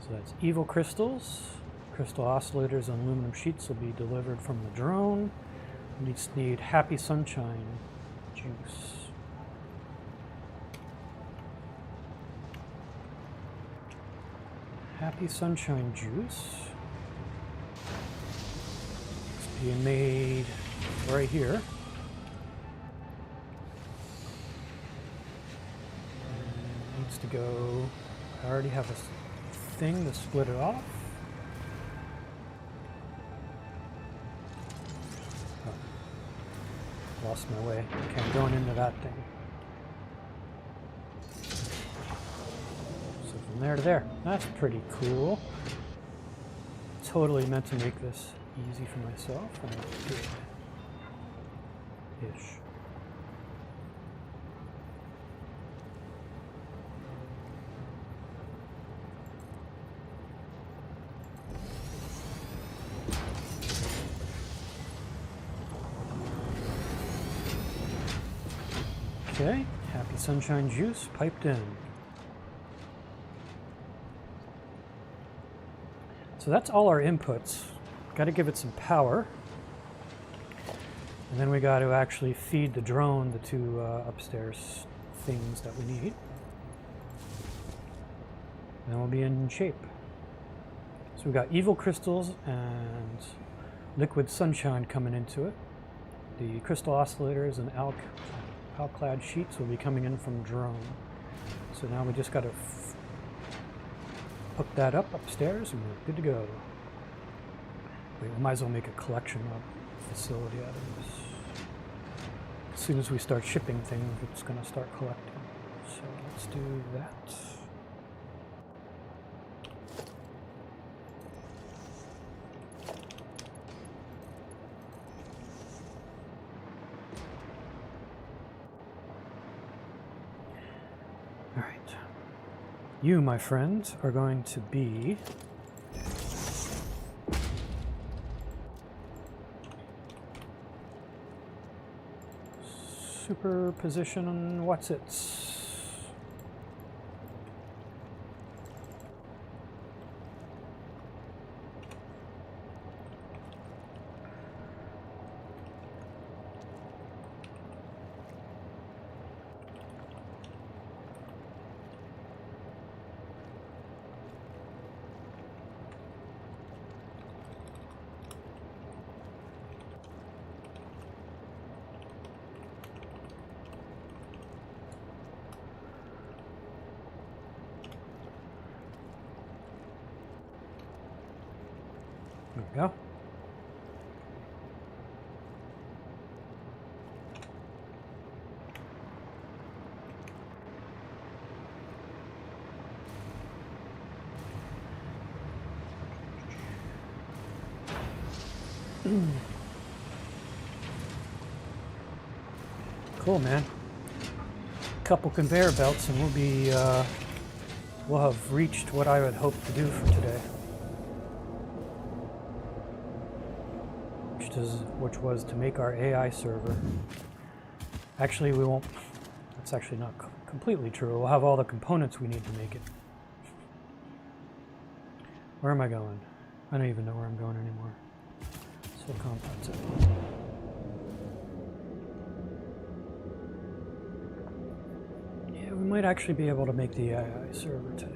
A: So that's evil crystals. Crystal oscillators and aluminum sheets will be delivered from the drone. We just need happy sunshine juice. Happy sunshine juice. It's being made right here. And it needs to go. I already have a thing to split it off. Oh, lost my way. Okay, I'm going into that thing. So from there to there. That's pretty cool. Totally meant to make this easy for myself, and I did. Ish. Okay, happy sunshine juice piped in. So that's all our inputs. Got to give it some power. And then we got to actually feed the drone the two upstairs things that we need. And then we'll be in shape. So we've got evil crystals and liquid sunshine coming into it. The crystal oscillators and alclad sheets will be coming in from drone. So now we just got to hook that up upstairs and we're good to go. We might as well make a collection of facility out of this. As soon as we start shipping things, it's going to start collecting. So let's do that. All right. You, my friends, are going to be superposition, what's it? There we go. Cool, man. Couple conveyor belts and we'll have reached what I would hope to do for today. Which was to make our AI server. Actually, we won't. That's actually not completely true. We'll have all the components we need to make it. Where am I going? I don't even know where I'm going anymore. So that's it. Yeah, we might actually be able to make the AI server today.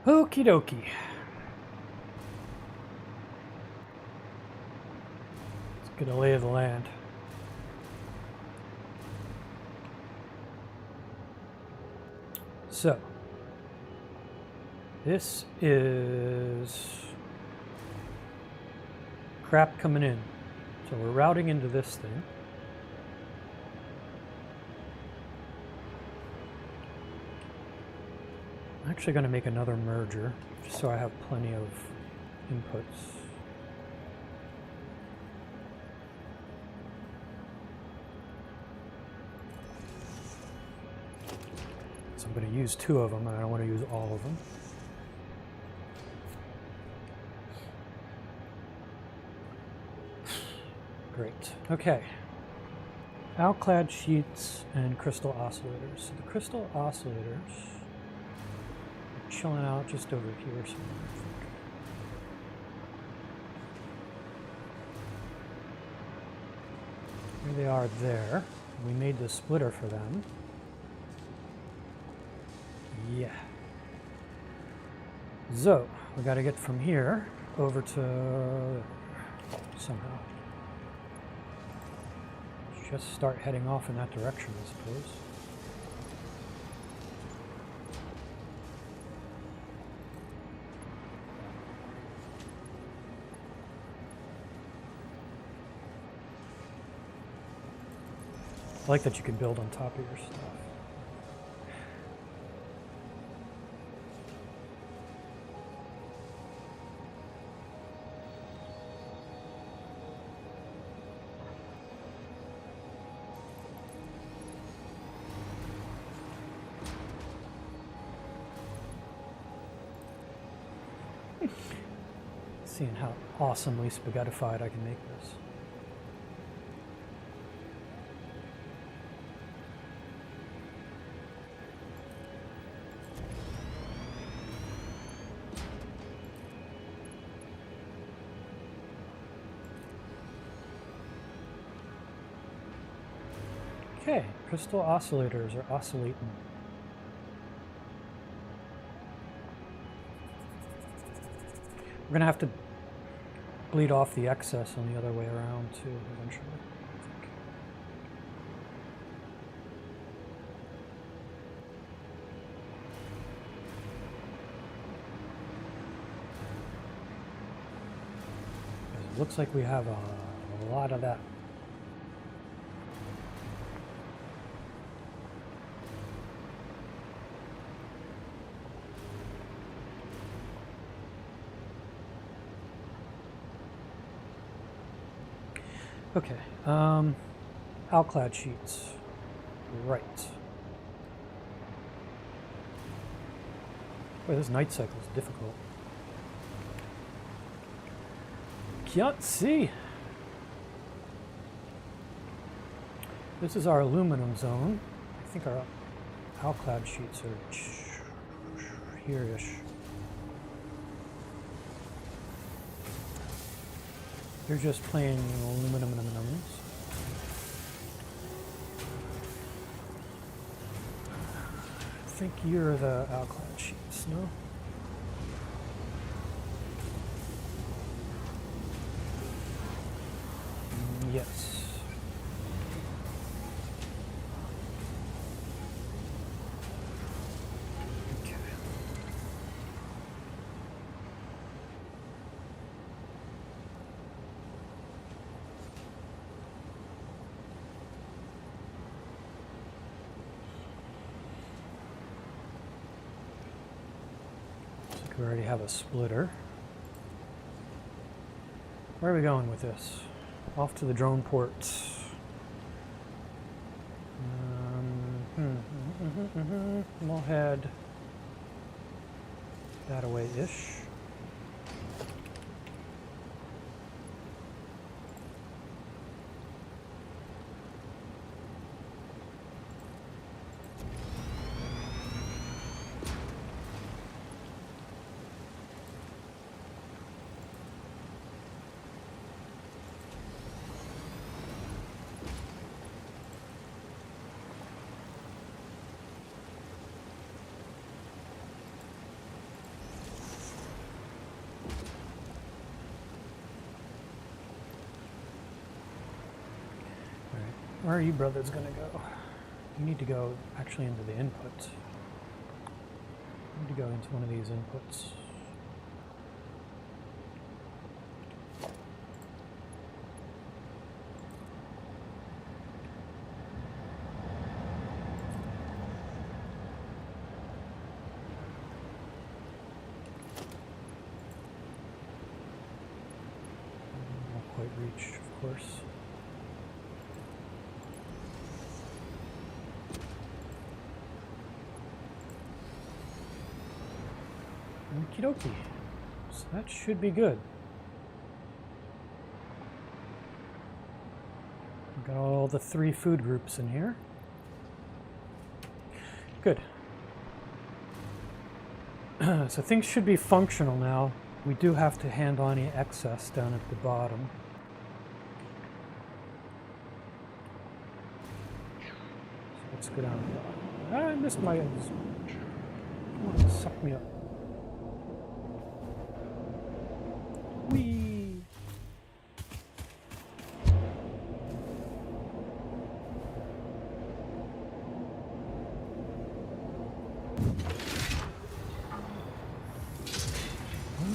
A: Okie dokie. Let's get a lay of the land. So, this is crap coming in. So we're routing into this thing. I'm actually going to make another merger, just so I have plenty of inputs. So I'm going to use 2 of them, and I don't want to use all of them. Great. Okay. MacLeod sheets and crystal oscillators. So the crystal oscillators chilling out just over here somewhere, I think. Here they are there. We made the splitter for them. Yeah. So, we got to get from here over to somehow. Just start heading off in that direction, I suppose. I like that you can build on top of your stuff. Seeing how awesomely spaghettified I can make this. Okay, crystal oscillators are oscillating. We're going to have to bleed off the excess on the other way around too, eventually, I think. It looks like we have a lot of that. Okay, MacLeod sheets, right. Boy, this night cycle is difficult. Can't see. This is our aluminum zone. I think our MacLeod sheets are here-ish. They're just plain aluminum. I think you're the MacLeod sheets, no? Yes. Okay. Looks like we already have a splitter. Where are we going with this? Off to the drone ports. We'll head that away-ish. Where are you brothers gonna go? You need to go actually into the inputs. You need to go into one of these inputs. Won't quite reach, of course. Okie dokie. So that should be good. We've got all the 3 food groups in here. Good. So things should be functional now. We do have to handle any excess down at the bottom. So let's go down. I missed my... Come on, suck me up. Whee!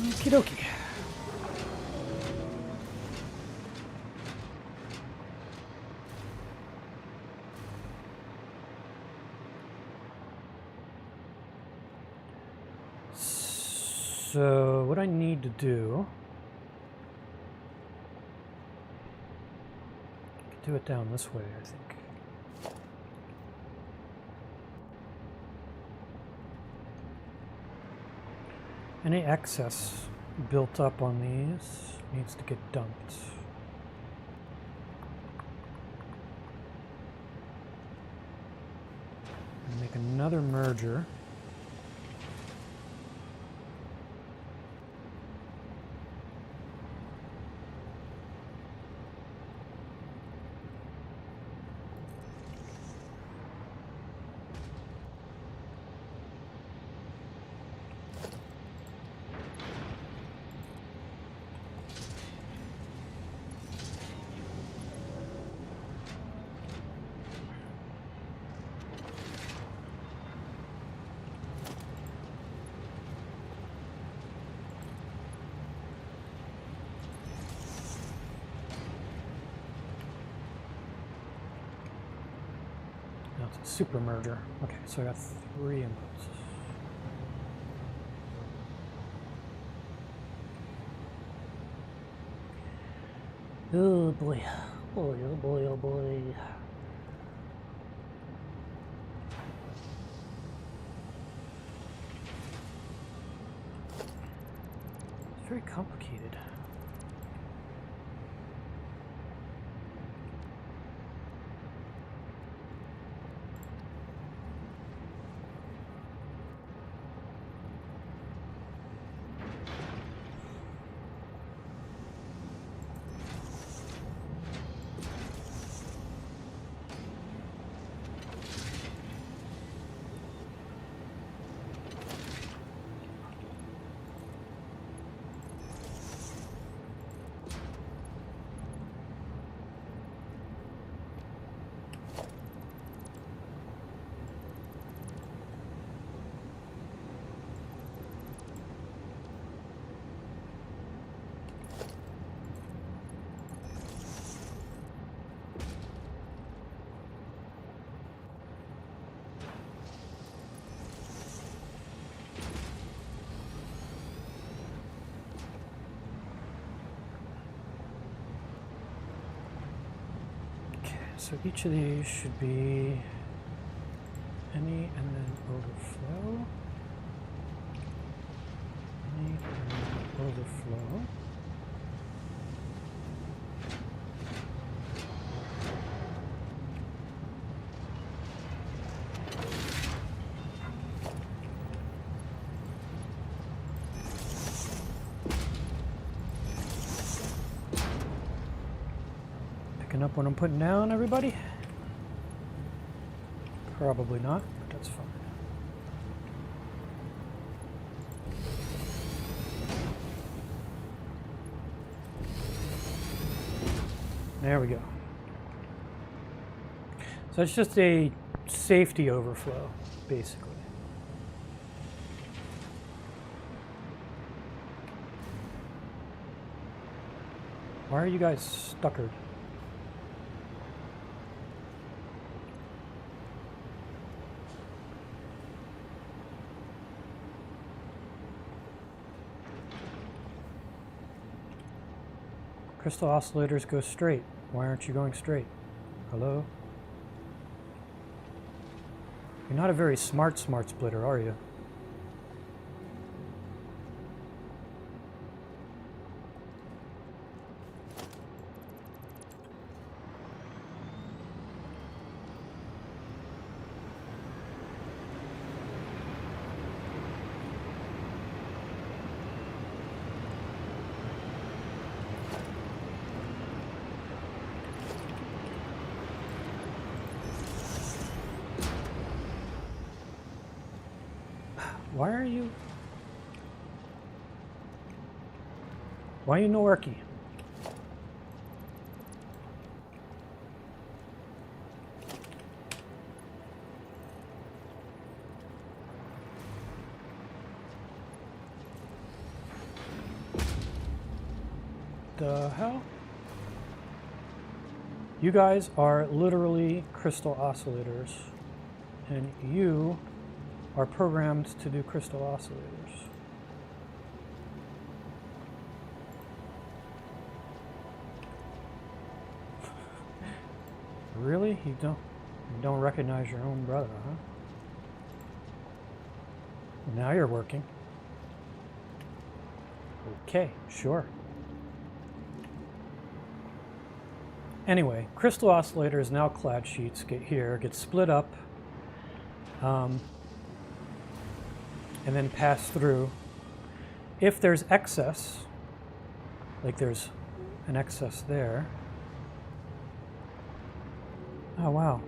A: Okie dokie. So what I need to do it down this way, I think. Any excess built up on these needs to get dumped. And make another merger. Super merger. Okay, so I got 3 inputs. Oh boy. Boy, oh boy, oh boy. very complicated. So each of these should be any and then overflow. Any and then overflow. Up what I'm putting down, everybody? Probably not, but that's fine. There we go. So it's just a safety overflow, basically. Why are you guys stuckered? Crystal oscillators go straight. Why aren't you going straight? Hello? You're not a very smart splitter, are you? Why are you no worky? The hell? You guys are literally crystal oscillators, and you are programmed to do crystal oscillators. Really? You don't recognize your own brother, huh? Now you're working. Okay, sure. Anyway, crystal oscillators, now clad sheets, get split up, and then pass through. If there's excess, like there's an excess there. Oh, wow.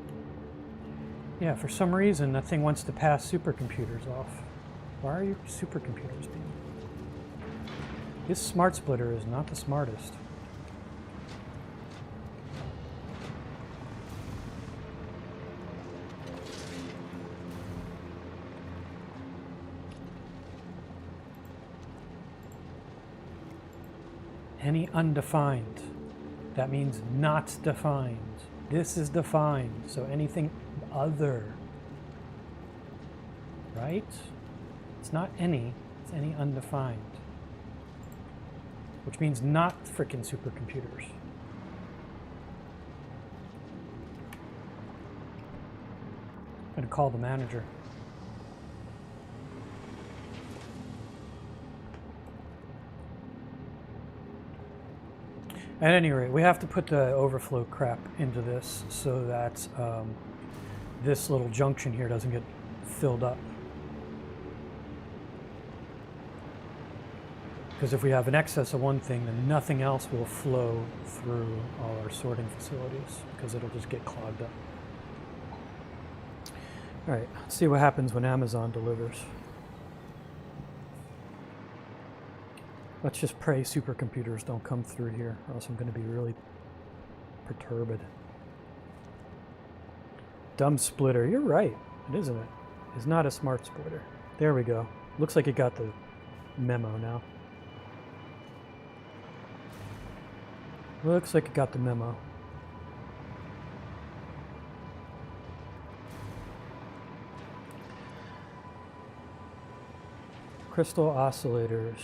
A: Yeah, for some reason, that thing wants to pass supercomputers off. Why are your supercomputers being? This smart splitter is not the smartest. Any undefined. That means not defined. This is defined, so anything other, right? It's not any, it's any undefined, which means not frickin' supercomputers. I'm gonna call the manager. At any rate, we have to put the overflow crap into this so that this little junction here doesn't get filled up. Because if we have an excess of one thing, then nothing else will flow through all our sorting facilities because it'll just get clogged up. All right, let's see what happens when Amazon delivers. Let's just pray supercomputers don't come through here, or else I'm going to be really perturbed. Dumb splitter. You're right, isn't it? It's not a smart splitter. There we go. Looks like it got the memo now. Looks like it got the memo. Crystal oscillators.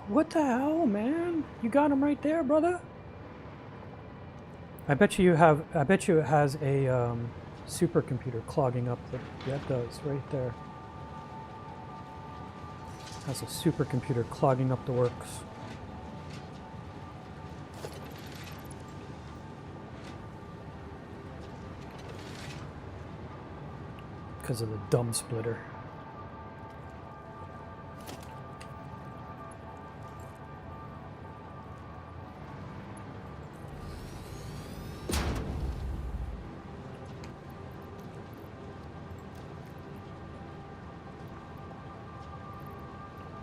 A: What the hell, man? You got them right there, brother. I bet you have. I bet you it has a supercomputer clogging up the. Yeah, it does right there. Has a supercomputer clogging up the works. Because of the dumb splitter.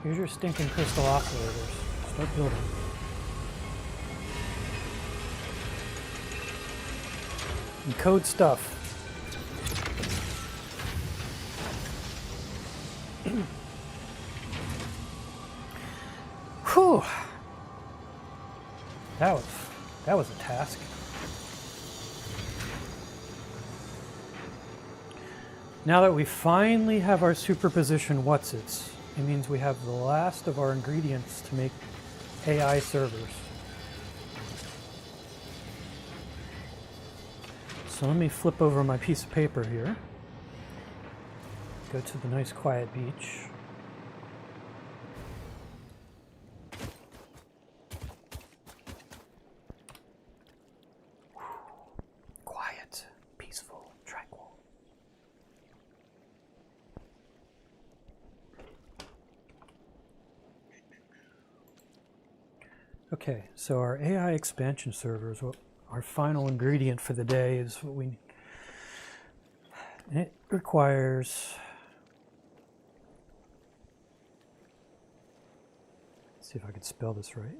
A: Here's your stinking crystal oscillators. Start building. And code stuff. Whew. That was a task. Now that we finally have our superposition whatsits, it means we have the last of our ingredients to make AI servers. So let me flip over my piece of paper here. Go to the nice quiet beach. Quiet, peaceful, tranquil. Okay, so our AI expansion servers, our final ingredient for the day is what we need. And it requires, let's see if I can spell this right,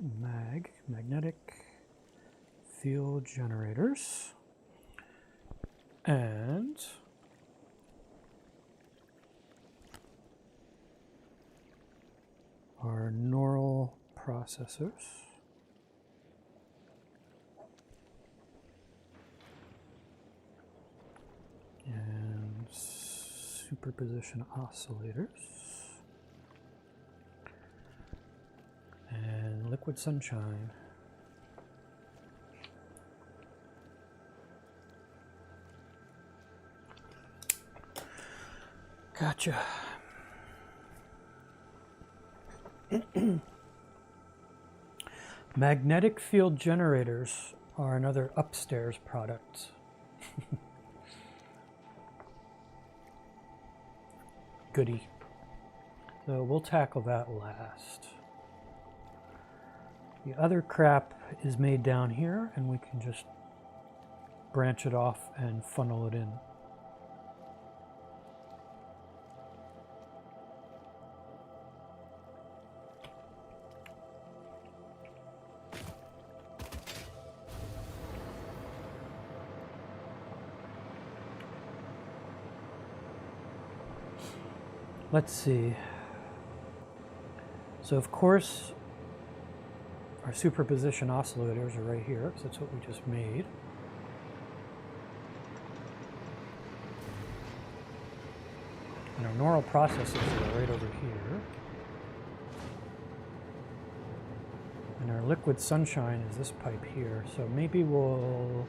A: magnetic field generators, and our neural processors. And superposition oscillators and liquid sunshine. Gotcha. Magnetic field generators are another upstairs product. Goody. So we'll tackle that last. The other crap is made down here, and we can just branch it off and funnel it in. Let's see. So of course, our superposition oscillators are right here, because that's what we just made. And our neural processors are right over here. And our liquid sunshine is this pipe here. So maybe we'll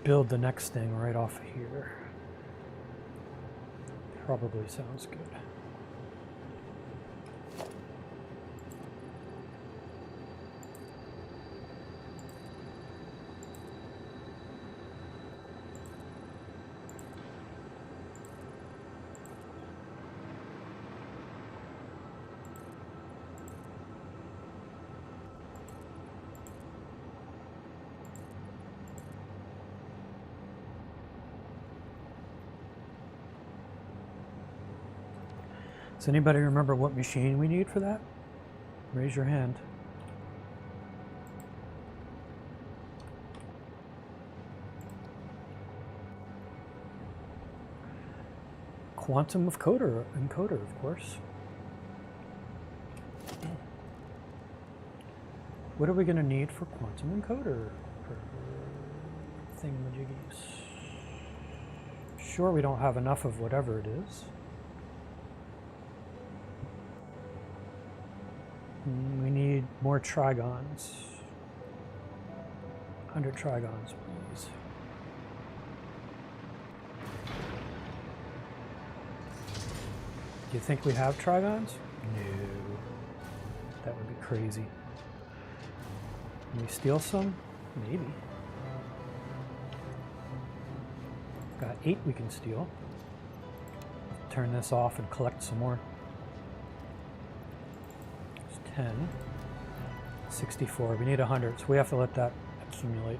A: build the next thing right off of here. Probably sounds good. Does anybody remember what machine we need for that? Raise your hand. Quantum of encoder, of course. What are we going to need for quantum encoder? Thingamajiggies. Sure, we don't have enough of whatever it is. We need more trigons. 100 trigons, please. Do you think we have trigons? No. That would be crazy. Can we steal some? Maybe. Got 8 we can steal. Turn this off and collect some more. 10, 64, we need 100, so we have to let that accumulate.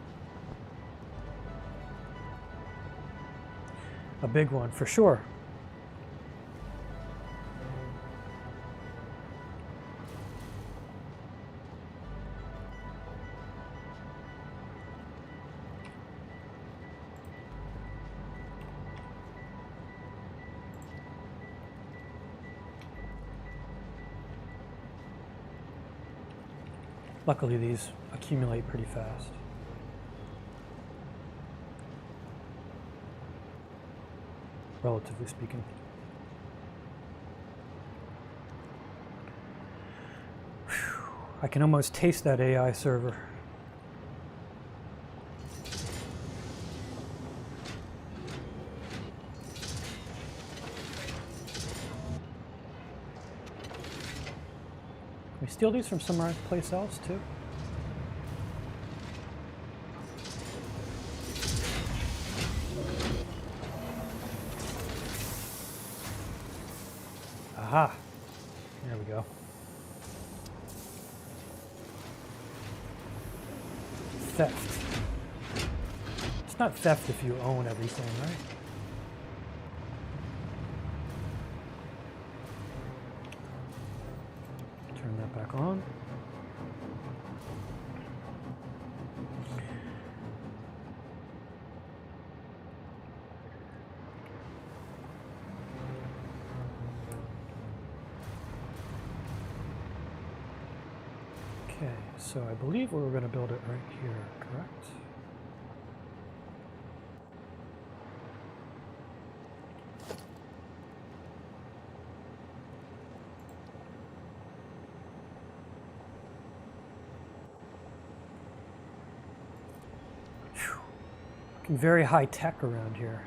A: A big one, for sure. Luckily, these accumulate pretty fast. Relatively speaking. Whew. I can almost taste that AI server. Can we steal these from somewhere place else too? Aha! There we go. Theft. It's not theft if you own everything, right? Turn that back on. Okay, so I believe we're going to build it right here, correct? Whew. Looking very high tech around here.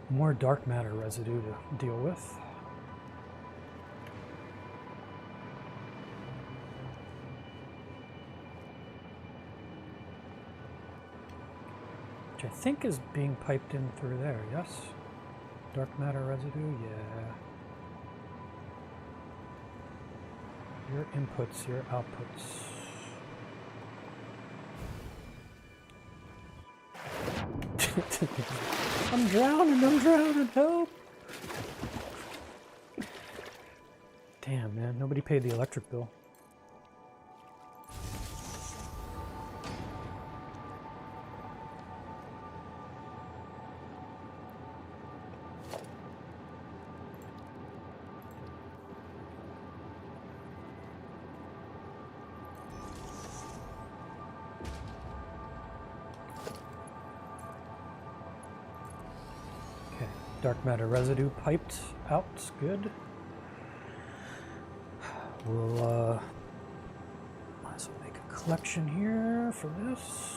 A: More dark matter residue to deal with. Which I think is being piped in through there, yes? Dark matter residue, yeah. Your inputs, your outputs. I'm drowning, help! Damn, man, nobody paid the electric bill. Dark matter residue piped out, good. We'll might as well make a collection here for this.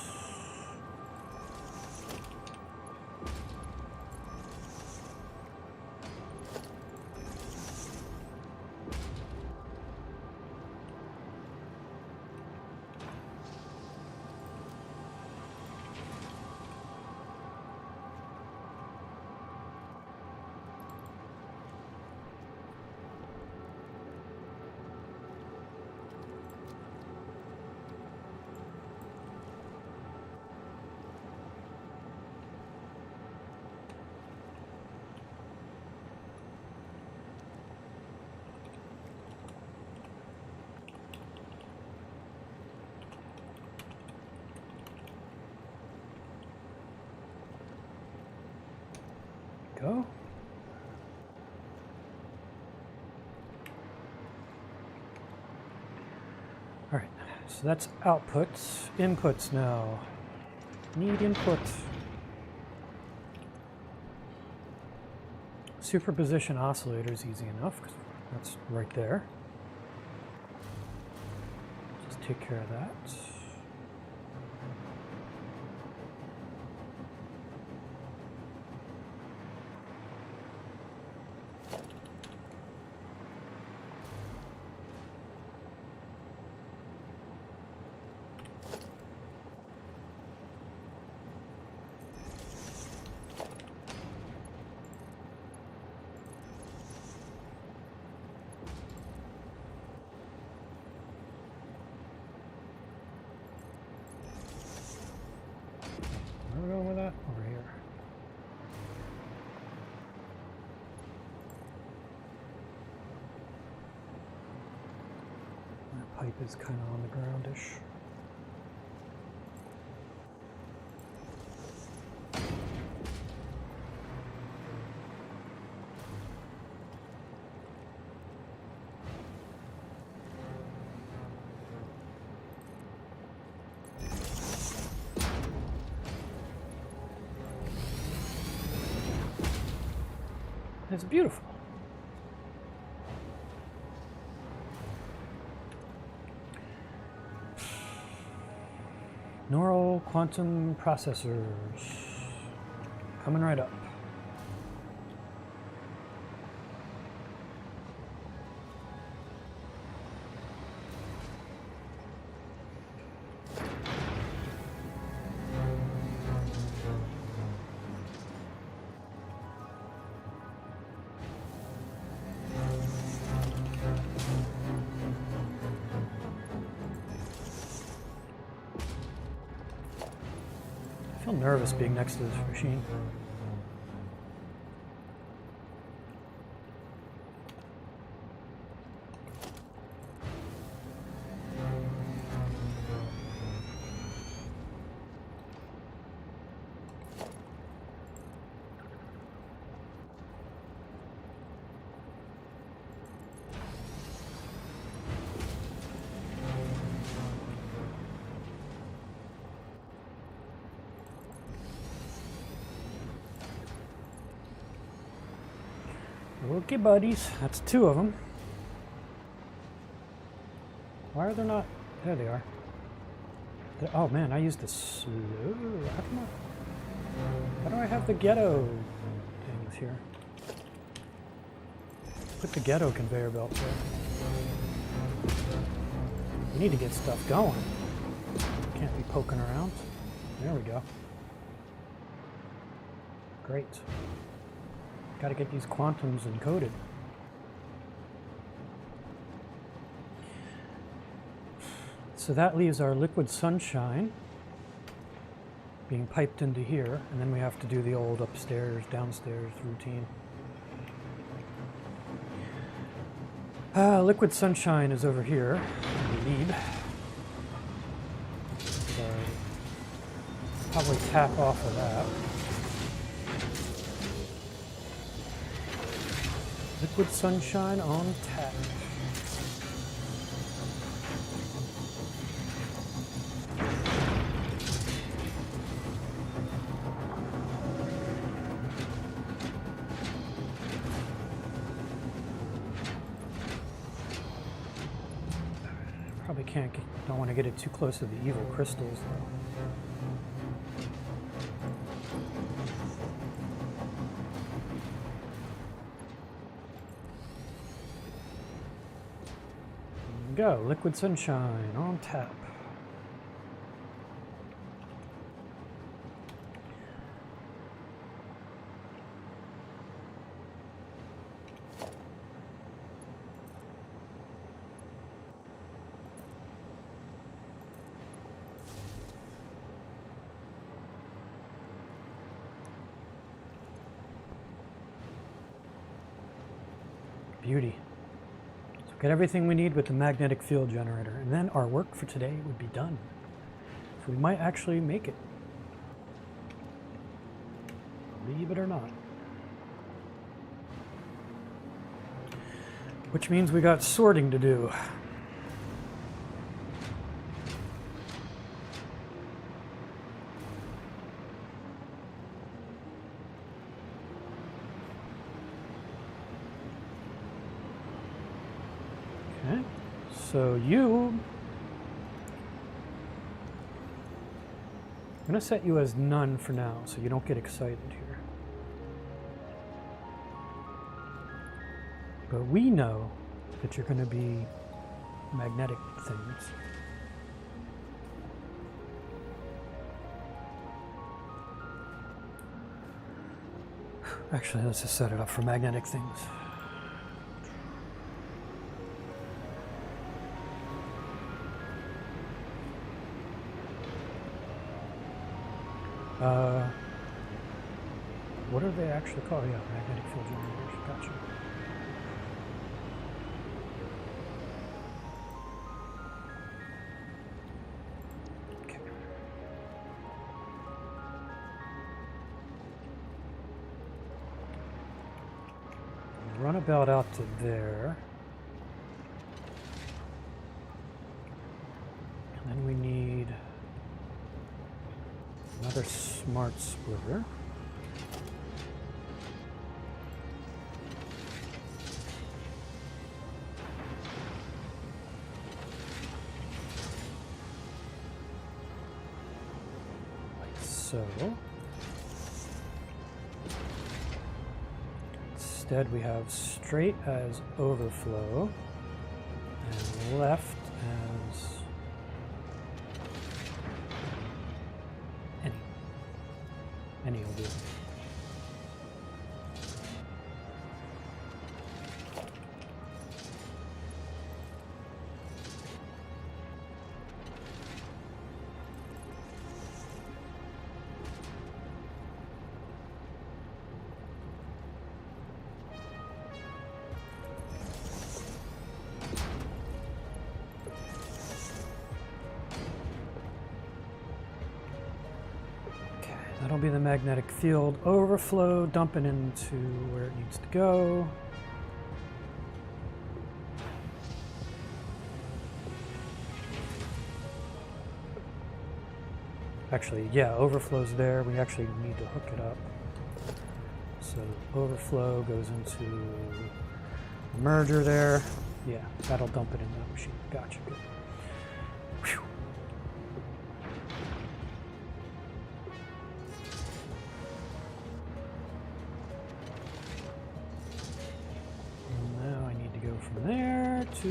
A: Go. All right, so that's outputs. Inputs now. Need input. Superposition oscillators, easy enough, because that's right there. Just take care of that. Where are we going with that? Over here. That pipe is kind of on the groundish. It's beautiful. Neural quantum processors coming right up. I feel nervous being next to this machine. Okay, buddies, that's two of them. Why are they not? There they are. Oh man, I used the slow. How do I have the ghetto things here? Put the ghetto conveyor belt there. We need to get stuff going. Can't be poking around. There we go. Great. Got to get these quantums encoded. So that leaves our liquid sunshine being piped into here, and then we have to do the old upstairs, downstairs routine. Liquid sunshine is over here, I believe. So probably tap off of that. Liquid sunshine on tap. We don't want to get it too close to the evil crystals though. Go, liquid sunshine on tap. Beauty. So get everything we need with the magnetic field generator, and then our work for today would be done. So we might actually make it. Believe it or not. Which means we got sorting to do. Okay, so I'm going to set you as none for now, so you don't get excited here. But we know that you're going to be magnetic things. Actually, let's just set it up for magnetic things. What are they actually called? Yeah, magnetic field generators. Gotcha. Okay. Run about out to there. And then we need another smart splitter. Like so. Instead we have straight as overflow and left as any will do. That'll be the magnetic field overflow, dumping into where it needs to go. Actually, yeah, overflow's there. We actually need to hook it up. So overflow goes into the merger there. Yeah, that'll dump it in that machine. Gotcha, good. Whew. From there to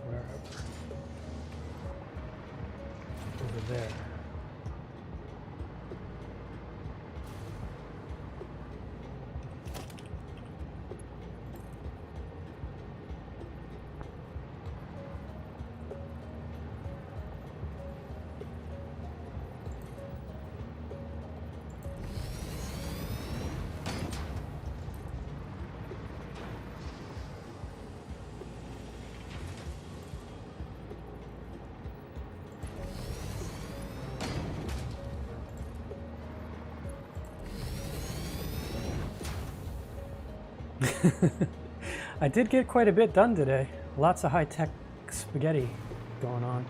A: wherever. Over there. I did get quite a bit done today. Lots of high-tech spaghetti going on.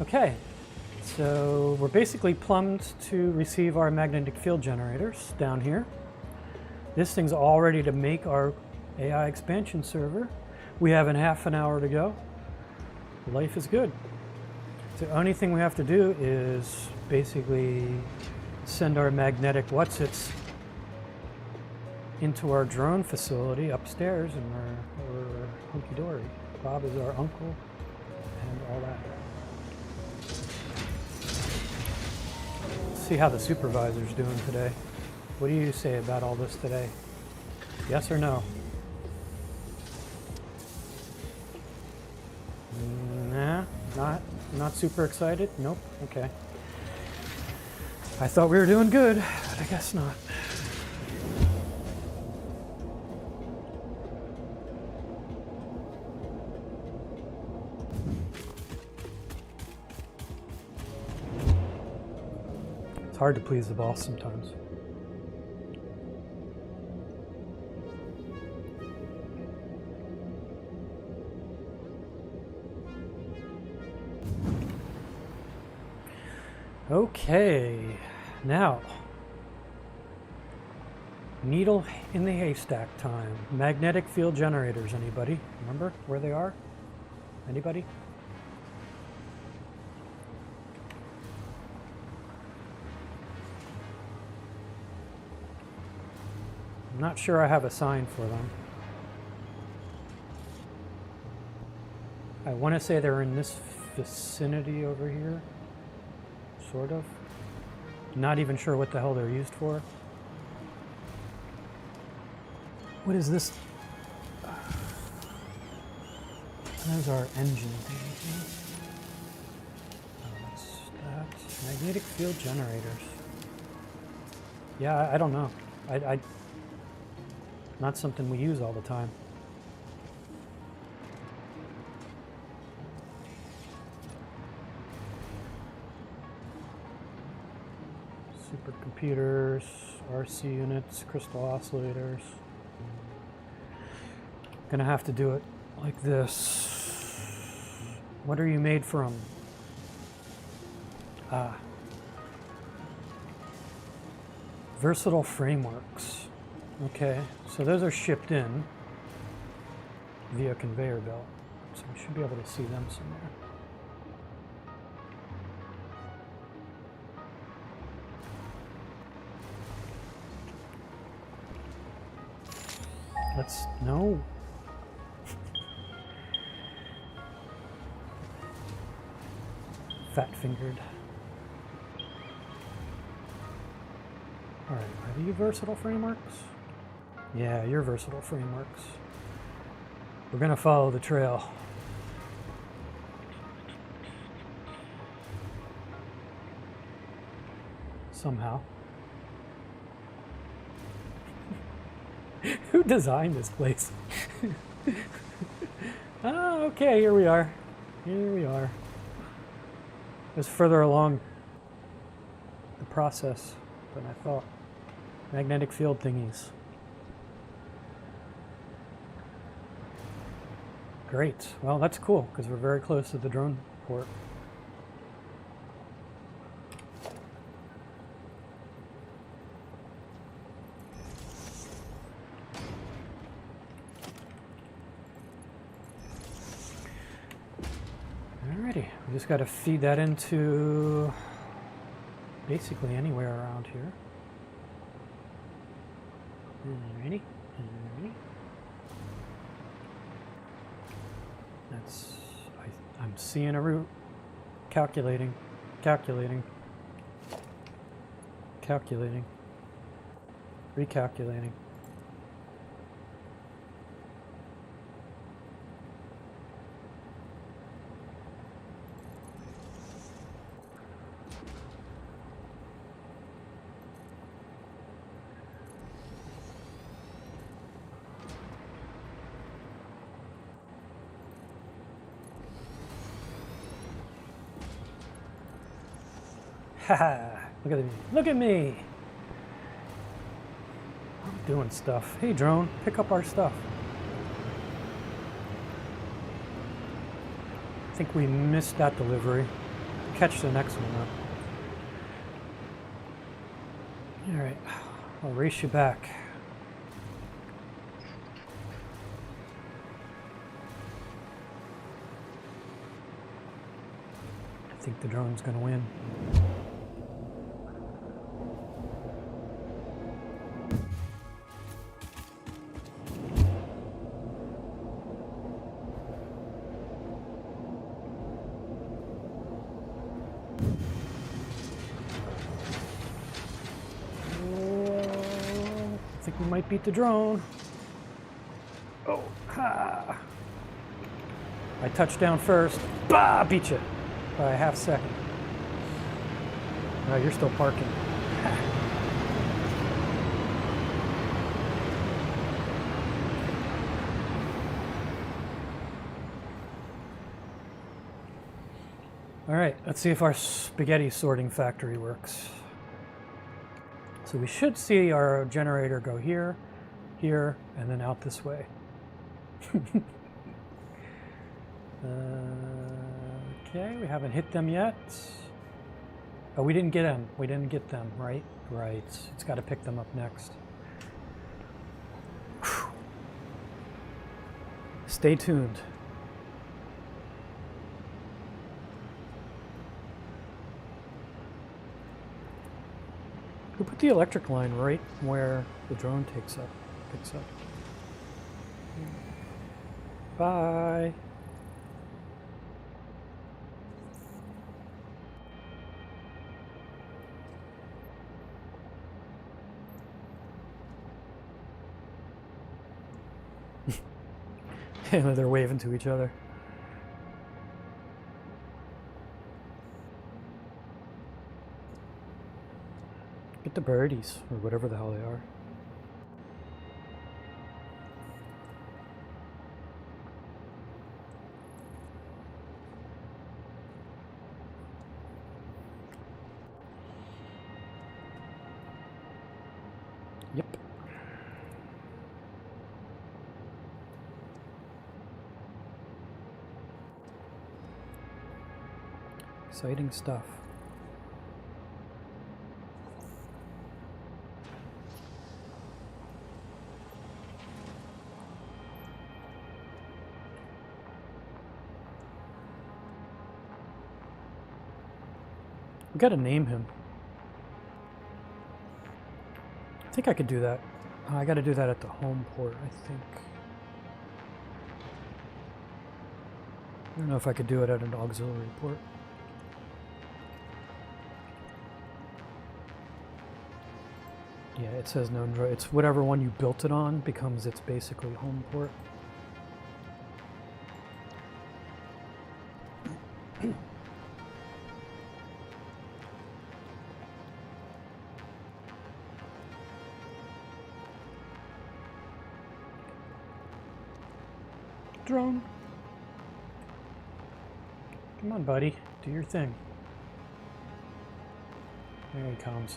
A: Okay, so we're basically plumbed to receive our magnetic field generators down here. This thing's all ready to make our AI expansion server. We have half an hour to go. Life is good. The only thing we have to do is basically send our magnetic whatsits into our drone facility upstairs, and we're hunky-dory. Bob is our uncle and all that. Let's see how the supervisor's doing today. What do you say about all this today? Yes or no? Nah, not super excited? Nope, okay. I thought we were doing good, but I guess not. It's hard to please the boss sometimes. Okay, now, needle in the haystack time. Magnetic field generators, anybody? Remember where they are? Anybody? I'm not sure I have a sign for them. I want to say they're in this vicinity over here. Sort of. Not even sure what the hell they're used for. What is this? There's our engine thing. That's magnetic field generators. Yeah, I don't know. I not something we use all the time. Supercomputers, RC units, crystal oscillators. Gonna have to do it like this. What are you made from? Versatile frameworks. Okay, so those are shipped in via conveyor belt. So we should be able to see them somewhere. No. Fat-fingered. Alright, are you versatile frameworks? Yeah, you're versatile frameworks. We're gonna follow the trail. Somehow. Who designed this place? Oh, okay, here we are. Here we are. It was further along the process than I thought. Magnetic field thingies. Great. Well, that's cool, because we're very close to the drone port. We just got to feed that into basically anywhere around here. Alrighty, alrighty. That's, I'm seeing a route. Calculating, calculating, calculating, recalculating. Haha, look at me. Look at me. I'm doing stuff. Hey drone, pick up our stuff. I think we missed that delivery. Catch the next one up. Alright, I'll race you back. think the drone's going to win. I think we might beat the drone. Oh, ha! I touched down first. Bah! Beat you by a half second. No, you're still parking. All right, let's see if our spaghetti sorting factory works. So we should see our generator go here, here, and then out this way. Okay, we haven't hit them yet. Oh, we didn't get them. We didn't get them, right? Right. It's got to pick them up next. Whew. Stay tuned. Who put the electric line right where the drone picks up? Bye. They're waving to each other. Get the birdies, or whatever the hell they are. Yep. Exciting stuff. We gotta name him. I think I could do that. I gotta do that at the home port, I think. I don't know if I could do it at an auxiliary port. Yeah, it says known droid. It's whatever one you built it on becomes its basically home port. Drone. Come on, buddy. Do your thing. There he comes.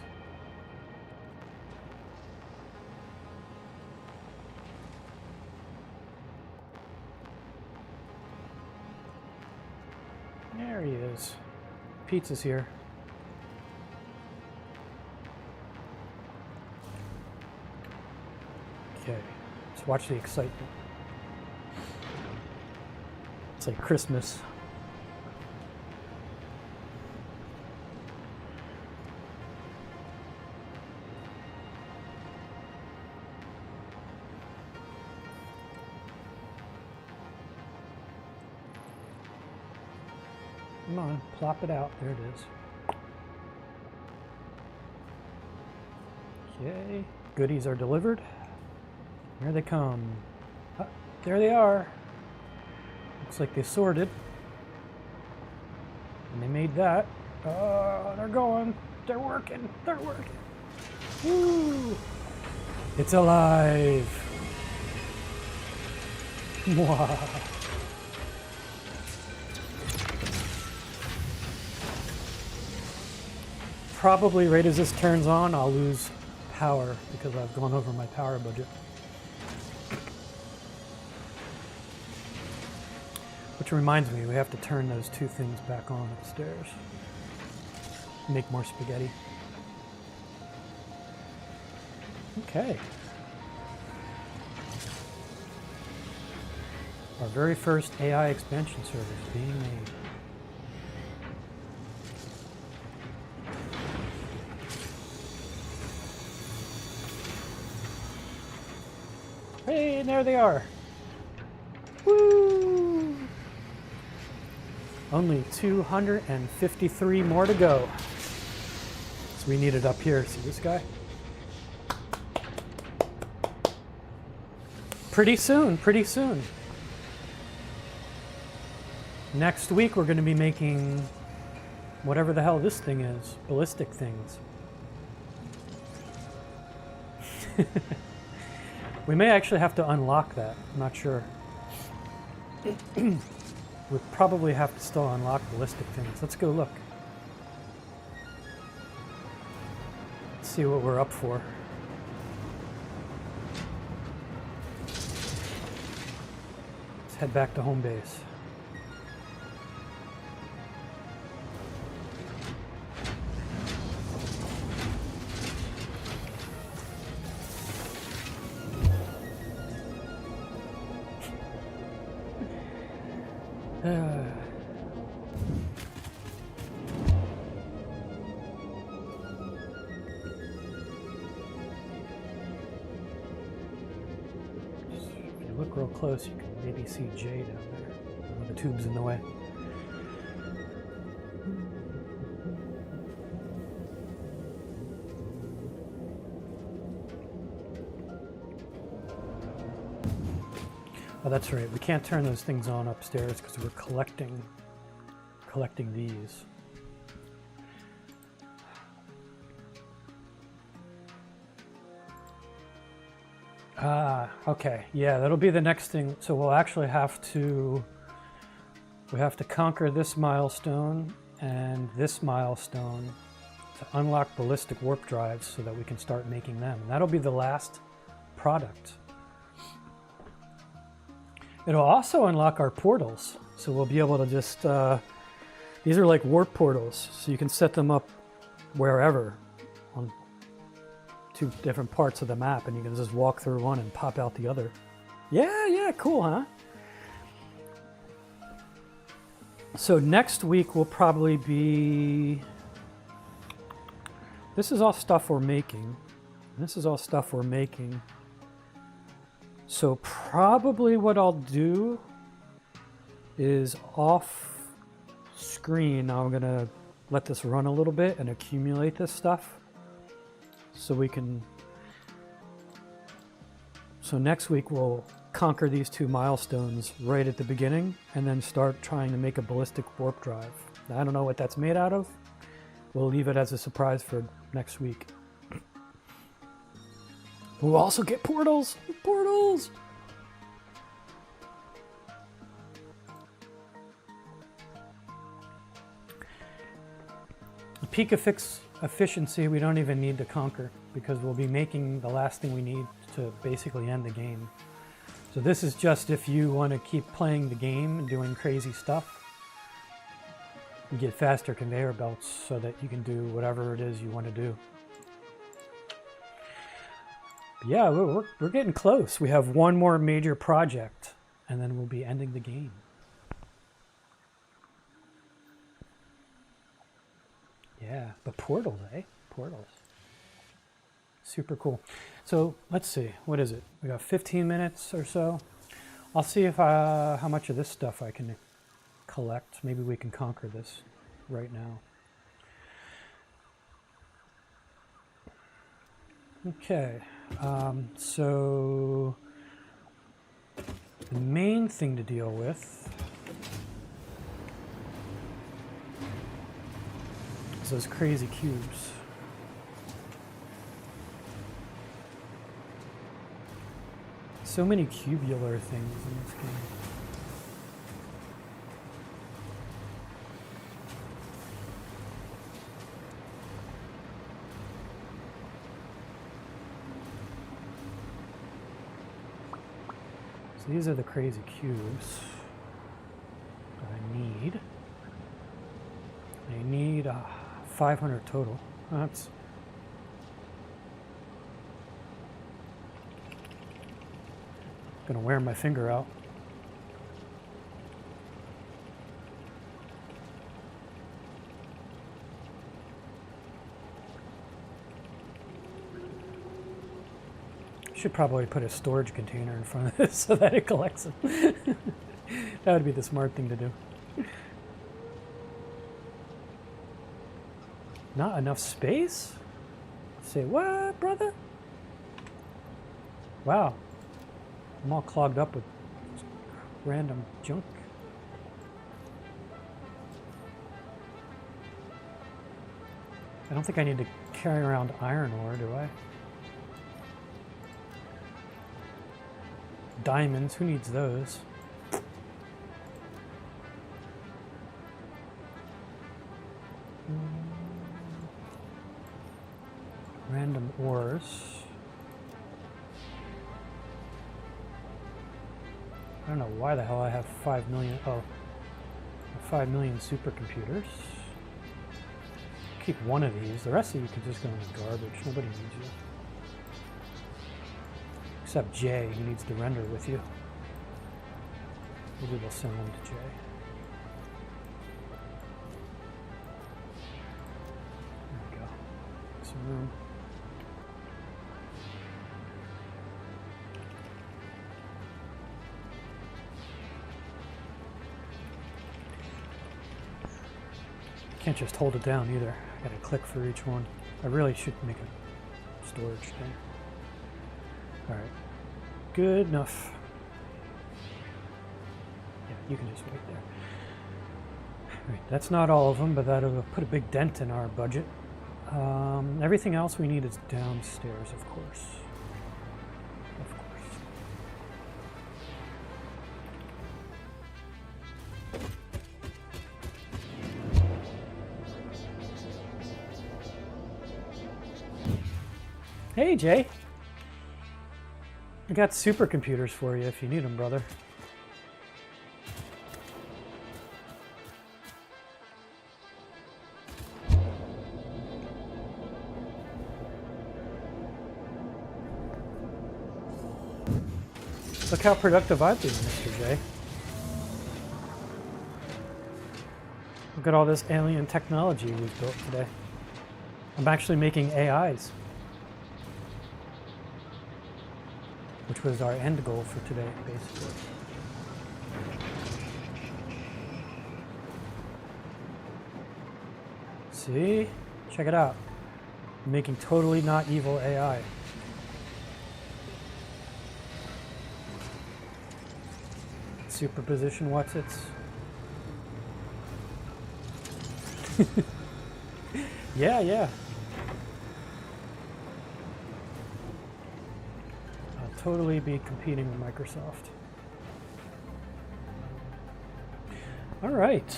A: There he is. Pizza's here. Okay, let's watch the excitement. It's like Christmas. Come on, plop it out. There it is. Okay, goodies are delivered. Here they come. Ah, there they are. Looks like they sorted. And they made that. Oh, they're going. They're working. They're working. Woo! It's alive. Wow. Probably right as this turns on, I'll lose power because I've gone over my power budget. Which reminds me, we have to turn those two things back on upstairs. Make more spaghetti. Okay. Our very first AI expansion service being made. Hey, and there they are. Woo! Only 253 more to go. So we need it up here. See this guy? Pretty soon, pretty soon. Next week we're going to be making whatever the hell this thing is. Ballistic things. We may actually have to unlock that. I'm not sure. We probably have to still unlock ballistic things. Let's go look. Let's see what we're up for. Let's head back to home base. If you look real close, you can maybe see Jay down there. Oh, the tube's in the way. Oh, that's right. We can't turn those things on upstairs because we're collecting these. Ah, okay. Yeah, that'll be the next thing. So we'll actually have to conquer this milestone and this milestone to unlock ballistic warp drives so that we can start making them. And that'll be the last product. It'll also unlock our portals. So we'll be able to just, these are like warp portals. So you can set them up wherever on two different parts of the map and you can just walk through one and pop out the other. Yeah, cool, huh? So next week will probably be, this is all stuff we're making. This is all stuff we're making. So probably what I'll do is off screen, I'm gonna let this run a little bit and accumulate this stuff so we can, so next week we'll conquer these two milestones right at the beginning and then start trying to make a ballistic warp drive. I don't know what that's made out of. We'll leave it as a surprise for next week. We'll also get portals! Portals! The peak efficiency we don't even need to conquer because we'll be making the last thing we need to basically end the game. So this is just if you want to keep playing the game and doing crazy stuff. You get faster conveyor belts so that you can do whatever it is you want to do. Yeah, we're getting close. We have one more major project, and then we'll be ending the game. Yeah, but portals, eh? Portals. Super cool. So let's see. What is it? We got 15 minutes or so. I'll see if how much of this stuff I can collect. Maybe we can conquer this right now. Okay. So the main thing to deal with is those crazy cubes. So many cubular things in this game. So these are the crazy cubes that I need. I need 500 total. That's gonna wear my finger out. Should probably put a storage container in front of this so that it collects them. That would be the smart thing to do. Not enough space? Say what, brother? Wow. I'm all clogged up with random junk. I don't think I need to carry around iron ore, do I? Diamonds, who needs those? Random ores. I don't know why the hell I have 5 million. Oh, 5 million supercomputers. Keep one of these. The rest of you can just go in the garbage. Nobody needs you. Except Jay, who needs to render with you. Maybe we'll send them to Jay. There we go. Some room. Can't just hold it down either. I gotta click for each one. I really should make a storage thing. Alright. Good enough. Yeah, you can just wait there. Alright, that's not all of them, but that'll put a big dent in our budget. Everything else we need is downstairs, of course. Of course. Hey, Jay. I got supercomputers for you if you need them, brother. Look how productive I've been, Mr. J. Look at all this alien technology we've built today. I'm actually making AIs. Which was our end goal for today, basically. See? Check it out. I'm making totally not evil AI. Superposition, what's it? Yeah. Totally be competing with Microsoft. All right.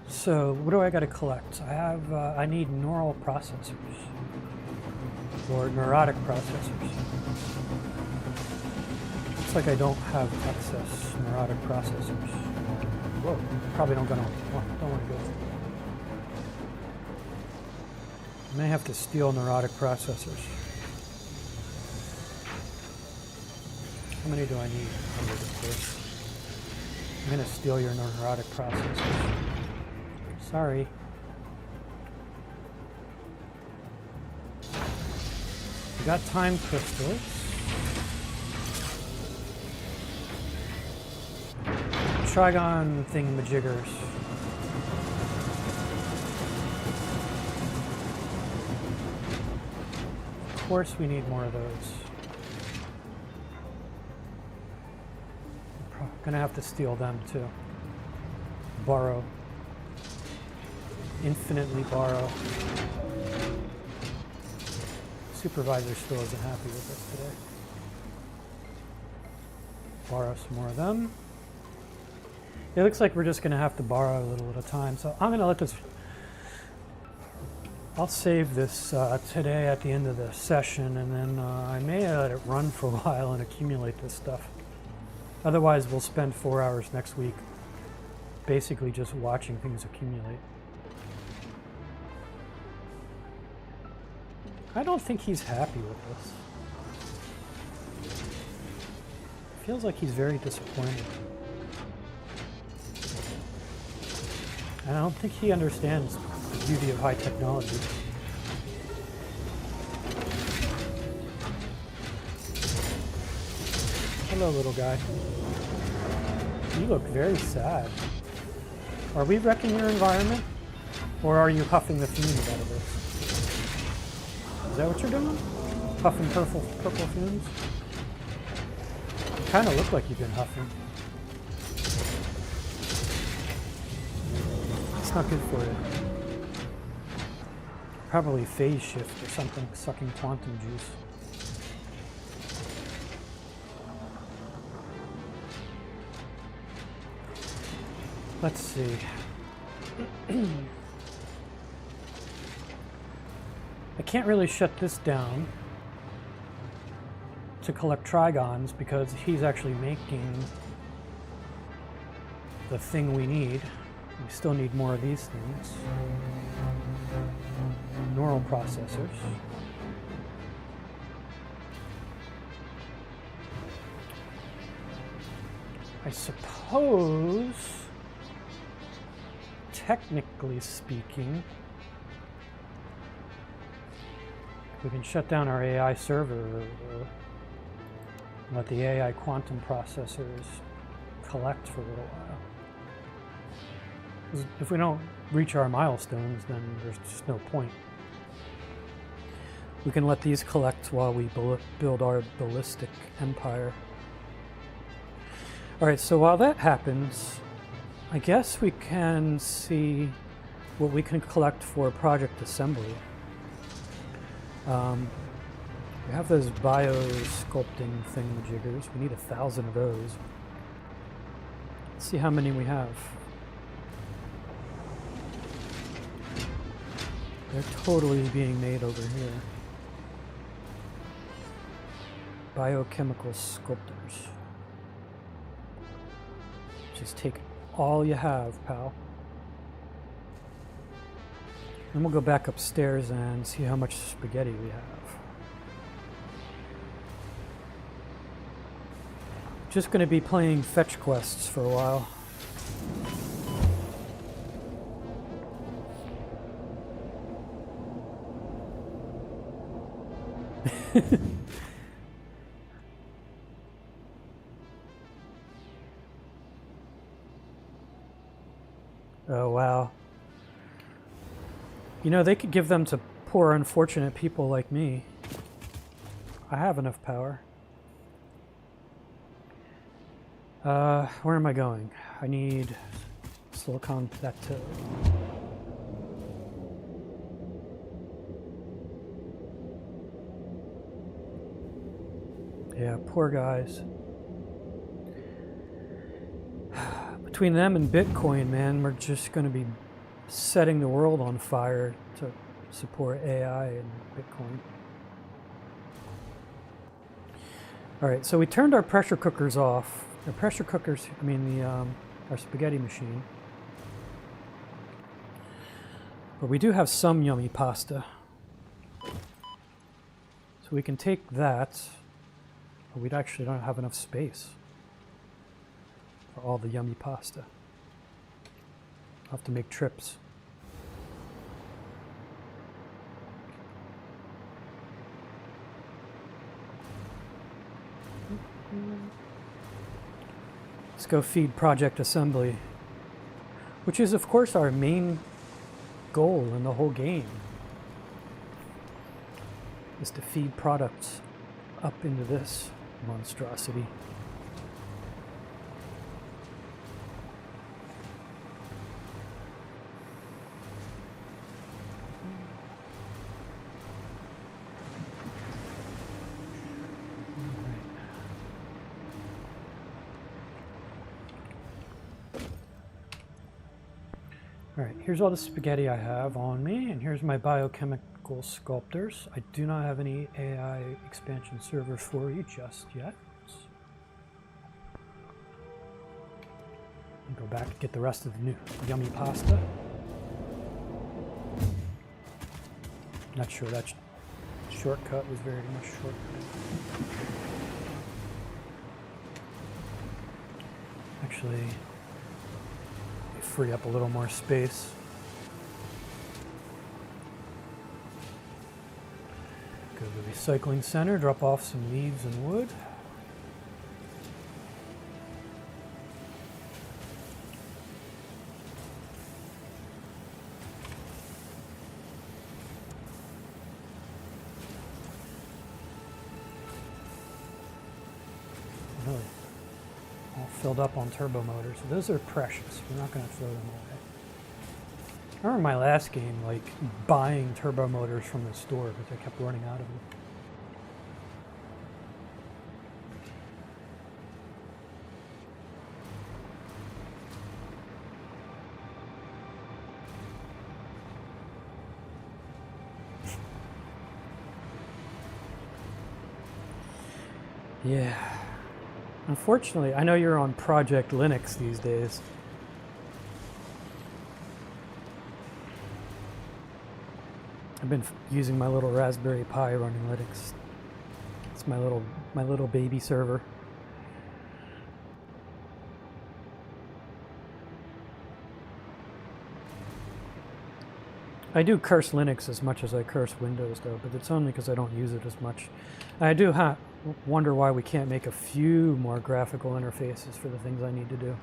A: So what do I got to collect? I need neural processors or neurotic processors. Looks like I don't have excess neurotic processors. Whoa, probably don't want to go. I may have to steal neurotic processors. How many do I need? 100, of course. I'm going to steal your neurotic processors. Sorry. We got time crystals. Trigon thingamajiggers. Of course we need more of those. Gonna have to steal them too. Borrow. Infinitely borrow. Supervisor still isn't happy with us today. Borrow some more of them. It looks like we're just gonna have to borrow a little at a time. So I'm gonna let this, I'll save this today at the end of the session, and then I may let it run for a while and accumulate this stuff. Otherwise, we'll spend 4 hours next week basically just watching things accumulate. I don't think he's happy with this. Feels like he's very disappointed. And I don't think he understands the beauty of high technology. Hello, little guy. You look very sad. Are we wrecking your environment? Or are you huffing the fumes out of this? Is that what you're doing? Huffing purple fumes? You kind of look like you've been huffing. It's not good for you. Probably phase shift or something, sucking quantum juice. Let's see. I can't really shut this down to collect trigons because he's actually making the thing we need. We still need more of these things. Neural processors. I suppose, technically speaking, we can shut down our AI server and let the AI quantum processors collect for a little while. 'Cause if we don't reach our milestones, then there's just no point. We can let these collect while we build our ballistic empire. Alright, so while that happens, I guess we can see what we can collect for project assembly. We have those bio-sculpting thingamajiggers. We need 1,000 of those. Let's see how many we have. They're totally being made over here. Biochemical sculptors. Just take all you have, pal. Then we'll go back upstairs and see how much spaghetti we have. Just going to be playing fetch quests for a while. Oh, wow. You know, they could give them to poor, unfortunate people like me. I have enough power. Where am I going? I need silicon plateau. Yeah, poor guys. Between them and Bitcoin, man, we're just going to be setting the world on fire to support AI and Bitcoin. All right, so we turned our pressure cookers off. The pressure cookers, I mean our spaghetti machine. But we do have some yummy pasta. So we can take that, but we actually don't have enough space for all the yummy pasta. I'll have to make trips. Let's go feed Project Assembly, which is, of course, our main goal in the whole game, is to feed products up into this monstrosity. Alright, here's all the spaghetti I have on me, and here's my biochemical sculptors. I do not have any AI expansion server for you just yet. I'll go back and get the rest of the new yummy pasta. Not sure that shortcut was very much shortcut. Actually, free up a little more space. Go to the recycling center, drop off some leaves and wood. filled up on turbo motors. So those are precious. We're not going to throw them away. I remember my last game, like buying turbo motors from the store because I kept running out of them. Yeah. Unfortunately, I know you're on Project Linux these days. I've been using my little Raspberry Pi running Linux. It's my little baby server. I do curse Linux as much as I curse Windows, though, but it's only because I don't use it as much. I do wonder why we can't make a few more graphical interfaces for the things I need to do.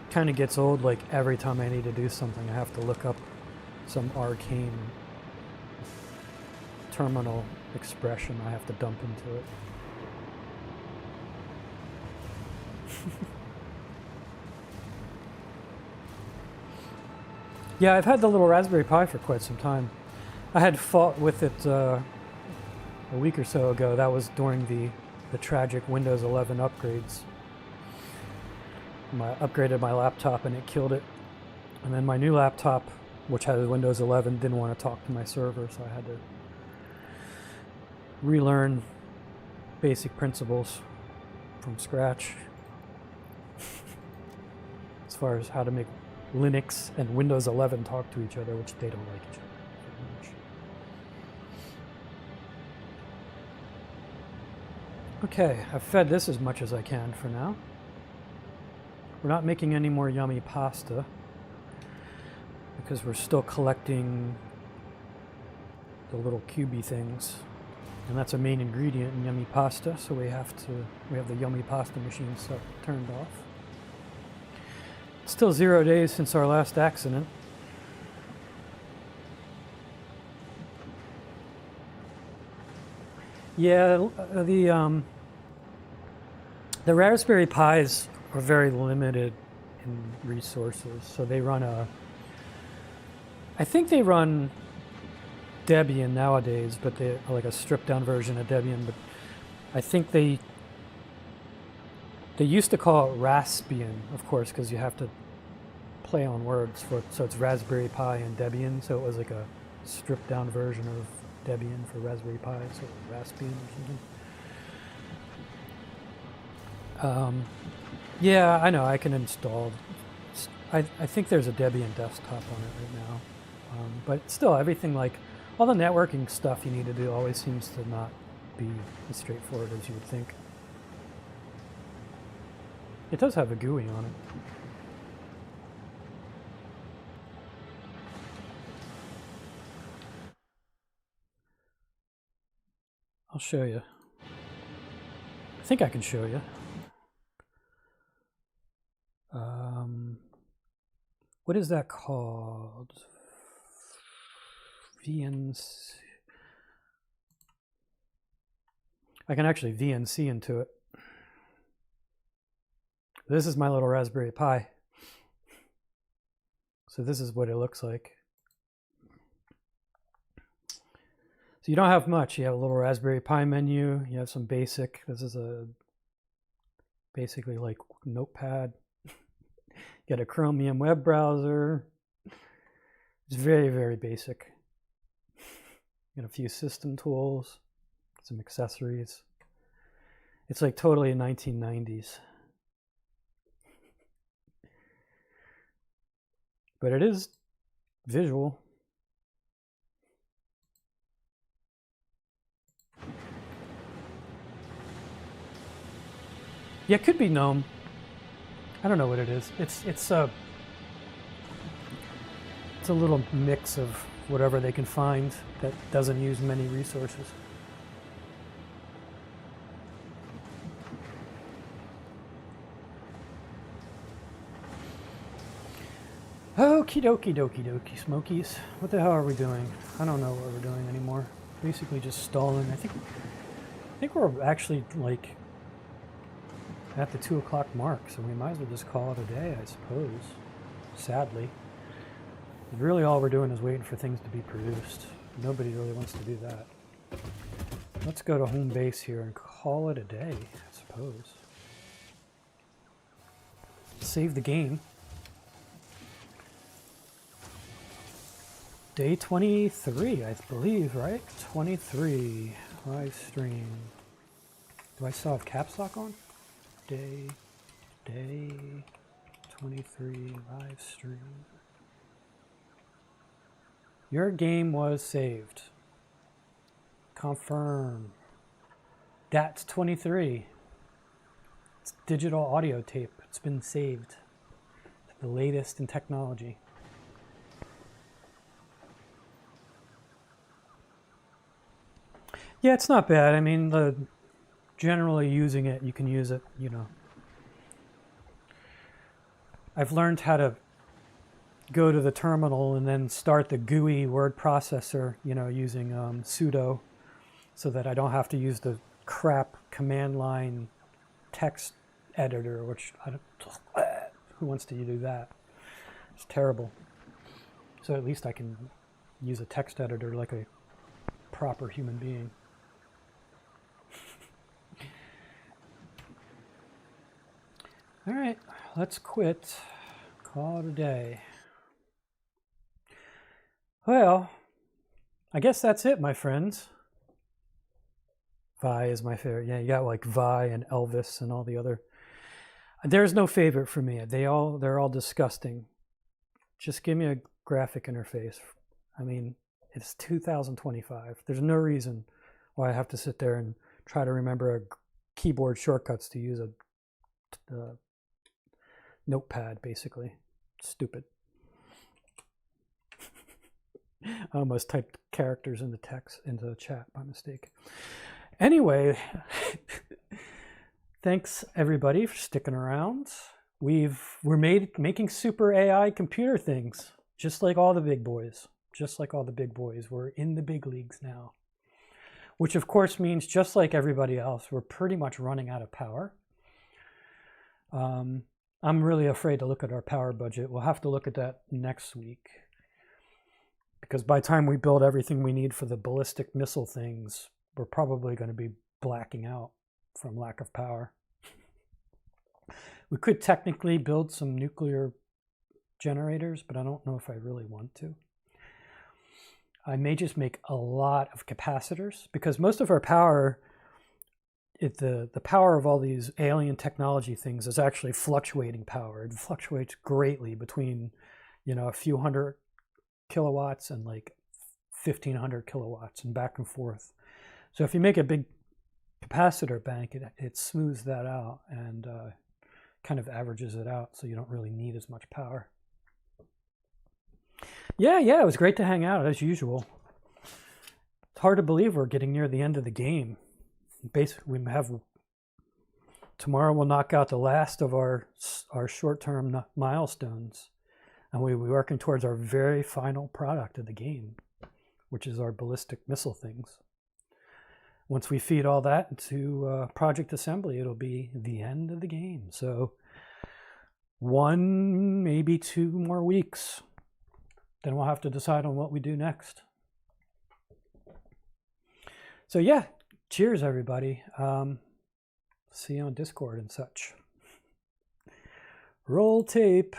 A: Kind of gets old, like every time I need to do something I have to look up some arcane terminal expression I have to dump into it. Yeah, I've had the little Raspberry Pi for quite some time. I had fought with it a week or so ago. That was during the tragic Windows 11 upgrades. I upgraded my laptop and it killed it. And then my new laptop, which had Windows 11, didn't want to talk to my server, so I had to relearn basic principles from scratch as far as how to make Linux and Windows 11 talk to each other, which they don't like each other very much. Okay, I've fed this as much as I can for now. We're not making any more yummy pasta because we're still collecting the little cubey things, and that's a main ingredient in yummy pasta, so we have the yummy pasta machine turned off. It's still 0 days since our last accident. Yeah, the Raspberry Pis are very limited in resources, so they run I think they run Debian nowadays, but they're like a stripped down version of Debian, but I think they used to call it Raspbian, of course, because you have to play on words for it, so it's Raspberry Pi and Debian, so it was like a stripped down version of Debian for Raspberry Pi, so Raspbian or something. Yeah, I know, I can install. I think there's a Debian desktop on it right now, but still, everything, like all the networking stuff you need to do always seems to not be as straightforward as you would think. It does have a GUI on it. I'll show you. I think I can show you. What is that called? VNC. I can actually VNC into it. This is my little Raspberry Pi. So this is what it looks like. So you don't have much. You have a little Raspberry Pi menu. You have some basic. This is basically like Notepad. You got a Chromium web browser. It's very, very basic. You got a few system tools, some accessories. It's like totally 1990s. But it is visual. Yeah, it could be GNOME. I don't know what it is. It's a little mix of whatever they can find that doesn't use many resources. Okie dokie dokie dokie, Smokies. What the hell are we doing? I don't know what we're doing anymore. Basically just stalling. I think we're actually like at the 2 o'clock mark, so we might as well just call it a day, I suppose. Sadly. Really all we're doing is waiting for things to be produced. Nobody really wants to do that. Let's go to home base here and call it a day, I suppose. Save the game. Day 23, I believe, right? 23, live stream. Do I still have caps lock on? Day 23, live stream. Your game was saved. Confirm. That's 23. It's digital audio tape. It's been saved. The latest in technology. Yeah, it's not bad. I mean, generally using it, you can use it, you know. I've learned how to go to the terminal and then start the GUI word processor, you know, using sudo, so that I don't have to use the crap command line text editor, which I don't, who wants to do that? It's terrible. So at least I can use a text editor like a proper human being. All right, let's quit. Call it a day. Well, I guess that's it, my friends. Vi is my favorite. Yeah, you got like Vi and Elvis and all the other. There's no favorite for me. They're all disgusting. Just give me a graphic interface. I mean, it's 2025. There's no reason why I have to sit there and try to remember a keyboard shortcuts to use a notepad, basically. Stupid. I almost typed characters in the text into the chat by mistake. Anyway, thanks everybody for sticking around. We're making super AI computer things, just like all the big boys. Just like all the big boys. We're in the big leagues now. Which of course means, just like everybody else, we're pretty much running out of power. I'm really afraid to look at our power budget. We'll have to look at that next week. Because by the time we build everything we need for the ballistic missile things, we're probably going to be blacking out from lack of power. We could technically build some nuclear generators, but I don't know if I really want to. I may just make a lot of capacitors, because most of our power, the power of all these alien technology things is actually fluctuating power. It fluctuates greatly between, you know, a few hundred kilowatts and like 1,500 kilowatts and back and forth. So if you make a big capacitor bank, it smooths that out and kind of averages it out, so you don't really need as much power. Yeah, it was great to hang out as usual. It's hard to believe we're getting near the end of the game. Basically, tomorrow we'll knock out the last of our short-term milestones, and we'll be working towards our very final product of the game, which is our ballistic missile things. Once we feed all that into project assembly, it'll be the end of the game. So 1, maybe 2 more weeks. Then we'll have to decide on what we do next. So yeah, cheers everybody. See you on Discord and such. Roll tape.